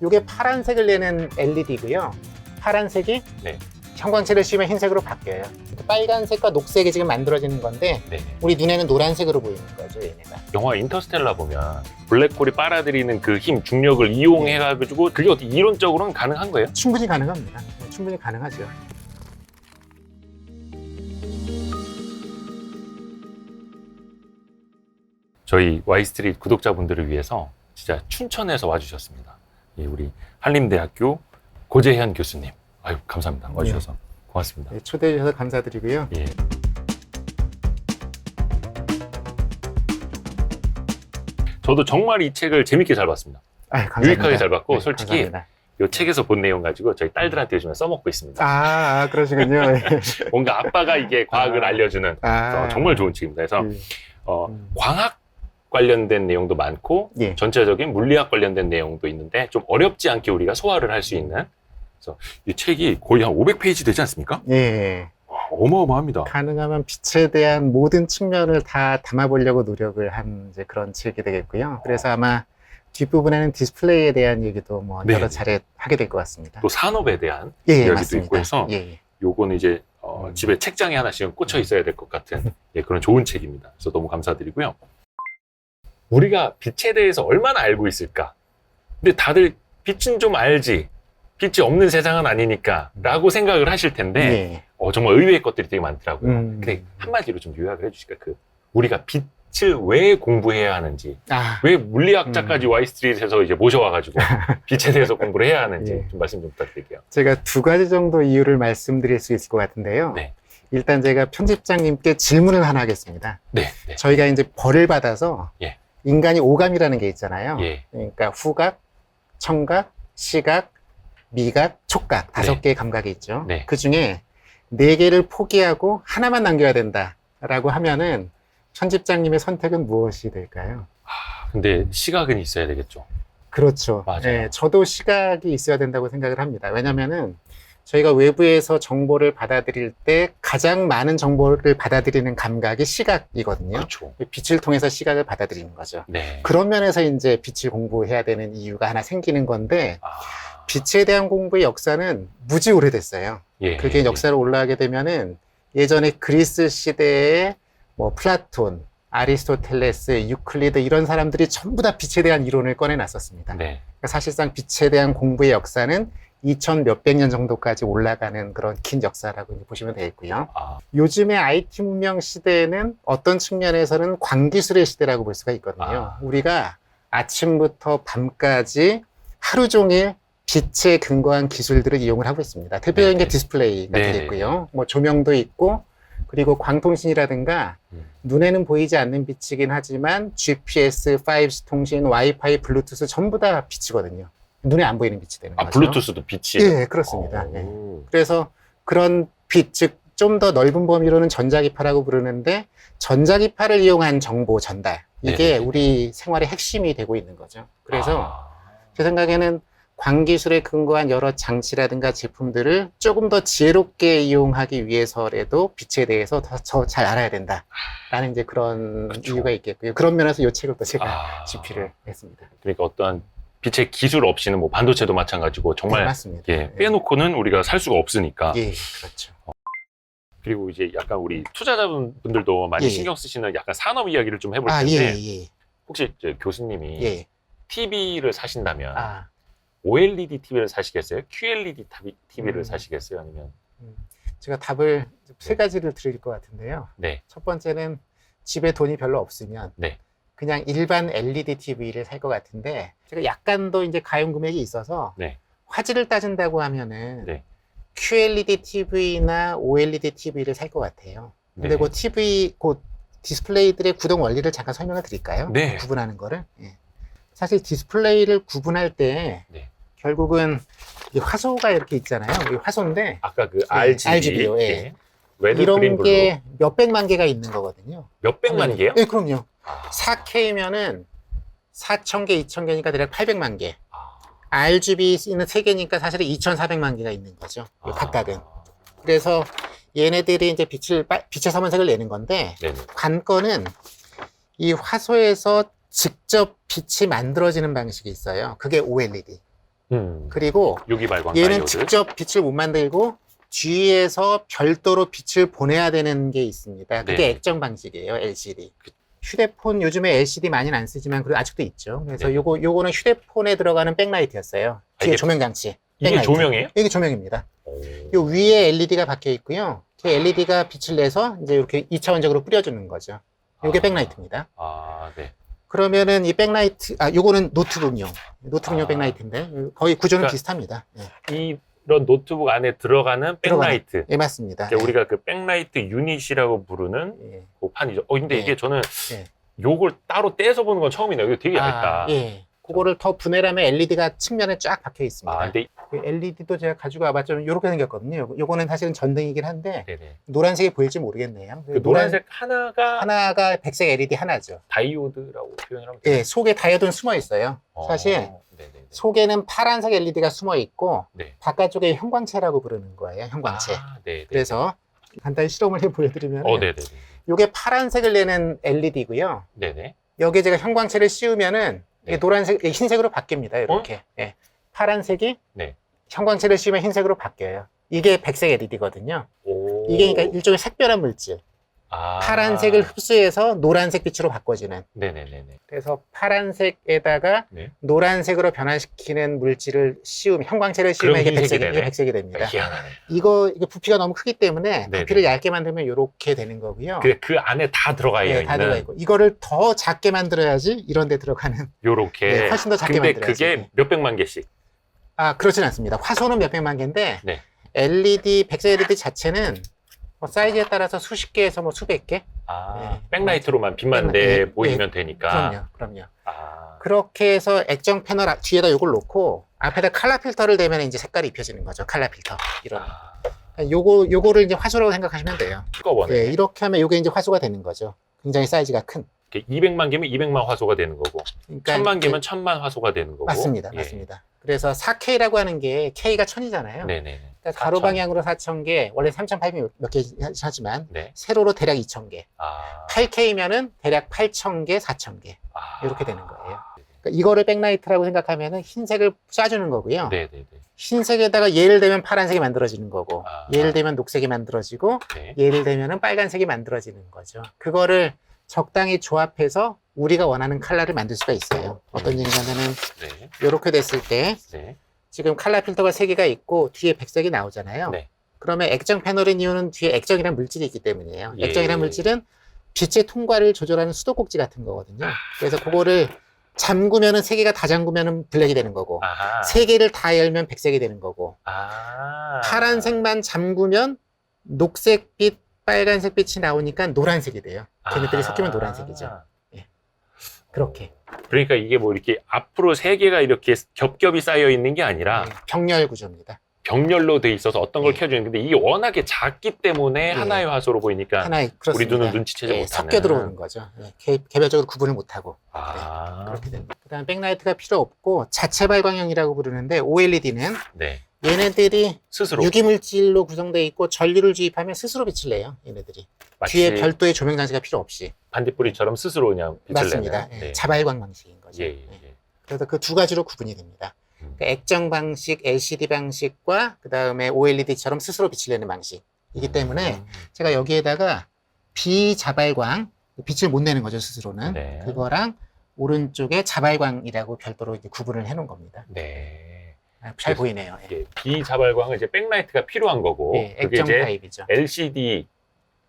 이게 파란색을 내는 LED고요. 파란색이 네. 형광칠을 씌우면 흰색으로 바뀌어요. 빨간색과 녹색이 지금 만들어지는 건데 네. 우리 눈에는 노란색으로 보이는 거죠, 얘네가. 영화 인터스텔라 보면 블랙홀이 빨아들이는 그 힘, 중력을 이용해가지고 그게 어떻게 이론적으로는 가능한 거예요? 충분히 가능합니다. 충분히 가능하죠. 저희 Y스트릿 구독자분들을 위해서 진짜 춘천에서 와주셨습니다. 예, 우리 한림대학교 고재현 교수님. 아유, 감사합니다. 와주셔서. 고맙습니다. 네, 초대해 주셔서 감사드리고요. 예. 저도 정말 이 책을 재밌게 잘 봤습니다. 감사합니다. 유익하게 잘 봤고, 네, 솔직히 감사합니다. 이 책에서 본 내용 가지고 저희 딸들한테 요즘에 써먹고 있습니다. 그러시군요. 뭔가 아빠가 이게 과학을 알려주는 정말 좋은 책입니다. 그래서 예. 광학 관련된 내용도 많고 예. 전체적인 물리학 관련된 내용도 있는데 좀 어렵지 않게 우리가 소화를 할 수 있는, 그래서 이 책이 거의 한 500페이지 되지 않습니까? 예. 어마어마합니다. 가능하면 빛에 대한 모든 측면을 다 담아보려고 노력을 한 이제 그런 책이 되겠고요. 그래서 아마 뒷부분에는 디스플레이에 대한 얘기도 뭐 네. 여러 차례 하게 될 것 같습니다. 또 산업에 대한 예, 이야기도 맞습니다. 있고 해서 예. 요거는 이제 집에 책장에 하나씩은 꽂혀 있어야 될 것 같은 그런 좋은 책입니다. 그래서 너무 감사드리고요. 우리가 빛에 대해서 얼마나 알고 있을까? 근데 다들 빛은 좀 알지, 빛이 없는 세상은 아니니까 라고 생각을 하실 텐데 예. 정말 의외의 것들이 되게 많더라고요. 음. 근데 한마디로 좀 요약을 해주실까요? 우리가 빛을 왜 공부해야 하는지, 왜 물리학자까지 Y스트릿에서 이제 모셔와가지고 빛에 대해서 공부를 해야 하는지 예. 좀 말씀 좀 부탁드릴게요. 제가 두 가지 정도 이유를 말씀드릴 수 있을 것 같은데요. 네. 일단 제가 편집장님께 질문을 하나 하겠습니다. 네. 네. 저희가 이제 벌을 받아서 예. 인간이 오감이라는 게 있잖아요. 예. 그러니까 후각, 청각, 시각, 미각, 촉각 5개의 감각이 있죠. 네. 그 중에 4개를 포기하고 하나만 남겨야 된다라고 하면은 편집장님의 선택은 무엇이 될까요? 근데 시각은 있어야 되겠죠. 그렇죠. 맞아요. 네, 저도 시각이 있어야 된다고 생각을 합니다. 왜냐면은 저희가 외부에서 정보를 받아들일 때 가장 많은 정보를 받아들이는 감각이 시각이거든요. 그렇죠. 빛을 통해서 시각을 받아들이는 거죠. 네. 그런 면에서 이제 빛을 공부해야 되는 이유가 하나 생기는 건데, 빛에 대한 공부의 역사는 무지 오래됐어요. 예. 그게 역사로 올라가게 되면은 예전에 그리스 시대에 뭐 플라톤, 아리스토텔레스, 유클리드 이런 사람들이 전부 다 빛에 대한 이론을 꺼내놨었습니다. 네. 그러니까 사실상 빛에 대한 공부의 역사는 2000 몇백 년 정도까지 올라가는 그런 긴 역사라고 보시면 되겠고요. 요즘의 IT 문명 시대는 어떤 측면에서는 광기술의 시대라고 볼 수가 있거든요. 우리가 아침부터 밤까지 하루 종일 빛에 근거한 기술들을 이용을 하고 있습니다. 대표적인 게 디스플레이가 되겠고요. 뭐 조명도 있고, 그리고 광통신이라든가 눈에는 보이지 않는 빛이긴 하지만 GPS, 5G 통신, 와이파이, 블루투스 전부 다 빛이거든요. 눈에 안 보이는 빛이 되는 거죠. 블루투스도 빛이에요? 예, 그렇습니다. 네. 그래서 그런 빛, 즉 좀 더 넓은 범위로는 전자기파라고 부르는데, 전자기파를 이용한 정보 전달, 이게 우리 생활의 핵심이 되고 있는 거죠. 그래서 제 생각에는 광기술에 근거한 여러 장치라든가 제품들을 조금 더 지혜롭게 이용하기 위해서라도 빛에 대해서 더 잘 알아야 된다라는 이제 그런 그쵸. 이유가 있겠고요. 그런 면에서 이 책을 또 제가 집필을 했습니다. 그러니까 어떠한 빛의 기술 없이는 뭐 반도체도 마찬가지고 정말 맞습니다. 빼놓고는 우리가 살 수가 없으니까. 예, 그렇죠. 그리고 이제 약간 우리 투자자분들도 많이 신경 쓰시는 약간 산업 이야기를 좀 해볼 텐데, 혹시 이제 교수님이 TV를 사신다면 OLED TV를 사시겠어요? QLED TV를 사시겠어요? 아니면? 제가 답을 세 가지를 드릴 것 같은데요. 네. 첫 번째는 집에 돈이 별로 없으면 그냥 일반 LED TV를 살 것 같은데, 제가 약간 더 이제 가용 금액이 있어서 화질을 따진다고 하면은 QLED TV나 OLED TV를 살 것 같아요. 근데 그 TV, 그 디스플레이들의 구동 원리를 잠깐 설명을 드릴까요? 구분하는 거를. 사실 디스플레이를 구분할 때 결국은 이 화소가 이렇게 있잖아요. 이 화소인데 아까 그 RGB요. 이런 게 몇백만 개가 있는 거거든요. 몇백만 개요? 네, 그럼요. 4K면은 4,000개, 2,000개니까 대략 800만 개. RGB는 3개니까 사실은 2,400만 개가 있는 거죠. 각각은. 그래서 얘네들이 이제 빛의 삼원색을 내는 건데, 관건은 이 화소에서 직접 빛이 만들어지는 방식이 있어요. 그게 OLED. 그리고 유기발광 얘는 다이오드. 직접 빛을 못 만들고 뒤에서 별도로 빛을 보내야 되는 게 있습니다. 그게 네. 액정 방식이에요, LCD. 휴대폰 요즘에 LCD 많이는 안 쓰지만 그래도 아직도 있죠. 그래서 네. 요거는 휴대폰에 들어가는 백라이트였어요. 뒤에 이게- 조명 장치. 이게 백라이트. 조명이에요? 이게 조명입니다. 오. 요 위에 LED가 박혀 있고요. 그 LED가 빛을 내서 이제 이렇게 2차원적으로 뿌려주는 거죠. 요게 아. 백라이트입니다. 네. 그러면은 이 백라이트, 요거는 노트북용 아. 백라이트인데 거의 구조는 그러니까 비슷합니다. 예. 이런 노트북 안에 들어가는 백라이트. 예, 맞습니다. 그러니까 우리가 그 백라이트 유닛이라고 부르는 예. 그 판이죠. 근데 예. 이게 저는 예. 요걸 따로 떼서 보는 건 처음이네요. 이거 되게 얇다. 예. 그거를 더 분해하면 LED가 측면에 쫙 박혀 있습니다. 근데 그 LED도 제가 가지고 와봤죠. 요렇게 생겼거든요. 요거는 사실은 전등이긴 한데 네네. 노란색이 보일지 모르겠네요. 그 노란색 하나가 하나가 백색 LED 하나죠. 다이오드라고 표현을 하면 돼요. 예, 속에 다이오드는 숨어 있어요. 사실 네네네. 속에는 파란색 LED가 숨어 있고 네. 바깥쪽에 형광체라고 부르는 거예요. 형광체. 네. 그래서 간단히 실험을 해 보여드리면 네네네. 요게 파란색을 내는 LED고요. 네네. 여기에 제가 형광체를 씌우면은 이게 네. 노란색, 흰색으로 바뀝니다. 이렇게. 예. 파란색이 네. 형광체를 씌우면 흰색으로 바뀌어요. 이게 백색 LED거든요. 오. 이게 그러니까 일종의 색변화 물질. 파란색을 흡수해서 노란색 빛으로 바꿔주는. 네네네네. 그래서 파란색에다가 네. 노란색으로 변화시키는 물질을 씌우면, 형광체를 씌우면 그럼 이게 흰색이 백색이, 되네. 백색이 됩니다. 희한하네. 이게 부피가 너무 크기 때문에 네네. 부피를 얇게 만들면 이렇게 되는 거고요. 그 안에 다 들어가 예, 있는. 다 들어가 있고. 이거를 더 작게 만들어야지 이런 데 들어가는. 요렇게. 네, 훨씬 더 작게 근데 만들어야지. 그게 네. 몇백만 개씩. 그렇진 않습니다. 화소는 몇백만 개인데, 네. 백색 LED 자체는 뭐 사이즈에 따라서 수십 개에서 뭐 수백 개? 네. 백라이트로만 빛만 네. 보이면 되니까. 그럼요. 아. 그렇게 해서 액정 패널 뒤에다 이걸 놓고 앞에다 칼라 필터를 대면 이제 색깔이 입혀지는 거죠. 칼라 필터. 이런. 요거를 이제 화소라고 생각하시면 돼요. 한꺼번에. 예, 이렇게 하면 요게 이제 화소가 되는 거죠. 굉장히 사이즈가 큰. 200만 개면 200만 화소가 되는 거고. 그러니까 1000만 개면 1000만 화소가 되는 거고. 맞습니다. 예. 맞습니다. 그래서 4K라고 하는 게 K가 1000이잖아요. 네네. 그러니까 가로 방향으로 4000개, 원래 3800몇 개 하지만 네. 세로로 대략 2000개. 아. 8K면은 대략 8000개, 4000개. 이렇게 되는 거예요. 네. 그러니까 이거를 백라이트라고 생각하면은 흰색을 쏴주는 거고요. 네네네. 흰색에다가 얘를 대면 파란색이 만들어지는 거고, 아. 얘를 대면 녹색이 만들어지고, 네. 얘를 대면은 빨간색이 만들어지는 거죠. 그거를 적당히 조합해서 우리가 원하는 컬러를 만들 수가 있어요. 어떤 얘기냐면은 네. 이렇게 됐을 때 네. 지금 컬러 필터가 3개가 있고 뒤에 백색이 나오잖아요. 네. 그러면 액정 패널인 이유는 뒤에 액정이라는 물질이 있기 때문이에요. 예. 액정이라는 물질은 빛의 통과를 조절하는 수도꼭지 같은 거거든요. 그래서 그거를 잠그면은 3개가 다 잠그면은 블랙이 되는 거고, 아하. 3개를 다 열면 백색이 되는 거고, 파란색만 잠그면 녹색빛, 빨간색빛이 나오니까 노란색이 돼요. 걔네들이 섞이면 노란색이죠. 예. 그렇게. 그러니까 이게 뭐 이렇게 앞으로 3개가 이렇게 겹겹이 쌓여 있는 게 아니라 예, 병렬 구조입니다. 병렬로 돼 있어서 어떤 걸 예. 켜주는 근데 이게 워낙에 작기 때문에 예. 하나의 화소로 보이니까 하나의 그렇습니다. 우리 눈은 눈치채지 예, 못하는. 섞여 들어오는 거죠. 예, 개별적으로 구분을 못하고. 그렇게 됩니다. 그다음 백라이트가 필요 없고 자체 발광형이라고 부르는데 OLED는 네. 얘네들이 스스로 유기물질로 구성되어 있고 전류를 주입하면 스스로 빛을 내요. 얘네들이. 마치 뒤에 별도의 조명 장치가 필요 없이. 반딧불이처럼 스스로 그냥 빛을 맞습니다. 내는. 예, 네. 자발광 방식인 거죠. 예, 예. 예. 그래서 그 두 가지로 구분이 됩니다. 그러니까 액정 방식, LCD 방식과 그 다음에 OLED처럼 스스로 빛을 내는 방식이기 때문에 제가 여기에다가 비자발광, 빛을 못 내는 거죠, 스스로는. 네. 그거랑 오른쪽에 자발광이라고 별도로 이제 구분을 해놓은 겁니다. 네. 잘 보이네요. 예. 예, 비자발광은 이제 백라이트가 필요한 거고 예, 그게 액정 이제 타입이죠. LCD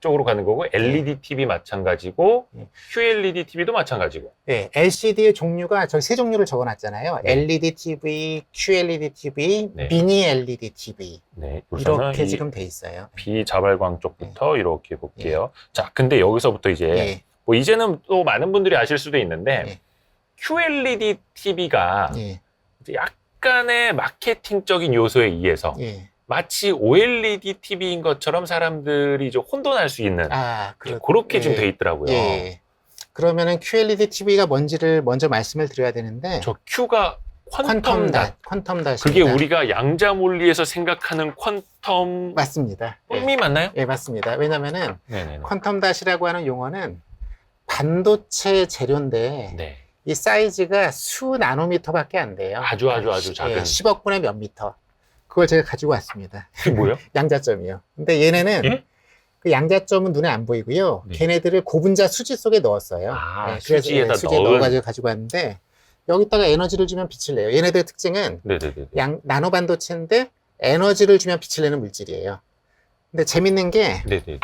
쪽으로 가는 거고 LED TV 마찬가지고 예. QLED TV도 마찬가지고. 예, LCD의 종류가 저희 세 종류를 적어놨잖아요. 네. LED TV, QLED TV, 네. 미니 LED TV 네, 우선은 이렇게 이 지금 돼 있어요. 비자발광 쪽부터 이렇게 볼게요. 자, 근데 여기서부터 이제 예, 뭐 이제는 또 많은 분들이 아실 수도 있는데 예. QLED TV가 예, 이제 약간의 마케팅적인 요소에 의해서 예. 마치 OLED TV인 것처럼 사람들이 좀 혼돈할 수 있는 그렇게 좀 돼 있더라고요. 예. 그러면은 QLED TV가 뭔지를 먼저 말씀을 드려야 되는데 저 Q가 퀀텀 닷. 퀀텀 닷. 그게 우리가 양자물리에서 생각하는 퀀텀 맞습니다. 뿜이 맞나요? 예, 맞습니다. 왜냐면은 네네네. 퀀텀 닷이라고 하는 용어는 반도체 재료인데 네. 이 사이즈가 수 나노미터밖에 안 돼요. 아주 작은. 예, 10억 분의 몇 미터. 그걸 제가 가지고 왔습니다. 이게 뭐예요? 양자점이요. 근데 얘네는 예? 그 양자점은 눈에 안 보이고요. 네. 걔네들을 고분자 수지 속에 넣었어요. 아, 예, 그래서 수지에다 수지에 넣은. 넣어가지고 가지고 왔는데 여기다가 에너지를 주면 빛을 내요. 얘네들의 특징은 네네네. 나노 반도체인데 에너지를 주면 빛을 내는 물질이에요. 근데 재밌는 게 네네네.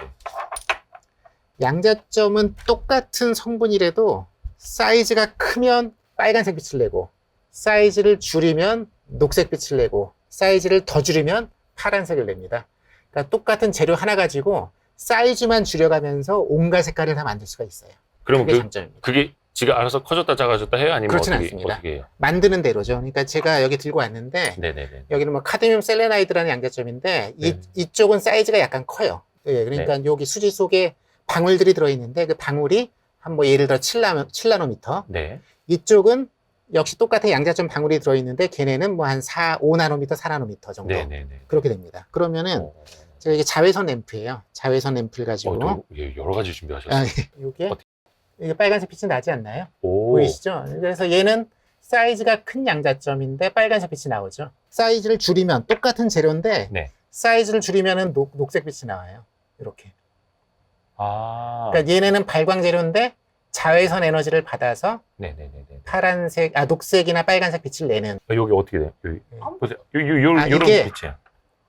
양자점은 똑같은 성분이라도 사이즈가 크면 빨간색 빛을 내고 사이즈를 줄이면 녹색 빛을 내고 사이즈를 더 줄이면 파란색을 냅니다. 그러니까 똑같은 재료 하나 가지고 사이즈만 줄여가면서 온갖 색깔을 다 만들 수가 있어요. 그럼 그게 장점입니다. 그게 지가 알아서 커졌다 작아졌다 해요? 아니면 그렇진 어떻게, 않습니다. 어떻게 해요? 만드는 대로죠. 그러니까 제가 여기 들고 왔는데 네네네. 여기는 뭐 카드뮴 셀레나이드라는 양자점인데 네. 이쪽은 사이즈가 약간 커요. 예, 그러니까 여기 수지 속에 방울들이 들어있는데 그 방울이 한 뭐 예를 들어 7나노미터. 네. 이쪽은 역시 똑같은 양자점 방울이 들어있는데 걔네는 뭐 한 5나노미터, 4나노미터 정도. 네네네. 그렇게 됩니다. 그러면은 제가 이게 자외선 램프예요. 자외선 램프를 가지고 또 여러 가지 준비하셨어요. 아, 이게 어떻게- 이게 빨간색 빛이 나지 않나요? 오. 보이시죠? 그래서 얘는 사이즈가 큰 양자점인데 빨간색 빛이 나오죠. 사이즈를 줄이면 똑같은 재료인데 네. 사이즈를 줄이면은 녹색 빛이 나와요. 이렇게. 아. 그러니까 얘네는 발광 재료인데 자외선 에너지를 받아서 네네네네. 녹색이나 빨간색 빛을 내는. 여기 어떻게 돼요? 여기 네. 보세요. 아, 요런 이게- 빛이에요.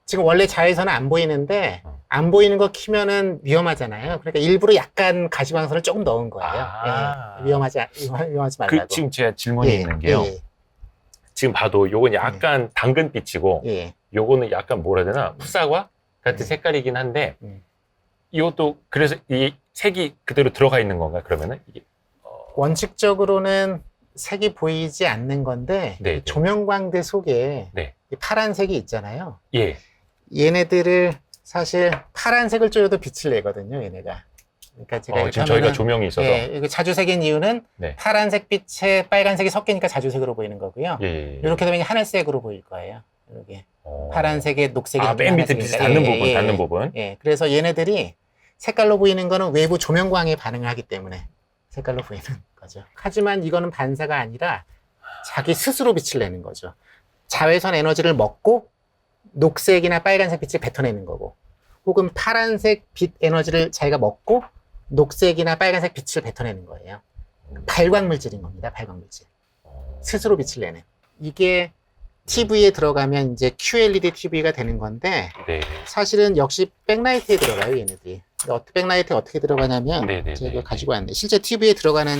지금 원래 자외선은 안 보이는데 안 보이는 거 키면은 위험하잖아요. 그러니까 일부러 약간 가시광선을 조금 넣은 거예요. 아. 예, 위험하지 말라고. 지금 제가 질문이 예, 있는 게요. 예, 지금 봐도 요건 약간 당근빛이고 예. 요거는 약간 뭐라 해야 되나? 풋사과 같은 네. 색깔이긴 한데 음. 이것도 그래서 이 색이 그대로 들어가 있는 건가요? 그러면은 이게 원칙적으로는 색이 보이지 않는 건데 네, 이 네. 조명광대 속에 네. 이 파란색이 있잖아요. 예. 얘네들을 사실 파란색을 쪼여도 빛을 내거든요. 얘네가. 그러니까 제가 이렇게 지금 저희가 하면은, 조명이 있어서 예, 이거 자주색인 이유는 네. 파란색 빛에 빨간색이 섞이니까 자주색으로 보이는 거고요. 예. 이렇게 되면 하늘색으로 보일 거예요. 이렇게 어. 파란색에 녹색이 맨 밑에 빛이 닿는 부분, 닿는 부분. 예, 그래서 얘네들이 색깔로 보이는 거는 외부 조명광에 반응을 하기 때문에 색깔로 보이는 거죠. 하지만 이거는 반사가 아니라 자기 스스로 빛을 내는 거죠. 자외선 에너지를 먹고 녹색이나 빨간색 빛을 뱉어내는 거고, 혹은 파란색 빛 에너지를 자기가 먹고 녹색이나 빨간색 빛을 뱉어내는 거예요. 발광 물질인 겁니다. 발광 물질. 스스로 빛을 내는. 이게 TV에 들어가면 이제 QLED TV가 되는 건데, 네. 사실은 역시 백라이트에 들어가요, 얘네들이. 백라이트에 어떻게 들어가냐면, 네네네. 제가 가지고 왔는데, 실제 TV에 들어가는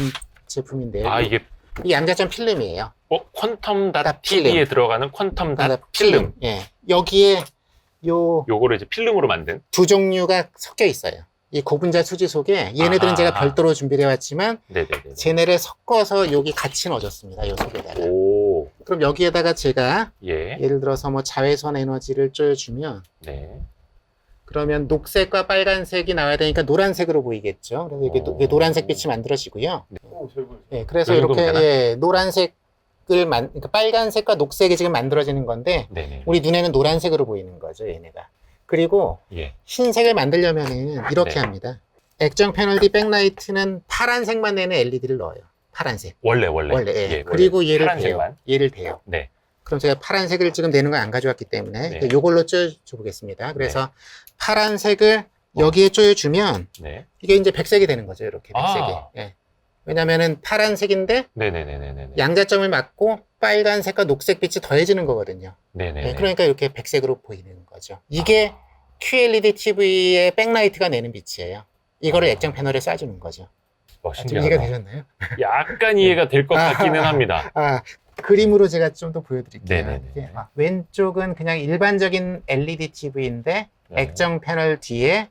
제품인데요. 아, 이게 이 양자점 필름이에요. 퀀텀 닷 닷 TV에 필름. 들어가는 퀀텀 닷 필름. 예. 여기에 요 요거를 이제 필름으로 만든. 두 종류가 섞여 있어요. 이 고분자 수지 속에 얘네들은 아하. 제가 별도로 준비를 해왔지만 네네네. 쟤네를 섞어서 여기 같이 넣어줬습니다. 요 속에다가. 오. 그럼 여기에다가 제가 예. 예를 들어서 뭐 자외선 에너지를 쪼여주면 네. 그러면 녹색과 빨간색이 나와야 되니까 노란색으로 보이겠죠. 그래서 이게 노란색 빛이 만들어지고요. 예, 그래서 이 정도면 이렇게 되나? 예, 그러니까 빨간색과 녹색이 지금 만들어지는 건데 네네. 우리 눈에는 노란색으로 보이는 거죠, 얘네가. 그리고 예. 흰색을 만들려면은 이렇게 네. 합니다. 액정 패널 D 백라이트는 파란색만 내는 LED를 넣어요. 파란색. 원래. 예. 예, 그리고 얘를 파란색만. 대요. 얘를 대요. 네. 그럼 제가 파란색을 지금 내는 걸 안 가져왔기 때문에 네. 요걸로 쪼여줘 보겠습니다. 그래서 파란색을 여기에 쪼여주면 네. 이게 이제 백색이 되는 거죠. 이렇게 백색이. 아. 예. 왜냐면은 파란색인데 네네네네네. 양자점을 맞고 빨간색과 녹색 빛이 더해지는 거거든요. 네네. 예, 그러니까 이렇게 백색으로 보이는 거죠. 이게 QLED TV의 백라이트가 내는 빛이에요. 이거를 액정 패널에 쏴주는 거죠. 좀 신기하다. 이해가 되셨나요? 약간 이해가 될 것 같기는 합니다. 그림으로 제가 좀 더 보여드릴게요. 네네네. 이게, 왼쪽은 그냥 일반적인 LED TV인데 네. 액정 패널 뒤에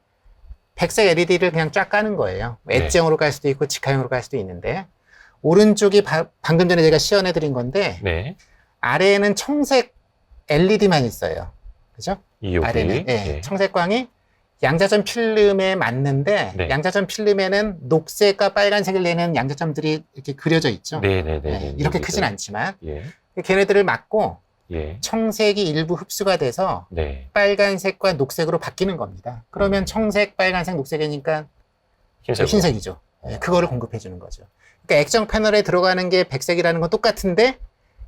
백색 LED를 그냥 쫙 까는 거예요. 네. 엣정으로 깔 수도 있고 직화형으로 깔 수도 있는데 오른쪽이 방금 전에 제가 시연해드린 건데 네. 아래에는 청색 LED만 있어요. 그죠? 여기. 아래는 네. 청색광이 양자점 필름에 맞는데 네. 양자점 필름에는 녹색과 빨간색을 내는 양자점들이 이렇게 그려져 있죠. 네네네. 이렇게 크진 않지만 예. 걔네들을 맞고 예. 청색이 일부 흡수가 돼서 네. 빨간색과 녹색으로 바뀌는 겁니다. 그러면 청색, 빨간색, 녹색이니까 흰색. 흰색이죠. 예, 그거를 공급해 주는 거죠. 그러니까 액정 패널에 들어가는 게 백색이라는 건 똑같은데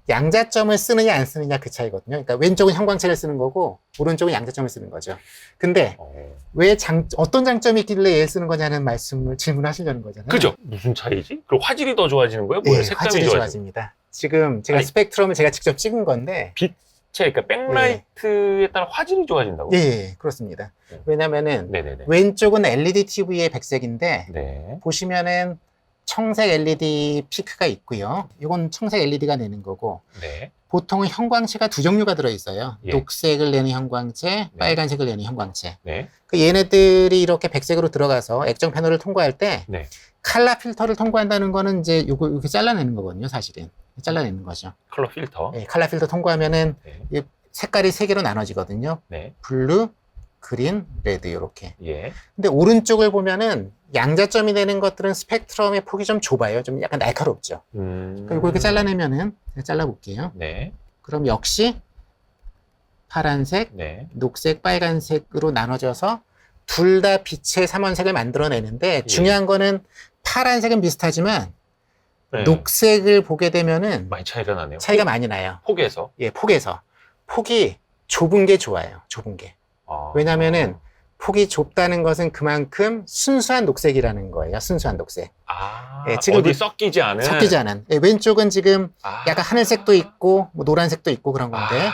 양자점을 쓰느냐 안 쓰느냐 그 차이거든요. 그러니까 왼쪽은 형광체를 쓰는 거고 오른쪽은 양자점을 쓰는 거죠. 근데 왜 어떤 장점이 있길래 얘를 쓰는 거냐는 질문하시려는 거잖아요. 그죠? 무슨 차이지? 그럼 화질이 더 좋아지는 거예요? 뭐예요? 예, 색감이 화질이 좋아지는 좋아집니다. 지금 제가 아니, 스펙트럼을 제가 직접 찍은 건데 그러니까 백라이트에 따라 화질이 좋아진다고? 예, 그렇습니다. 왜냐면은 네네네. 왼쪽은 LED TV의 백색인데 네. 보시면은 청색 LED 피크가 있고요. 이건 청색 LED가 내는 거고 네. 보통은 형광체가 두 종류가 들어있어요. 예. 녹색을 내는 형광체, 네. 빨간색을 내는 형광체. 네. 그 얘네들이 이렇게 백색으로 들어가서 액정 패널을 통과할 때 네. 칼라 필터를 통과한다는 거는 이제 요거 이렇게 잘라내는 거거든요, 사실은. 잘라내는 거죠. 컬러 필터. 예, 칼라 필터 통과하면은 네. 이 색깔이 세 개로 나눠지거든요. 네. 블루, 그린, 레드 이렇게. 예. 근데 오른쪽을 보면은 양자점이 되는 것들은 스펙트럼의 폭이 좀 좁아요. 좀 약간 날카롭죠. 그리고 이렇게 잘라내면은 잘라볼게요. 네. 그럼 역시 파란색, 네. 녹색, 빨간색으로 나눠져서 둘 다 빛의 삼원색을 만들어내는데 예. 중요한 거는 파란색은 비슷하지만 네. 녹색을 보게 되면은 많이 차이가 나네요. 차이가 많이 나요. 폭에서. 예, 폭에서. 폭이 좁은 게 좋아요. 좁은 게. 아. 왜냐면은 폭이 좁다는 것은 그만큼 순수한 녹색이라는 거예요. 순수한 녹색. 아. 예, 지금 어디 섞이지 않은. 섞이지 않은. 예, 왼쪽은 지금 아. 약간 하늘색도 있고 뭐 노란색도 있고 그런 건데 아.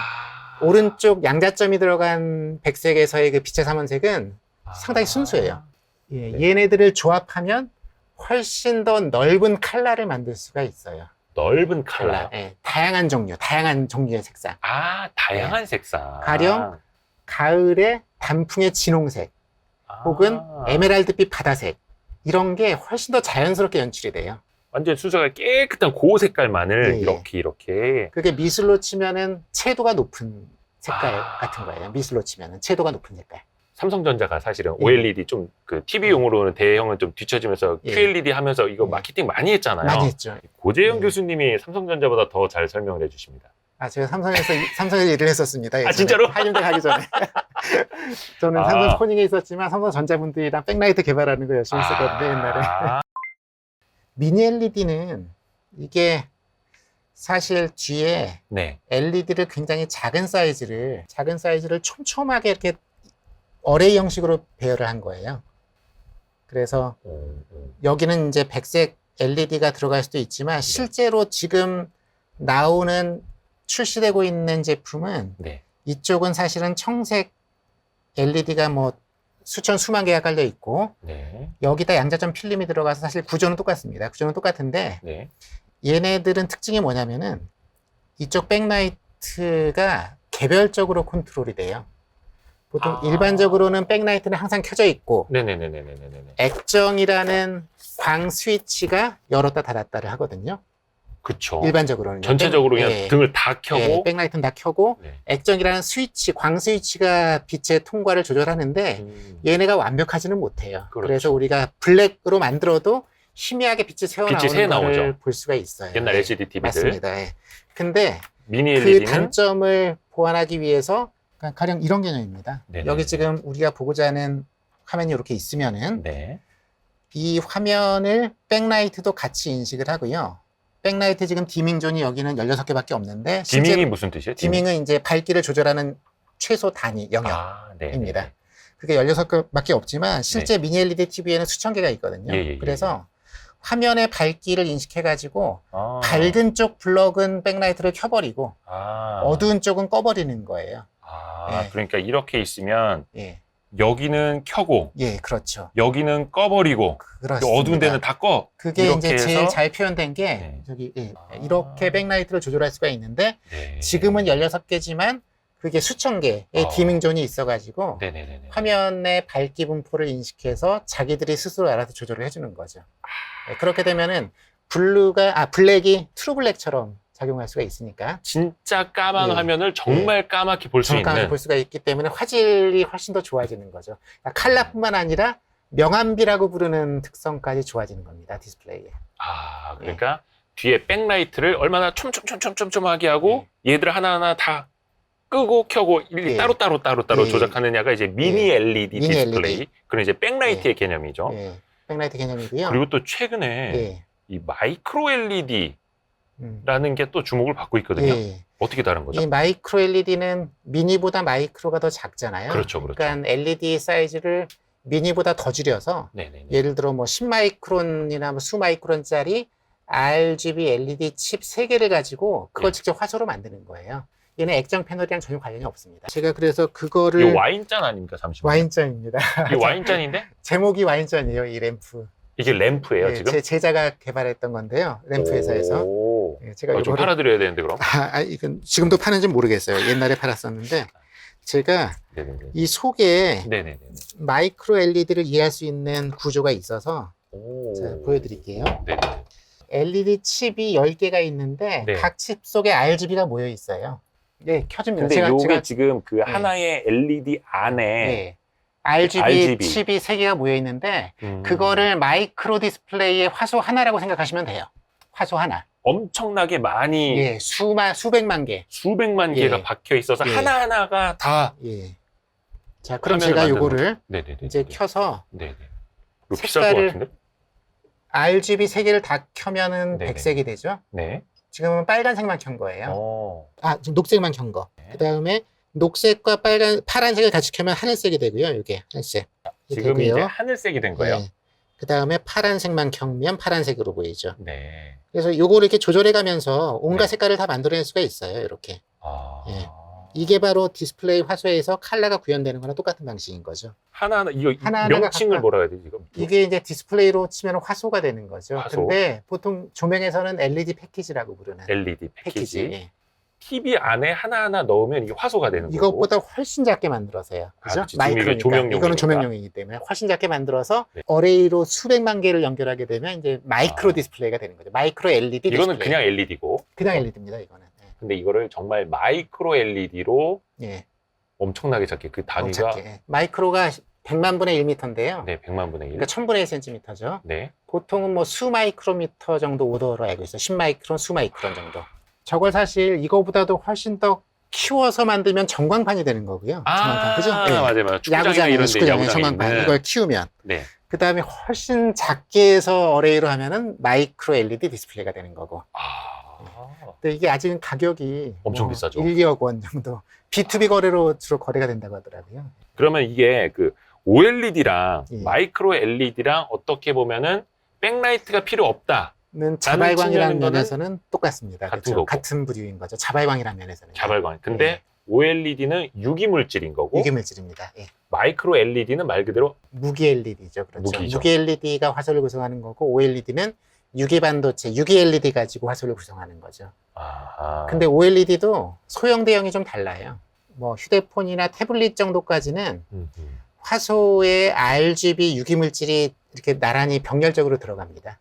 오른쪽 양자점이 들어간 백색에서의 그 빛의 삼원색은 아. 상당히 순수해요. 예, 네. 얘네들을 조합하면 훨씬 더 넓은 칼라를 만들 수가 있어요. 넓은 컬러. 예, 다양한 종류의 색상. 아, 다양한 색상. 가령 가을에 단풍의 진홍색, 아. 혹은 에메랄드빛 바다색 이런 게 훨씬 더 자연스럽게 연출이 돼요. 완전 순서가 깨끗한 고 색깔만을 예, 예. 이렇게. 그게 미술로 치면은 채도가 높은 색깔 아. 같은 거예요. 미술로 치면은 채도가 높은 색깔. 삼성전자가 사실은 예. OLED 좀 그 TV용으로는 대형은 좀 뒤처지면서 예. QLED 하면서 이거 예. 마케팅 많이 했잖아요. 많이 했죠. 고재영 예. 교수님이 삼성전자보다 더 잘 설명을 해주십니다. 아, 제가 삼성에서 일을 했었습니다. 예전에. 진짜로? 한림대 가기 전에. 저는 아. 삼성 코닝에 있었지만 삼성전자분들이랑 백라이트 개발하는 거 열심히 했었거든요, 옛날에. 미니 LED는 이게 사실 뒤에 네. LED를 굉장히 작은 사이즈를 촘촘하게 이렇게 어레이 형식으로 배열을 한 거예요. 그래서 여기는 이제 백색 LED가 들어갈 수도 있지만 실제로 지금 나오는 출시되고 있는 제품은 네. 이쪽은 사실은 청색 LED가 뭐 수만 개가 깔려 있고 네. 여기다 양자점 필름이 들어가서 사실 구조는 똑같습니다. 구조는 똑같은데 네. 얘네들은 특징이 뭐냐면은 이쪽 백라이트가 개별적으로 컨트롤이 돼요. 보통 일반적으로는 백라이트는 항상 켜져 있고 네네네네네네. 액정이라는 광 스위치가 열었다 닫았다를 하거든요. 그쵸. 일반적으로는 전체적으로 그냥 예, 등을 다 켜고. 예, 백라이트는 다 켜고 네. 액정이라는 스위치, 광 스위치가 빛의 통과를 조절하는데 얘네가 완벽하지는 못해요. 그렇죠. 그래서 우리가 블랙으로 만들어도 희미하게 빛이 빛이 새 새어나오는 나오죠. 걸 볼 수가 있어요. 옛날 예, LCD TV들. 맞습니다. 예. 근데 미니 그 LED는 단점을 보완하기 위해서 가령 이런 개념입니다. 네네. 여기 지금 우리가 보고자 하는 화면이 이렇게 있으면은 네. 이 화면을 백라이트도 같이 인식을 하고요. 백라이트 지금 디밍 존이 여기는 16개밖에 없는데 디밍이 무슨 뜻이에요? 디밍은 이제 밝기를 조절하는 최소 단위 영역입니다. 아, 네. 그게 16개밖에 없지만 실제 미니 LED TV에는 수천 개가 있거든요. 예. 그래서 화면의 밝기를 인식해가지고 아. 밝은 쪽 블럭은 백라이트를 켜버리고 아. 어두운 쪽은 꺼버리는 거예요. 아, 예. 그러니까 이렇게 있으면 예, 여기는 켜고 예, 그렇죠. 여기는 꺼버리고 그렇습니다. 어두운 데는 다 꺼. 그게 이렇게 이제 해서 제일 잘 표현된 게 네. 저기 아. 이렇게 백라이트를 조절할 수가 있는데 네. 지금은 16개지만 그게 수천 개의 디밍 존이 있어가지고 네네네. 화면의 밝기 분포를 인식해서 자기들이 스스로 알아서 조절을 해주는 거죠. 네, 그렇게 되면은 블랙이 트루 블랙처럼 작용할 수가 있으니까 진짜 까만 예. 화면을 정말 까맣게 볼 수 정확하게 있는. 볼 수가 있기 때문에 화질이 훨씬 더 좋아지는 거죠. 그러니까 칼라뿐만 아니라 명암비라고 부르는 특성까지 좋아지는 겁니다. 디스플레이에. 아, 그러니까 뒤에 백라이트를 얼마나 촘촘하게 하고 얘들 하나하나 다 끄고 켜고 예. 따로 예. 조작하느냐가 이제 미니 예. LED 미니 디스플레이. LED. 그런 이제 백라이트의 개념이죠. 예. 백라이트 개념이고요. 그리고 또 최근에 예. 이 마이크로 LED라는 음. 게 또 주목을 받고 있거든요. 예. 어떻게 다른 거죠? 이 마이크로 LED는 미니보다 마이크로가 더 작잖아요. 그렇죠, 그렇죠. 그러니까 LED 사이즈를 미니보다 더 줄여서 네네네. 예를 들어 뭐 10마이크론이나 뭐 수마이크론짜리 RGB LED 칩 3개를 가지고 그걸 네. 직접 화소로 만드는 거예요. 얘는 액정 패널이랑 전혀 관련이 없습니다. 제가 그래서 이 그거를 와인잔 아닙니까? 잠시만요. 와인잔입니다. 이 와인잔인데 제목이 와인잔이에요, 이 램프. 이게 램프예요, 예, 지금? 제 제자가 개발했던 건데요, 램프 회사에서. 오. 예, 제가 좀 이거를 팔아드려야 되는데 그럼? 이건 지금도 파는지 모르겠어요. 옛날에 팔았었는데 제가 네네네. 이 속에 네네네. 마이크로 LED를 이해할 수 있는 구조가 있어서 오. 제가 보여드릴게요. 네네. LED 칩이 10개가 있는데 네. 각 칩 속에 RGB가 모여 있어요. 네, 켜줍니다. 근데 요게 제가 지금 그 하나의 LED 안에 네, RGB RGB. 칩이 3개가 모여 있는데 음, 그거를 마이크로 디스플레이의 화소 하나라고 생각하시면 돼요. 화소 하나. 엄청나게 많이 예, 수백만 개. 수백만 예. 개가 박혀 있어서 예. 하나하나가 다 예. 자, 그럼 화면을 제가 만드는 요거를 네네네. 이제 켜서 네네. 이거 비쌀 것 색깔을- 같은데? RGB 3개를 다 켜면은 네네. 백색이 되죠. 네. 지금은 빨간색만 켠 거예요. 어. 지금 녹색만 켠 거. 네. 그 다음에 녹색과 파란색을 같이 켜면 하늘색이 되고요. 이게 하늘색. 이렇게 지금 이제 되고요. 하늘색이 된 거예요. 예. 그 다음에 파란색만 켜면 파란색으로 보이죠. 네. 그래서 요거를 이렇게 조절해 가면서 온갖 네. 색깔을 다 만들어낼 수가 있어요. 이렇게. 아. 예. 이게 바로 디스플레이 화소에서 컬러가 구현되는 거랑 똑같은 방식인 거죠. 하나하나 이거 하나하나가 명칭을 각각- 뭐라 해야 되지 지금? 이게 이제 디스플레이로 치면 화소가 되는 거죠. 화소. 근데 보통 조명에서는 LED 패키지라고 부르는 LED 패키지. 예. TV 안에 하나하나 넣으면 이게 화소가 되는 거고. 이것보다 훨씬 작게 만들어서요. 그죠? 그치. 지금 이게 마이크로니까. 조명용이니까. 이거는 조명용이기 때문에 훨씬 작게 만들어서 네. 어레이로 수백만 개를 연결하게 되면 이제 마이크로 아. 디스플레이가 되는 거죠. 마이크로 LED 이거는 디스플레이. 그냥 LED고. 그냥 LED입니다. 이거는. 근데 이거를 정말 마이크로 LED로 예. 엄청나게 작게 그 단위가 작게. 마이크로가 100만 분의 1m인데요. 네, 100만 분의 1. 그러니까 1000분의 1cm죠. 네. 보통은 뭐 수마이크로미터 정도 오더로 알고 있어요. 10마이크론, 수마이크론 정도. 저걸 사실 이거보다도 훨씬 더 키워서 만들면 전광판이 되는 거고요. 전광판, 그죠? 예. 맞아요. 축구장이나 야구장에, 이런 데 축구장에 야구장에 전광판. 있는. 이걸 키우면. 네. 그 다음에 훨씬 작게 해서 어레이로 하면은 마이크로 LED 디스플레이가 되는 거고. 근데 이게 아직은 가격이 엄청 뭐 비싸죠. 1, 2억 원 정도. B2B 거래로 주로 거래가 된다고 하더라고요. 그러면 이게 그 OLED랑 예. 마이크로 LED랑 어떻게 보면은 백라이트가 필요 없다. 는 자발광이라는 측면은 면에서는 똑같습니다. 같은 그렇죠? 거고. 같은 부류인 거죠. 자발광이라는 면에서는. 자발광. 근데 예. OLED는 유기물질인 거고 유기물질입니다. 예. 마이크로 LED는 말 그대로 무기 LED죠. 그렇죠. 무기죠. 무기 LED가 화소를 구성하는 거고 OLED는 유기 반도체, 유기 LED 가지고 화소를 구성하는 거죠. 근데 OLED도 소형 대형이 좀 달라요. 뭐 휴대폰이나 태블릿 정도까지는 화소에 RGB 유기물질이 이렇게 나란히 병렬적으로 들어갑니다.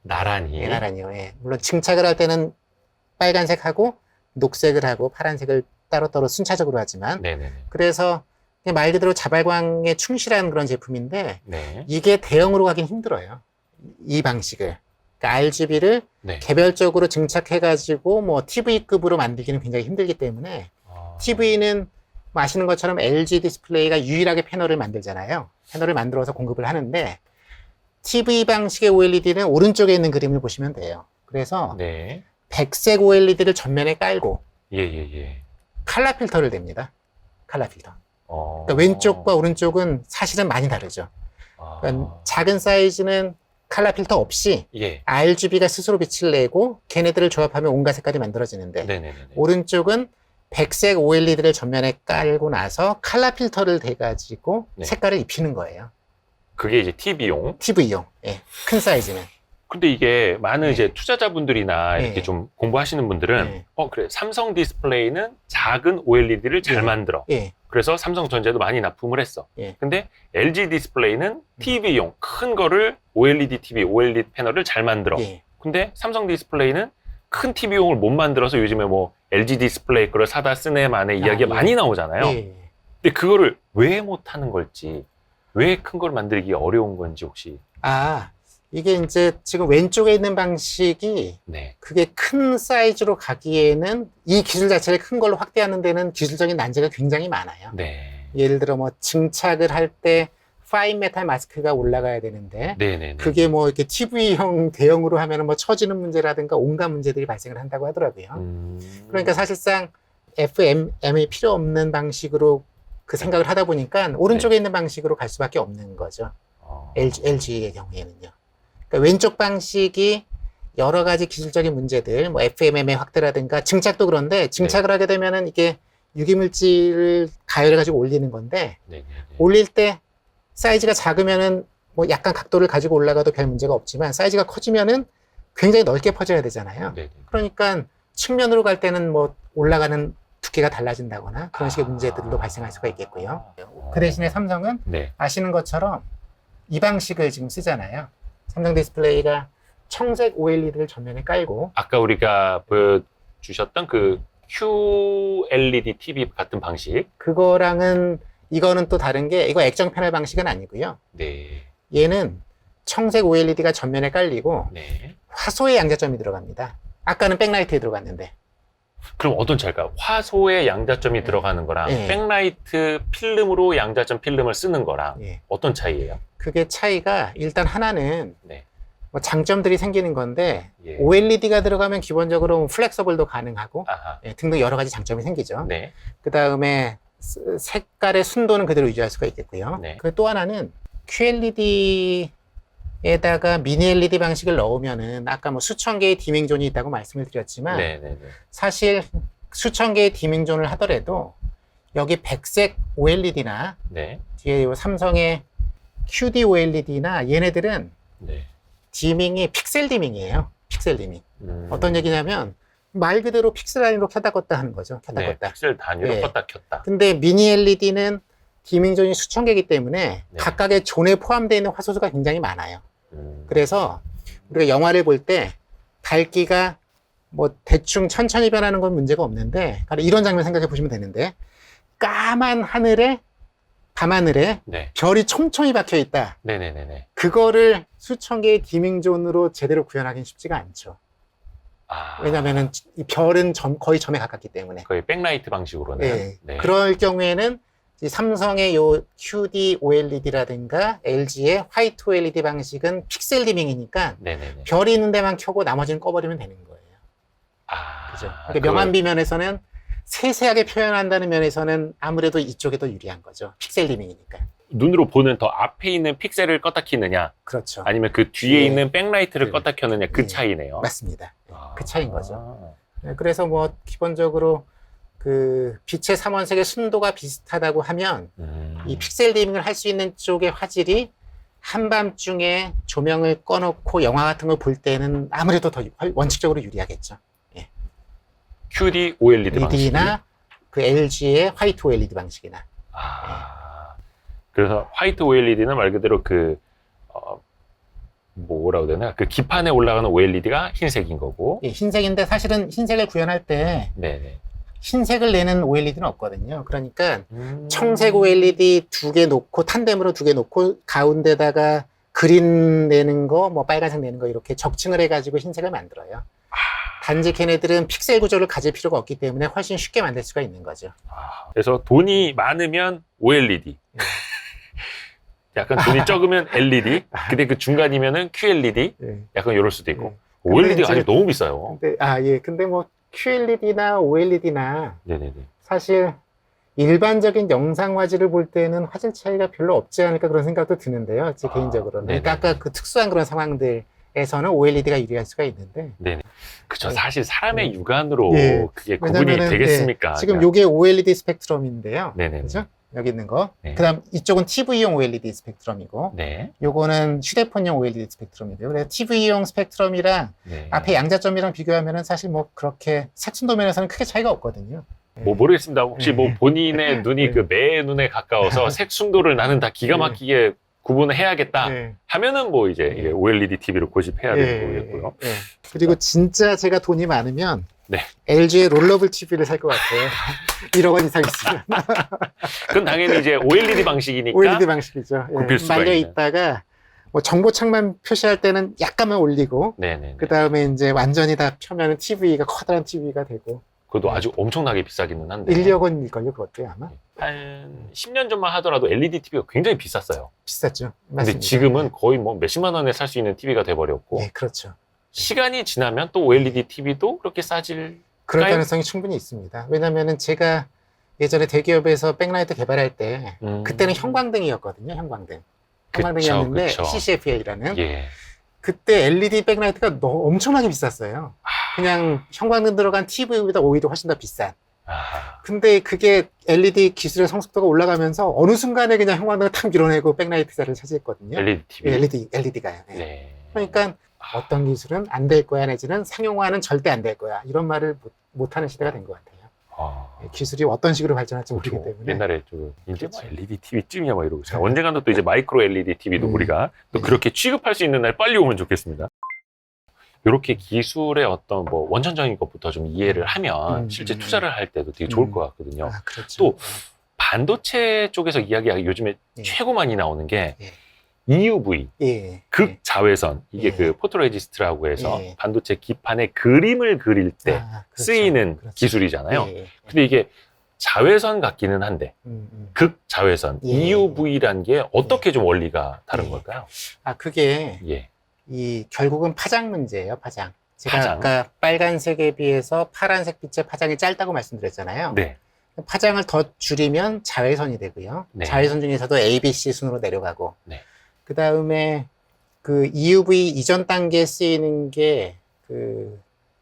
나란히. 예, 나란히요. 예. 물론 증착을 할 때는 빨간색하고 녹색을 하고 파란색을 따로따로 순차적으로 하지만 네네네. 그래서 그냥 말 그대로 자발광에 충실한 그런 제품인데 네. 이게 대형으로 가긴 힘들어요. 이 방식을. 그러니까 RGB를 네. 개별적으로 증착해가지고 뭐 TV급으로 만들기는 굉장히 힘들기 때문에 TV는 뭐 아시는 것처럼 LG 디스플레이가 유일하게 패널을 만들잖아요. 패널을 만들어서 공급을 하는데 TV 방식의 OLED는 오른쪽에 있는 그림을 보시면 돼요. 그래서 네. 백색 OLED를 전면에 깔고 예예예. 칼라 필터를 댑니다. 칼라 필터. 어. 그러니까 왼쪽과 오른쪽은 사실은 많이 다르죠. 그러니까 작은 사이즈는 칼라 필터 없이 예. RGB가 스스로 빛을 내고 걔네들을 조합하면 온갖 색깔이 만들어지는데 네네네. 오른쪽은 백색 OLED를 전면에 깔고 나서 칼라 필터를 대가지고 네. 색깔을 입히는 거예요. 그게 이제 TV용. TV용. 예. 큰 사이즈는. 근데 이게 많은 네. 이제 투자자분들이나 네. 이렇게 좀 공부하시는 분들은 네. 그래 삼성 디스플레이는 작은 OLED를 잘 네. 만들어. 예. 그래서 삼성전자도 많이 납품을 했어. 예. 근데 LG 디스플레이는 TV용 큰 거를 OLED TV, OLED 패널을 잘 만들어. 예. 근데 삼성 디스플레이는 큰 TV용을 못 만들어서 요즘에 뭐 LG 디스플레이 거를 사다 쓰네 만의 이야기가 예. 많이 나오잖아요. 예. 근데 그거를 왜 못하는 걸지, 왜 큰 걸 만들기 어려운 건지 혹시. 이게 이제 지금 왼쪽에 있는 방식이 네. 그게 큰 사이즈로 가기에는 이 기술 자체를 큰 걸로 확대하는 데는 기술적인 난제가 굉장히 많아요. 네. 예를 들어 뭐 증착을 할 때 파인 메탈 마스크가 올라가야 되는데 네네네. 그게 뭐 이렇게 TV형 대형으로 하면은 뭐 처지는 문제라든가 온갖 문제들이 발생을 한다고 하더라고요. 그러니까 사실상 FMM이 필요 없는 방식으로 그 생각을 하다 보니까 오른쪽에 있는 방식으로 갈 수밖에 없는 거죠. LG의 경우에는요. 그러니까 왼쪽 방식이 여러 가지 기술적인 문제들, 뭐 FMM의 확대라든가 증착도 그런데 증착을 하게 되면은 이게 유기물질을 가열해가지고 올리는 건데 올릴 때 사이즈가 작으면은 뭐 약간 각도를 가지고 올라가도 별 문제가 없지만 사이즈가 커지면은 굉장히 넓게 퍼져야 되잖아요. 그러니까 측면으로 갈 때는 뭐 올라가는 두께가 달라진다거나 그런 식의 문제들도 발생할 수가 있겠고요. 그 대신에 삼성은 아시는 것처럼 이 방식을 지금 쓰잖아요. 삼성 디스플레이가 청색 OLED를 전면에 깔고 아까 우리가 보여주셨던 그 QLED TV 같은 방식. 그거랑은 이거는 또 다른 게 이거 액정 패널 방식은 아니고요. 네. 얘는 청색 OLED가 전면에 깔리고 화소의 양자점이 들어갑니다. 아까는 백라이트에 들어갔는데. 그럼 어떤 차이가? 화소의 양자점이 들어가는 거랑 백라이트 필름으로 양자점 필름을 쓰는 거랑 어떤 차이예요? 그게 차이가 일단 하나는 뭐 장점들이 생기는 건데 OLED가 들어가면 기본적으로 플렉서블도 가능하고 등등 여러 가지 장점이 생기죠. 그 다음에 색깔의 순도는 그대로 유지할 수가 있겠고요. 그리고 또 하나는 QLED에다가 미니 LED 방식을 넣으면은 아까 뭐 수천 개의 디밍존이 있다고 말씀을 드렸지만 사실 수천 개의 디밍존을 하더라도 여기 백색 OLED나 뒤에 요 삼성의 QD OLED나 얘네들은 디밍이 픽셀 디밍이에요. 픽셀 디밍. 어떤 얘기냐면 말 그대로 픽셀 단위로 켰다 껐다 하는 거죠. 켰다 껐다. 픽셀 단위로 껐다 켰다. 근데 미니 LED는 디밍존이 수천 개이기 때문에 각각의 존에 포함되어 있는 화소수가 굉장히 많아요. 그래서 우리가 영화를 볼 때 밝기가 뭐 대충 천천히 변하는 건 문제가 없는데 이런 장면 생각해 보시면 되는데 까만 하늘에 밤하늘에 별이 촘촘히 박혀 있다. 그거를 수천 개의 디밍존으로 제대로 구현하기는 쉽지가 않죠. 왜냐면은 이 별은 거의 점에 가깝기 때문에. 거의 백라이트 방식으로는. 그럴 경우에는 이 삼성의 요 QD OLED라든가 LG의 화이트 OLED 방식은 픽셀 디밍이니까 별이 있는 데만 켜고 나머지는 꺼버리면 되는 거예요. 그죠? 그러니까 명암비 면에서는 세세하게 표현한다는 면에서는 아무래도 이쪽에 더 유리한 거죠. 픽셀 디밍이니까. 눈으로 보는 더 앞에 있는 픽셀을 껐다 켜느냐, 그렇죠. 아니면 그 뒤에 있는 백라이트를 껐다 켜느냐, 그 차이네요. 맞습니다. 그 차이인 거죠. 그래서 뭐 기본적으로 그 빛의 삼원색의 순도가 비슷하다고 하면 이 픽셀 디밍을 할 수 있는 쪽의 화질이 한밤중에 조명을 꺼놓고 영화 같은 걸 볼 때는 아무래도 더 원칙적으로 유리하겠죠. QD OLED 방식이나 그 LG의 화이트 OLED 방식이나. 그래서 화이트 OLED는 말 그대로 뭐라고 해야 되나? 그 기판에 올라가는 OLED가 흰색인 거고. 흰색인데 사실은 흰색을 구현할 때 흰색을 내는 OLED는 없거든요. 그러니까 청색 OLED 2개 놓고 탄뎀으로 2개 놓고 가운데다가 그린 내는 거, 뭐 빨간색 내는 거 이렇게 적층을 해가지고 흰색을 만들어요. 단지 걔네들은 픽셀 구조를 가질 필요가 없기 때문에 훨씬 쉽게 만들 수가 있는 거죠. 그래서 돈이 많으면 OLED. 약간 돈이 적으면 LED. 근데 그 중간이면은 QLED. 약간 이럴 수도 있고. OLED가 아직 너무 비싸요. 근데 뭐 QLED나 OLED나 사실 일반적인 영상 화질을 볼 때는 화질 차이가 별로 없지 않을까 그런 생각도 드는데요. 제 개인적으로는. 그러니까 아까 그 특수한 그런 상황들에서는 OLED가 유리할 수가 있는데. 그쵸. 사실 사람의 육안으로 그게 구분이 되겠습니까? 지금 요게 OLED 스펙트럼인데요. 그죠? 여기 있는 거. 그 다음 이쪽은 TV용 OLED 스펙트럼이고 요거는 휴대폰용 OLED 스펙트럼이고요. 그래서 TV용 스펙트럼이랑 앞에 양자점이랑 비교하면은 사실 뭐 그렇게 색순도 면에서는 크게 차이가 없거든요. 뭐 모르겠습니다. 혹시 뭐 본인의 눈이 그 매 눈에 가까워서 색 순도를 나는 다 기가 막히게 구분을 해야겠다 하면은 뭐 이제 OLED TV를 고집해야 되는 거겠고요. 그리고 진짜 제가 돈이 많으면 LG의 롤러블 TV를 살 것 같아요. 1억 원 이상 있으면. 그건 당연히 이제 OLED 방식이니까. OLED 방식이죠. 굽힐 수가 말려 있는. 있다가 뭐 정보창만 표시할 때는 약간만 올리고 그 다음에 이제 완전히 다 펴면은 TV가 커다란 TV가 되고 그것도 아주 엄청나게 비싸기는 한데 1억 원일걸요, 그것도 아마. 한 10년 전만 하더라도 LED TV가 굉장히 비쌌어요. 비쌌죠. 근데 맞습니다. 지금은 거의 뭐 몇십만 원에 살 수 있는 TV가 돼버렸고 네, 그렇죠. 시간이 지나면 또 OLED TV도 그렇게 싸질 그럴 까요? 가능성이 충분히 있습니다. 왜냐면은 제가 예전에 대기업에서 백라이트 개발할 때 그때는 형광등이었거든요. 형광등. 형광등이었는데 그쵸. CCFL이라는 예. 그때 LED 백라이트가 엄청나게 비쌌어요. 그냥 형광등 들어간 TV보다 오히려 훨씬 더 비싼. 아, 근데 그게 LED 기술의 성숙도가 올라가면서 어느 순간에 그냥 형광등을 탁 밀어내고 백라이트 자리를 차지했거든요. LED TV. LED가요. 네. 그러니까 어떤 기술은 안 될 거야 내지는 상용화는 절대 안 될 거야. 이런 말을 못하는 시대가 된 것 같아요. 기술이 어떤 식으로 발전할지 모르기 그렇죠. 때문에. 옛날에 좀 이제 뭐 그렇죠. LED TV쯤이야 뭐 이러고 제가 언젠가는 또 이제 마이크로 LED TV도 우리가 또 네. 그렇게 취급할 수 있는 날 빨리 오면 좋겠습니다. 이렇게 기술의 어떤 뭐 원천적인 것부터 좀 이해를 하면 실제 투자를 할 때도 되게 좋을 것 같거든요. 아, 그렇죠. 또 반도체 쪽에서 이야기가 요즘에 예. 최고 많이 나오는 게 예. EUV, 예. 극자외선, 이게 예. 그 포토레지스트라고 해서 예. 반도체 기판에 그림을 그릴 때 아, 그렇죠. 쓰이는 그렇죠. 기술이잖아요. 예. 근데 이게 자외선 같기는 한데 음. 극자외선, 예. EUV라는 게 어떻게 좀 원리가 다른 예. 걸까요? 아, 그게 예. 결국은 파장 문제예요, 파장. 제가 파장. 아까 빨간색에 비해서 파란색 빛의 파장이 짧다고 말씀드렸잖아요. 네. 파장을 더 줄이면 자외선이 되고요. 네. 자외선 중에서도 A, B, C 순으로 내려가고. 네. 그 다음에 그 EUV 이전 단계에 쓰이는 게 그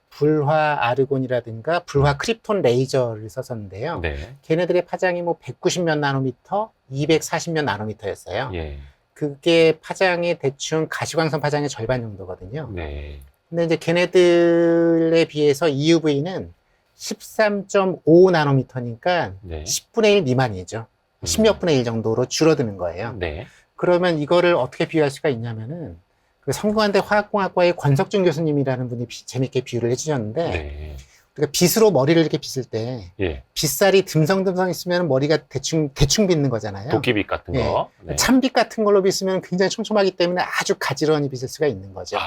불화 아르곤이라든가 불화 크립톤 레이저를 썼었는데요. 네. 걔네들의 파장이 뭐 190몇 나노미터, 240몇 나노미터였어요. 예. 그게 파장이 대충 가시광선 파장의 절반 정도거든요. 네. 근데 이제 걔네들에 비해서 EUV는 13.5 나노미터니까 네. 10분의 1 미만이죠. 10몇 분의 1 정도로 줄어드는 거예요. 네. 그러면 이거를 어떻게 비유할 수가 있냐면은 그 성균관대 화학공학과의 권석준 교수님이라는 분이 재밌게 비유를 해주셨는데 네. 우리가 빗으로 머리를 이렇게 빗을 때 예. 빗살이 듬성듬성 있으면 머리가 대충 빗는 거잖아요. 도끼빗 같은 예. 거. 네. 참빗 같은 걸로 빗으면 굉장히 촘촘하기 때문에 아주 가지런히 빗을 수가 있는 거죠. 아.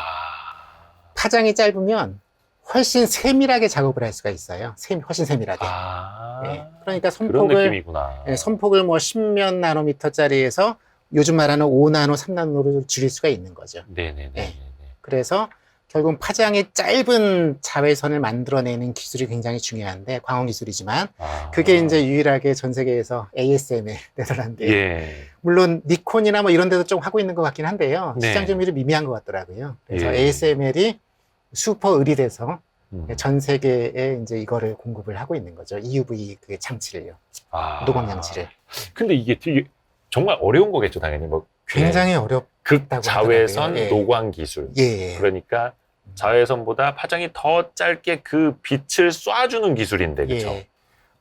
파장이 짧으면 훨씬 세밀하게 작업을 할 수가 있어요. 훨씬 세밀하게. 아. 예. 그러니까 그런 느낌이구나. 선폭을 뭐 10몇 나노미터짜리에서 요즘 말하는 5나노, 3나노로 줄일 수가 있는 거죠. 네네네. 예. 그래서 결국 파장이 짧은 자외선을 만들어내는 기술이 굉장히 중요한데 광원 기술이지만 아. 그게 이제 유일하게 전 세계에서 ASML 네덜란드. 예. 물론 니콘이나 뭐 이런 데도 좀 하고 있는 것 같긴 한데요. 네. 시장 점유율이 미미한 것 같더라고요. 그래서 예. ASML이 슈퍼 의리돼서 음. 전 세계에 이제 이거를 공급을 하고 있는 거죠. EUV 그 장치를요. 아. 노광 장치를. 근데 이게 되게 정말 어려운 거겠죠, 당연히. 뭐 굉장히 어렵다고 극자외선 하더라고요. 예. 노광 기술. 예. 그러니까 자외선보다 파장이 더 짧게 그 빛을 쏴주는 기술인데, 그렇죠? 예.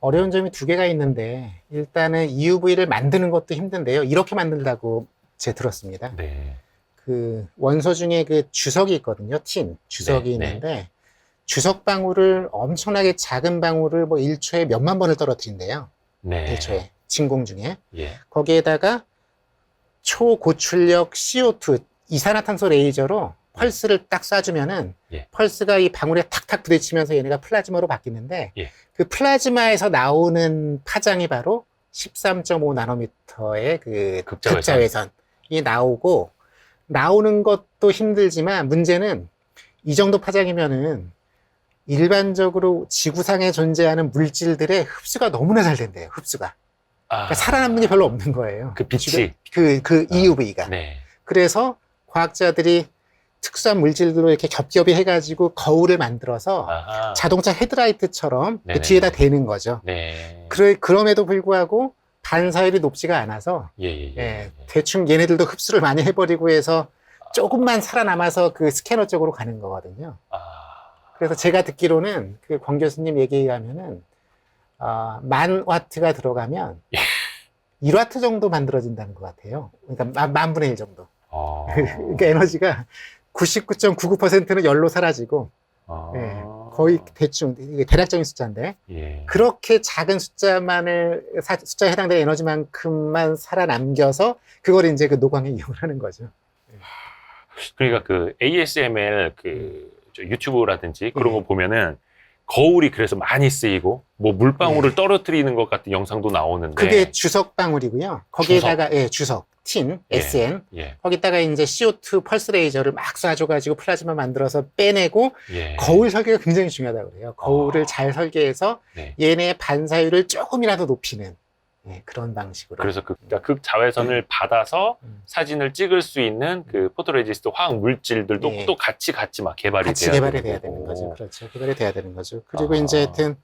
어려운 점이 두 개가 있는데 일단은 EUV를 만드는 것도 힘든데요. 이렇게 만든다고 제가 들었습니다. 네. 그 원소 중에 그 주석이 있거든요. 주석이 네, 있는데 주석 방울을 엄청나게 작은 방울을 뭐 1초에 몇만 번을 떨어뜨린대요. 네. 1초에 진공 중에. 예. 거기에다가 초고출력 CO2 이산화탄소 레이저로 펄스를 딱 쏴주면은 예. 펄스가 이 방울에 탁탁 부딪히면서 얘네가 플라즈마로 바뀌는데 예. 그 플라즈마에서 나오는 파장이 바로 13.5 나노미터의 그 극자외선. 극자외선이 나오는 것도 힘들지만 문제는 이 정도 파장이면은 일반적으로 지구상에 존재하는 물질들의 흡수가 너무나 잘 된대요. 흡수가. 그러니까 살아남는 게 별로 없는 거예요. 그 빛이. 그 EUV가. 네. 그래서 과학자들이 특수한 물질들로 이렇게 겹겹이 해가지고 거울을 만들어서 아하. 자동차 헤드라이트처럼 그 네네네. 뒤에다 대는 거죠. 네. 그럼에도 불구하고 반사율이 높지가 않아서 예, 예, 예. 예, 대충 얘네들도 흡수를 많이 해버리고 해서 조금만 살아남아서 그 스캐너 쪽으로 가는 거거든요. 아. 그래서 제가 듣기로는 그 권 교수님 얘기에 의하면은 10,000와트가 들어가면 예. 1와트 정도 만들어진다는 것 같아요. 그러니까 10,000분의 1 정도. 아. 그러니까 에너지가 99.99%는 열로 사라지고 아. 예, 거의 대충 이게 대략적인 숫자인데 예. 그렇게 작은 숫자에 해당되는 에너지만큼만 살아남겨서 그걸 이제 그 노광에 이용을 하는 거죠. 그러니까 그 ASML 저 유튜브라든지 그런 거 보면은 거울이 그래서 많이 쓰이고 뭐 물방울을 예. 떨어뜨리는 것 같은 영상도 나오는데 그게 주석 방울이고요. 거기에다가 예, 주석, 틴, 예. SN. 예. 거기다가 이제 CO2 펄스 레이저를 막 쏴줘가지고 플라즈마 만들어서 빼내고 예. 거울 설계가 굉장히 중요하다고 그래요. 거울을 아. 잘 설계해서 네. 얘네의 반사율을 조금이라도 높이는 예, 그런 방식으로. 그래서 그러니까 극자외선을 받아서 사진을 찍을 수 있는 그 포토레지스트 화학 물질들도 예. 또 같이 막 개발이 같이 돼야 개발이 되는 돼야 거고. 되는 거죠. 그렇죠. 개발이 돼야 되는 거죠. 그리고 아. 이제 하여튼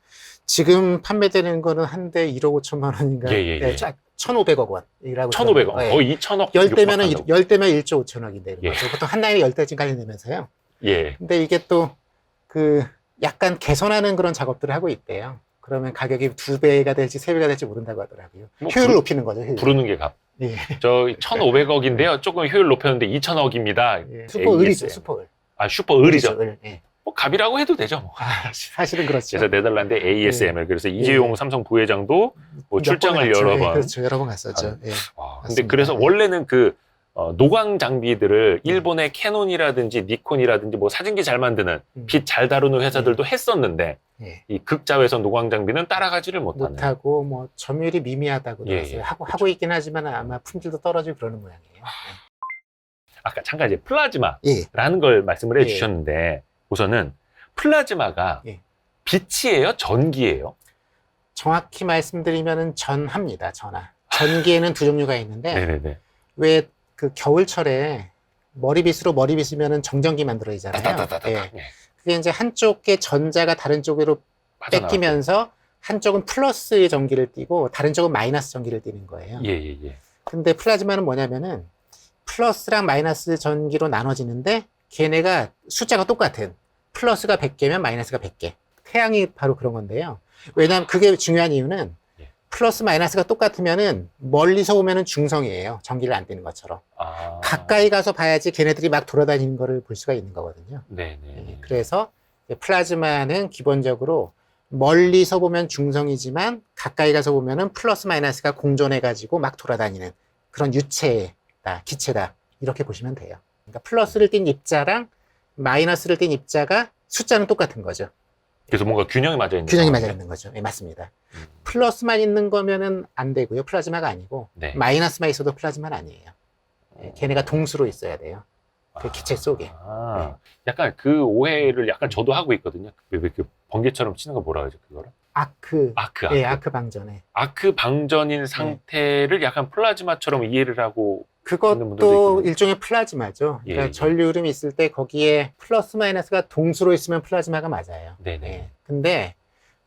지금 판매되는 거는 한 대 1억 5천만 원인가? 예, 예, 예. 1,500억 원이라고. 1,500억, 예. 거의 2천억. 10대면은 1조 5천억이 되는 예. 거죠. 보통 한 달에 10대쯤까지 내면서요. 예. 근데 이게 또 그 약간 개선하는 그런 작업들을 하고 있대요. 그러면 가격이 2배가 될지 3배가 될지 모른다고 하더라고요. 뭐 효율을 높이는 거죠. 효율. 부르는 게 값. 예. 저 1,500억인데요. 조금 효율 높였는데 2천억입니다. 예. 슈퍼을이죠. 슈퍼을. 아, 슈퍼을이죠. 을. 예. 뭐 갑이라고 해도 되죠. 뭐. 아, 사실은 그렇죠. 그래서 네덜란드 ASML 그래서 이재용 삼성 부회장도 뭐 몇 출장을 번 갔죠. 여러 예, 번. 그렇죠. 여러 번 갔었죠. 예. 와, 근데 맞습니다. 그래서 예. 원래는 그 노광 장비들을 일본의 캐논이라든지 니콘이라든지 뭐 사진기 잘 만드는 빛 잘 다루는 회사들도 했었는데 예. 이 극자외선 노광 장비는 따라가지를 못하는. 못하고 뭐 점유율이 미미하다고 예, 들었어요. 예. 하고 있긴 하지만 아마 품질도 떨어지고 그러는 모양이에요. 아까 잠깐 이제 플라즈마라는 예. 걸 말씀을 예. 해주셨는데 우선은 플라즈마가 예. 빛이에요, 전기예요? 정확히 말씀드리면은 전합니다. 전하. 전기에는 두 종류가 있는데 네네네. 왜 그 겨울철에 머리빗으로 머리 빗으면은 정전기 만들어지잖아요. 따다다다다. 예. 예. 그게 이제 한쪽의 전자가 다른 쪽으로 뺏기면서 한쪽은 플러스의 전기를 띠고 다른 쪽은 마이너스 전기를 띠는 거예요. 예예예. 근데 플라즈마는 뭐냐면은 플러스랑 마이너스 전기로 나눠지는데 걔네가 숫자가 똑같은 플러스가 100개면 마이너스가 100개. 태양이 바로 그런 건데요. 왜냐하면 그게 중요한 이유는 예. 플러스 마이너스가 똑같으면은 멀리서 보면은 중성이에요. 전기를 안 띠는 것처럼. 아. 가까이 가서 봐야지 걔네들이 막 돌아다니는 거를 볼 수가 있는 거거든요. 네네. 예, 그래서 플라즈마는 기본적으로 멀리서 보면 중성이지만 가까이 가서 보면은 플러스 마이너스가 공존해가지고 막 돌아다니는 그런 유체다, 기체다 이렇게 보시면 돼요. 그러니까 플러스를 띤 입자랑 마이너스를 띤 입자가 숫자는 똑같은 거죠. 그래서 뭔가 균형이 맞아 있는. 균형이 상황이네. 맞아 있는 거죠. 예, 맞습니다. 음. 플러스만 있는 거면은 안 되고요. 플라즈마가 아니고 네. 마이너스만 있어도 플라즈마는 아니에요. 예, 걔네가 동수로 있어야 돼요. 그 기체 속에. 아, 약간 그 오해를 약간 저도 하고 있거든요. 왜 그 번개처럼 치는 거 뭐라 그러죠, 그거를? 아크. 아크. 예, 아크 방전에. 아크 방전인 상태를 약간 플라즈마처럼 이해를 하고 있는 분들도 그것도 있거든요. 일종의 플라즈마죠. 그러니까 예, 예. 전류 흐름이 있을 때 거기에 플러스 마이너스가 동수로 있으면 플라즈마가 맞아요. 네네. 예. 근데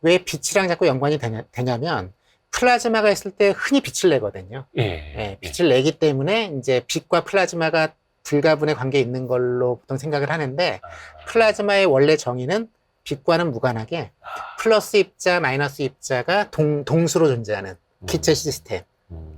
왜 빛이랑 자꾸 연관이 되냐면 플라즈마가 있을 때 흔히 빛을 내거든요. 예. 예, 빛을 내기 때문에 이제 빛과 플라즈마가 불가분의 관계에 있는 걸로 보통 생각을 하는데 플라즈마의 원래 정의는 빛과는 무관하게 플러스 입자, 마이너스 입자가 동수로 존재하는 기체 시스템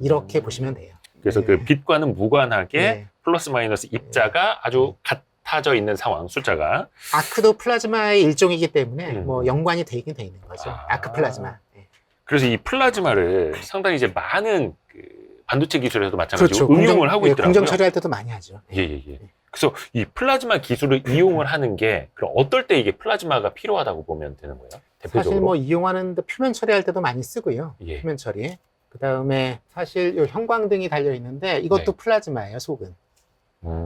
이렇게 보시면 돼요. 그래서 예. 그 빛과는 무관하게 예. 플러스 마이너스 입자가 아주 같아져 있는 상황, 숫자가. 아크도 플라즈마의 일종이기 때문에 음. 뭐 연관이 되긴 돼 있는 거죠. 아. 아크 플라즈마. 예. 그래서 이 플라즈마를 상당히 이제 많은 그 반도체 기술에서도 마찬가지로 그렇죠. 응용을 하고 예, 있더라고요. 공정 처리할 때도 많이 하죠. 예, 예, 예. 그래서 이 플라즈마 기술을 이용을 하는 게 그럼 어떨 때 이게 플라즈마가 필요하다고 보면 되는 거예요? 대표적으로. 사실 뭐 이용하는데 표면 처리할 때도 많이 쓰고요. 예. 표면 처리. 그 다음에 사실 요 형광등이 달려 있는데 이것도 네. 플라즈마예요. 속은.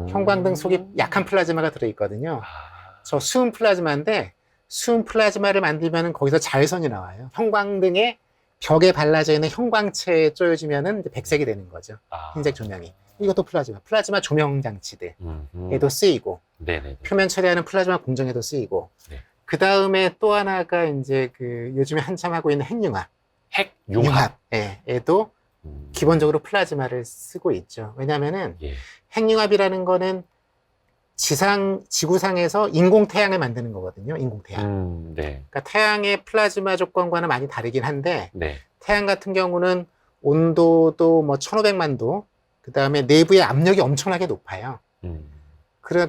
형광등 속에 약한 플라즈마가 들어있거든요. 아, 저 수은 플라즈마인데 수은 플라즈마를 만들면은 거기서 자외선이 나와요. 형광등에 벽에 발라져 있는 형광체에 쪼여지면은 이제 백색이 되는 거죠. 아. 흰색 조명이. 이것도 플라즈마. 플라즈마 조명 장치들에도 음. 쓰이고 네네. 표면 처리하는 플라즈마 공정에도 쓰이고. 네. 그 다음에 또 하나가 이제 그 요즘에 한참 하고 있는 핵융합. 핵융합. 예, 얘도 기본적으로 플라즈마를 쓰고 있죠. 왜냐면은 예. 핵융합이라는 거는 지구상에서 인공태양을 만드는 거거든요. 인공태양. 네. 그러니까 태양의 플라즈마 조건과는 많이 다르긴 한데 네. 태양 같은 경우는 온도도 뭐 1500만 도, 그 다음에 내부의 압력이 엄청나게 높아요.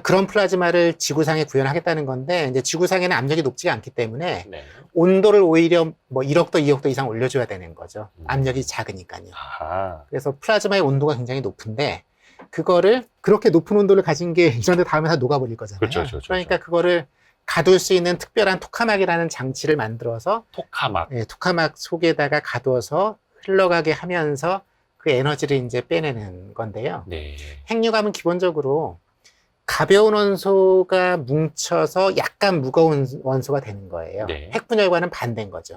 그런 플라즈마를 지구상에 구현하겠다는 건데 이제 지구상에는 압력이 높지가 않기 때문에 네. 온도를 오히려 뭐 1억 도, 2억 도 이상 올려줘야 되는 거죠. 압력이 작으니까요. 아하. 그래서 플라즈마의 온도가 굉장히 높은데 그거를 그렇게 높은 온도를 가진 게 이런 데 닿으면 다 녹아버릴 거잖아요. 그렇죠, 그렇죠, 그렇죠. 그러니까 그거를 가둘 수 있는 특별한 토카막이라는 장치를 만들어서 토카막. 토카막 속에다가 가두어서 흘러가게 하면서 그 에너지를 이제 빼내는 건데요. 네. 핵융합은 기본적으로 가벼운 원소가 뭉쳐서 약간 무거운 원소가 되는 거예요. 네. 핵분열과는 반대인 거죠.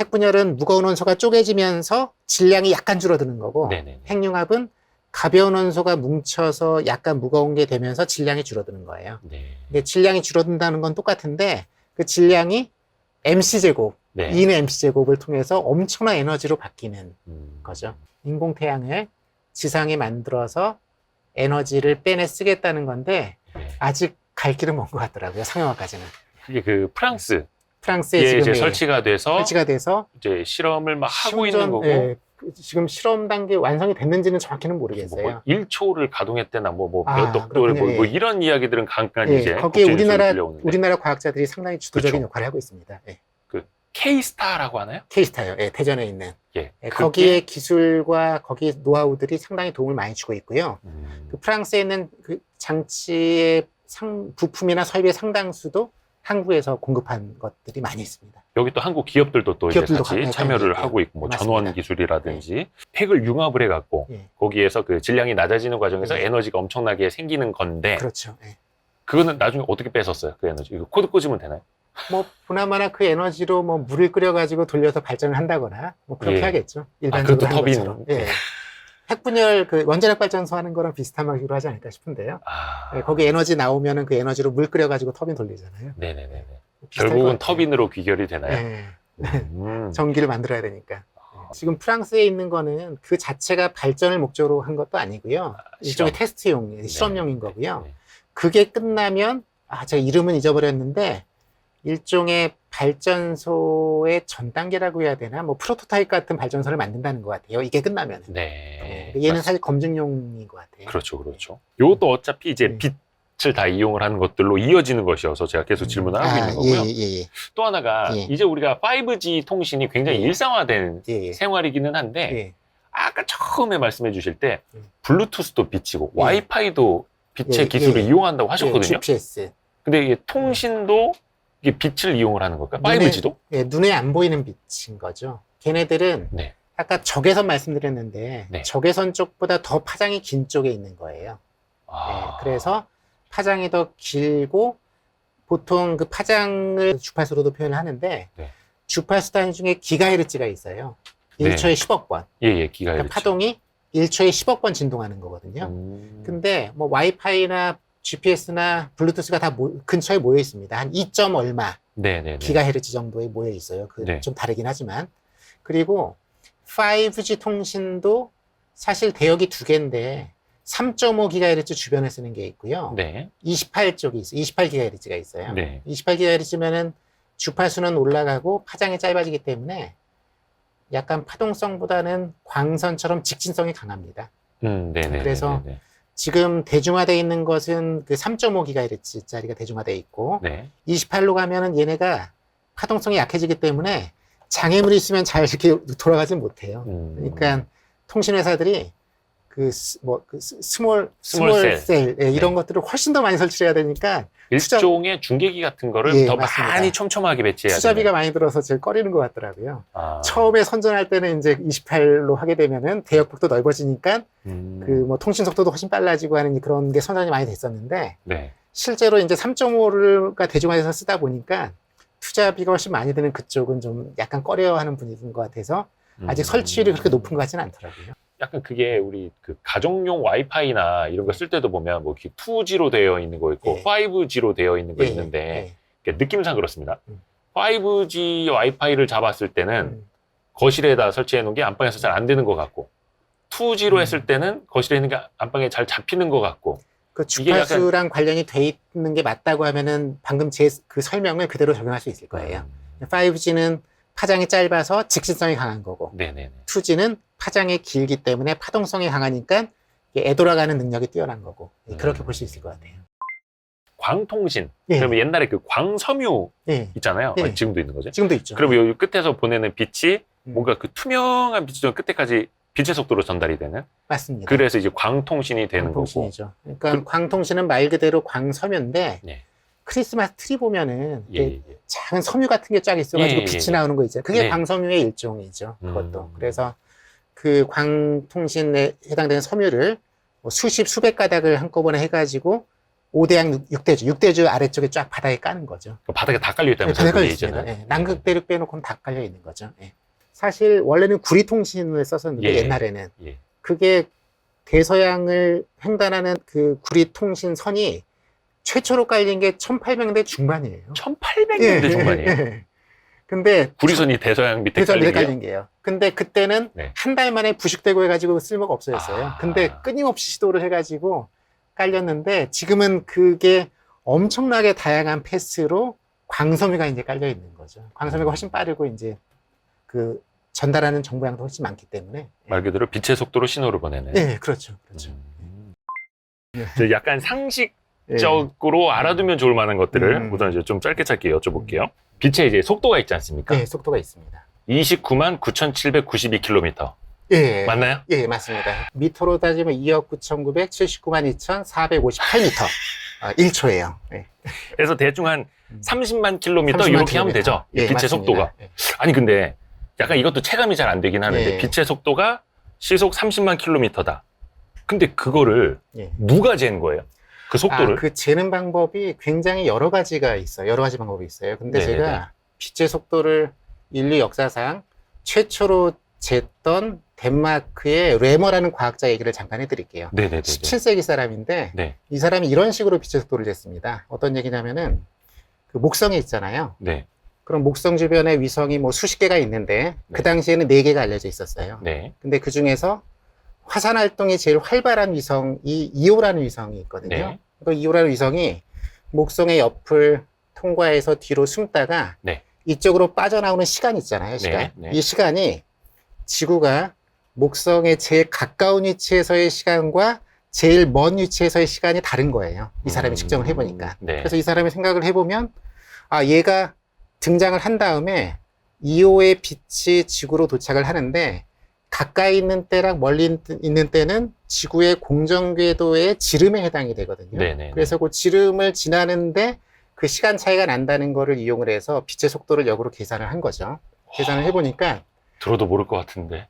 핵분열은 무거운 원소가 쪼개지면서 질량이 약간 줄어드는 거고, 네네. 핵융합은 가벼운 원소가 뭉쳐서 약간 무거운 게 되면서 질량이 줄어드는 거예요. 네. 근데 질량이 줄어든다는 건 똑같은데 그 질량이 mc제곱, 네. 2는 mc제곱을 통해서 엄청난 에너지로 바뀌는 음. 거죠. 인공태양을 지상에 만들어서 에너지를 빼내 쓰겠다는 건데 네. 아직 갈 길은 먼 것 같더라고요. 상용화까지는. 이게 그 프랑스에 프랑스에 지금 이제 설치가 돼서 이제 실험을 막 하고 있는 거고. 지금 실험 단계 완성이 됐는지는 정확히는 뭐 모르겠어요. 1초를 가동했대나 몇 아, 덕도를 그렇군요. 뭐 이런 이야기들은 간간 예, 이제 거기에 국제뉴스로 우리나라 과학자들이 상당히 주도적인 그렇죠. 역할을 하고 있습니다. 예. 그 K-스타라고 하나요? K스타요. 예, 대전에 있는. 예. 예, 거기에 기술과 거기 노하우들이 상당히 도움을 많이 주고 있고요. 그 프랑스에 있는 그 장치의 부품이나 설비의 상당수도 한국에서 공급한 것들이 많이 있습니다. 여기 또 한국 기업들도 또 이제 기업들도 같이 가- 참여를 가- 하고 있고, 뭐 맞습니다. 전원 기술이라든지 핵을 융합을 해갖고 예. 거기에서 그 질량이 낮아지는 과정에서 예. 에너지가 엄청나게 생기는 건데 그렇죠. 예. 그거는 나중에 어떻게 뺏었어요? 그 에너지. 이거 코드 꽂으면 되나요? 뭐 보나마나 그 에너지로 뭐 물을 끓여가지고 돌려서 발전을 한다거나 뭐 그렇게 예. 하겠죠. 일반적으로 그것도 하는 터빈. 것처럼. 예. 핵분열 그 원자력 발전소 하는 거랑 비슷한 방식으로 하지 않을까 싶은데요. 아, 예, 거기 에너지 나오면은 그 에너지로 물 끓여가지고 터빈 돌리잖아요. 네네네. 비슷할 결국은 것 같아요. 터빈으로 귀결이 되나요? 예. 음. 전기를 만들어야 되니까. 지금 프랑스에 있는 거는 그 자체가 발전을 목적으로 한 것도 아니고요. 일종의 실험. 테스트용, 실험용인 거고요. 네. 그게 끝나면, 제가 이름은 잊어버렸는데, 일종의 발전소의 전 단계라고 해야 되나? 뭐 프로토타입 같은 발전소를 만든다는 것 같아요. 이게 끝나면. 네. 얘는 사실 검증용인 것 같아요. 그렇죠, 그렇죠. 이것도 어차피 이제 네. 빛을 다 이용을 하는 것들로 이어지는 것이어서 제가 계속 질문을 하고 있는 거고요. 예. 또 하나가 예. 이제 우리가 5G 통신이 굉장히 예. 일상화된 예. 생활이기는 한데 예. 아까 처음에 말씀해 주실 때 음. 블루투스도 빛이고 예. 와이파이도 빛의 예. 기술을 예. 이용한다고 하셨거든요. GPS. 근데 이게 통신도 이게 빛을 이용을 하는 걸까요? 눈에- 5G도? 예, 눈에 안 보이는 빛인 거죠. 걔네들은 네. 아까 적외선 말씀드렸는데 네. 적외선 쪽보다 더 파장이 긴 쪽에 있는 거예요. 아. 그래서 파장이 더 길고 보통 그 파장을 주파수로도 표현을 하는데 네. 주파수 단위 중에 기가헤르츠가 있어요. 네. 1초에 10억 번. 예, 기가 그러니까 파동이 1초에 10억 번 진동하는 거거든요. 근데 뭐 와이파이나 GPS나 블루투스가 다 근처에 모여 있습니다. 한 2점 얼마 네네네. 기가헤르츠 정도에 모여 있어요. 네. 좀 다르긴 하지만. 그리고 5G 통신도 사실 대역이 두 개인데 3.5GHz 주변에 쓰는 게 있고요. 네. 28쪽이 있어요. 28GHz가 있어요. 네. 28GHz면은 주파수는 올라가고 파장이 짧아지기 때문에 약간 파동성보다는 광선처럼 직진성이 강합니다. 네네. 그래서 지금 대중화되어 있는 것은 그 3.5GHz짜리가 대중화되어 있고 네. 28로 가면은 얘네가 파동성이 약해지기 때문에 장애물이 있으면 잘 이렇게 돌아가지 못해요. 그러니까 통신회사들이 스몰 셀 이런 것들을 훨씬 더 많이 설치를 해야 되니까 일종의 중계기 같은 거를 예, 더 맞습니다. 많이 촘촘하게 배치해야 투자비가 되는. 많이 들어서 제일 꺼리는 것 같더라고요. 아. 처음에 선전할 때는 이제 28로 하게 되면은 대역폭도 넓어지니까 그 뭐 통신 속도도 훨씬 빨라지고 하는 그런 게 선전이 많이 됐었는데 네. 실제로 이제 3.5가 대중화돼서 쓰다 보니까 투자비가 훨씬 많이 드는 그쪽은 좀 약간 꺼려하는 분위기인 것 같아서 아직 설치율이 그렇게 높은 것 같지는 않더라고요. 약간 그게 우리 그 가정용 와이파이나 이런 거 쓸 때도 보면 뭐 2G로 되어 있는 거 있고 예. 5G로 되어 있는 거 있는데 느낌상 그렇습니다. 5G 와이파이를 잡았을 때는 거실에다 설치해 놓은 게 안방에서 잘 안 되는 것 같고 2G로 했을 때는 거실에 있는 게 안방에 잘 잡히는 것 같고 그 이게 약간- 주파수랑 관련이 돼 있는 게 맞다고 하면은 방금 제 그 설명을 그대로 적용할 수 있을 거예요. 5G는 파장이 짧아서 직진성이 강한 거고 네네네. 2G는 파장이 길기 때문에 파동성이 강하니까 애돌아가는 능력이 뛰어난 거고 그렇게 볼 수 있을 것 같아요. 광통신. 예. 그러면 옛날에 그 광섬유 예. 있잖아요. 네. 지금도 있는 거죠. 지금도 있죠. 그러면 여기 끝에서 보내는 빛이 음. 뭔가 그 투명한 빛이 좀 끝에까지 빛의 속도로 전달이 되는. 맞습니다. 그래서 이제 광통신이 되는 거고. 광통신이죠. 그러니까 광통신은 말 그대로 광섬유인데 네. 크리스마스 트리 보면은 예, 예. 작은 섬유 같은 게 쫙 있어가지고 예, 예, 빛이 예. 나오는 거 있죠. 그게 네. 광섬유의 일종이죠. 그것도. 음. 그래서 그 광통신에 해당되는 섬유를 뭐 수십, 수백 가닥을 한꺼번에 해가지고 5대양 6대주 아래쪽에 쫙 바닥에 까는 거죠. 바닥에 다 깔려 있다면서요? 바닥에 깔려 그게 있습니다. 이제는? 예, 남극, 대륙 빼놓고는 다 깔려 있는 거죠. 예. 사실 원래는 구리통신을 썼었는데 예. 옛날에는 예. 그게 대서양을 횡단하는 그 구리통신 선이 최초로 깔린 게 1800년대 중반이에요. 1800년대 중반이에요. 예. 근데 구리선이 대서양 밑에 대서양 밑에 깔린 깔린 게요. 근데 그때는 네. 한 달 만에 부식되고 해가지고 쓸모가 없어졌어요. 아. 근데 끊임없이 시도를 해가지고 깔렸는데 지금은 그게 엄청나게 다양한 패스로 광섬유가 이제 깔려 있는 거죠. 광섬유가 훨씬 빠르고 이제 그 전달하는 정보량도 훨씬 많기 때문에. 말 그대로 빛의 속도로 신호를 보내는. 네, 그렇죠. 그렇죠. 이제 약간 상식적으로 알아두면 좋을 만한 것들을 우선 이제 좀 짧게 여쭤볼게요. 빛의 이제 속도가 있지 않습니까? 네, 속도가 있습니다. 29만 9,792km. 예. 맞나요? 예, 맞습니다. 미터로 따지면 2억 9,979만 2,458m. 1초예요. 네. 그래서 대충 한 30만 킬로미터 30만 이렇게 하면 킬로미터. 되죠. 예, 빛의 맞습니다. 속도가. 예. 아니 근데 약간 이것도 체감이 잘 안 되긴 하는데 예. 빛의 속도가 시속 30만 킬로미터다. 근데 그거를 예. 누가 잰 거예요? 그 속도를? 그 재는 방법이 굉장히 여러 가지가 있어요. 여러 가지 방법이 있어요. 근데 네네네. 제가 빛의 속도를 인류 역사상 최초로 쟀던 덴마크의 레머라는 과학자 얘기를 잠깐 해드릴게요. 네네네. 17세기 사람인데 네. 이 사람이 이런 식으로 빛의 속도를 쟀습니다. 어떤 얘기냐면은 그 목성이 있잖아요. 네. 그럼 목성 주변에 위성이 뭐 수십 개가 있는데 네. 그 당시에는 4개가 알려져 있었어요. 네. 근데 그 중에서 화산 활동이 제일 활발한 위성이 이오라는 위성이 있거든요. 네. 그 이오라는 위성이 목성의 옆을 통과해서 뒤로 숨다가 네. 이쪽으로 빠져나오는 시간 있잖아요. 시간. 네, 네. 이 시간이 지구가 목성에 제일 가까운 위치에서의 시간과 제일 먼 위치에서의 시간이 다른 거예요. 이 사람이 측정을 해보니까. 네. 그래서 이 사람이 생각을 해보면 아 얘가 등장을 한 다음에 이오의 빛이 지구로 도착을 하는데 가까이 있는 때랑 멀리 있는 때는 지구의 공전궤도의 지름에 해당이 되거든요. 네네. 그래서 그 지름을 지나는데 그 시간 차이가 난다는 거를 이용을 해서 빛의 속도를 역으로 계산을 한 거죠. 계산을 해보니까 들어도 모를 것 같은데.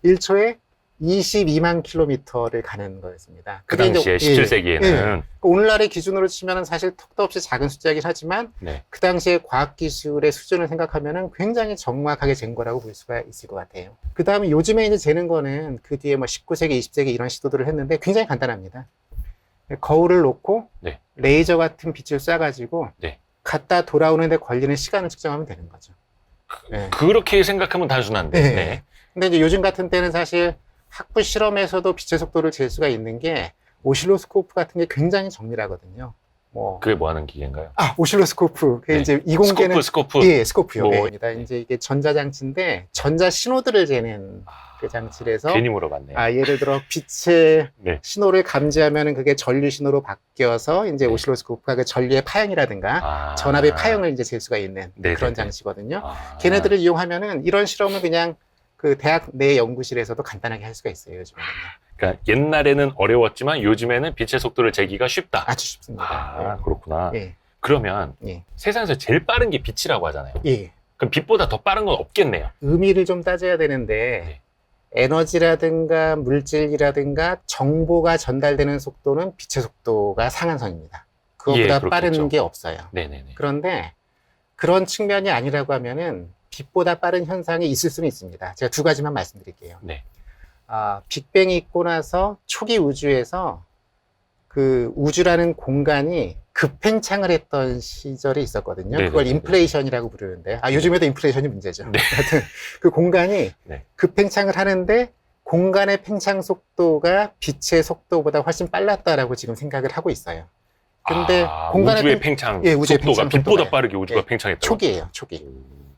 1초에 22만 킬로미터를 가는 거였습니다. 그 그게 당시에 이제- 17세기에는. 예. 오늘날의 기준으로 치면 사실 턱도 없이 작은 숫자이긴 하지만 네. 그 당시에 과학기술의 수준을 생각하면 굉장히 정확하게 잰 거라고 볼 수가 있을 것 같아요. 그 다음에 요즘에 이제 재는 거는 그 뒤에 뭐 19세기, 20세기 이런 시도들을 했는데 굉장히 간단합니다. 거울을 놓고 네. 레이저 같은 빛을 쏴가지고 네. 갔다 돌아오는데 걸리는 시간을 측정하면 되는 거죠. 네. 그렇게 생각하면 단순한데. 네. 네. 근데 이제 요즘 같은 때는 사실 학부 실험에서도 빛의 속도를 잴 수가 있는 게 오실로스코프 같은 게 굉장히 정밀하거든요. 뭐 그게 뭐 하는 기계인가요? 오실로스코프. 그게 네. 이제 이공계는 스코프. 예, 스코프요. 뭐, 예, 입니다. 이제 이게 전자장치인데 전자 신호들을 재는 그 장치라서 괜히 물어봤네. 예를 들어 빛의 네. 신호를 감지하면은 그게 전류 신호로 바뀌어서 이제 네. 오실로스코프가 그 전류의 파형이라든가 전압의 파형을 이제 잴 수가 있는 네네네. 그런 장치거든요. 아. 걔네들을 이용하면은 이런 실험을 그냥 그 대학 내 연구실에서도 간단하게 할 수가 있어요, 요즘에는. 그러니까 옛날에는 어려웠지만 요즘에는 빛의 속도를 재기가 쉽다. 아주 쉽습니다. 그렇구나. 예, 그러면 예, 세상에서 제일 빠른 게 빛이라고 하잖아요. 예. 그럼 빛보다 더 빠른 건 없겠네요. 의미를 좀 따져야 되는데 에너지라든가 물질이라든가 정보가 전달되는 속도는 빛의 속도가 상한선입니다. 그것보다 예, 그렇겠죠. 빠른 게 없어요. 네네네. 그런데 그런 측면이 아니라고 하면은 빛보다 빠른 현상이 있을 수는 있습니다. 제가 두 가지만 말씀드릴게요. 네. 빅뱅이 있고 나서 초기 우주에서 그 우주라는 공간이 급팽창을 했던 시절이 있었거든요. 네네네네. 그걸 인플레이션이라고 부르는데, 요즘에도 인플레이션이 문제죠. 네. 하여튼 그 공간이 네. 급팽창을 하는데 공간의 팽창 속도가 빛의 속도보다 훨씬 빨랐다라고 지금 생각을 하고 있어요. 근데 공간의 우주의 팽창 예, 우주의 속도가 팽창 빛보다 속도가요. 빠르게 우주가 예, 팽창했다고. 초기예요, 초기.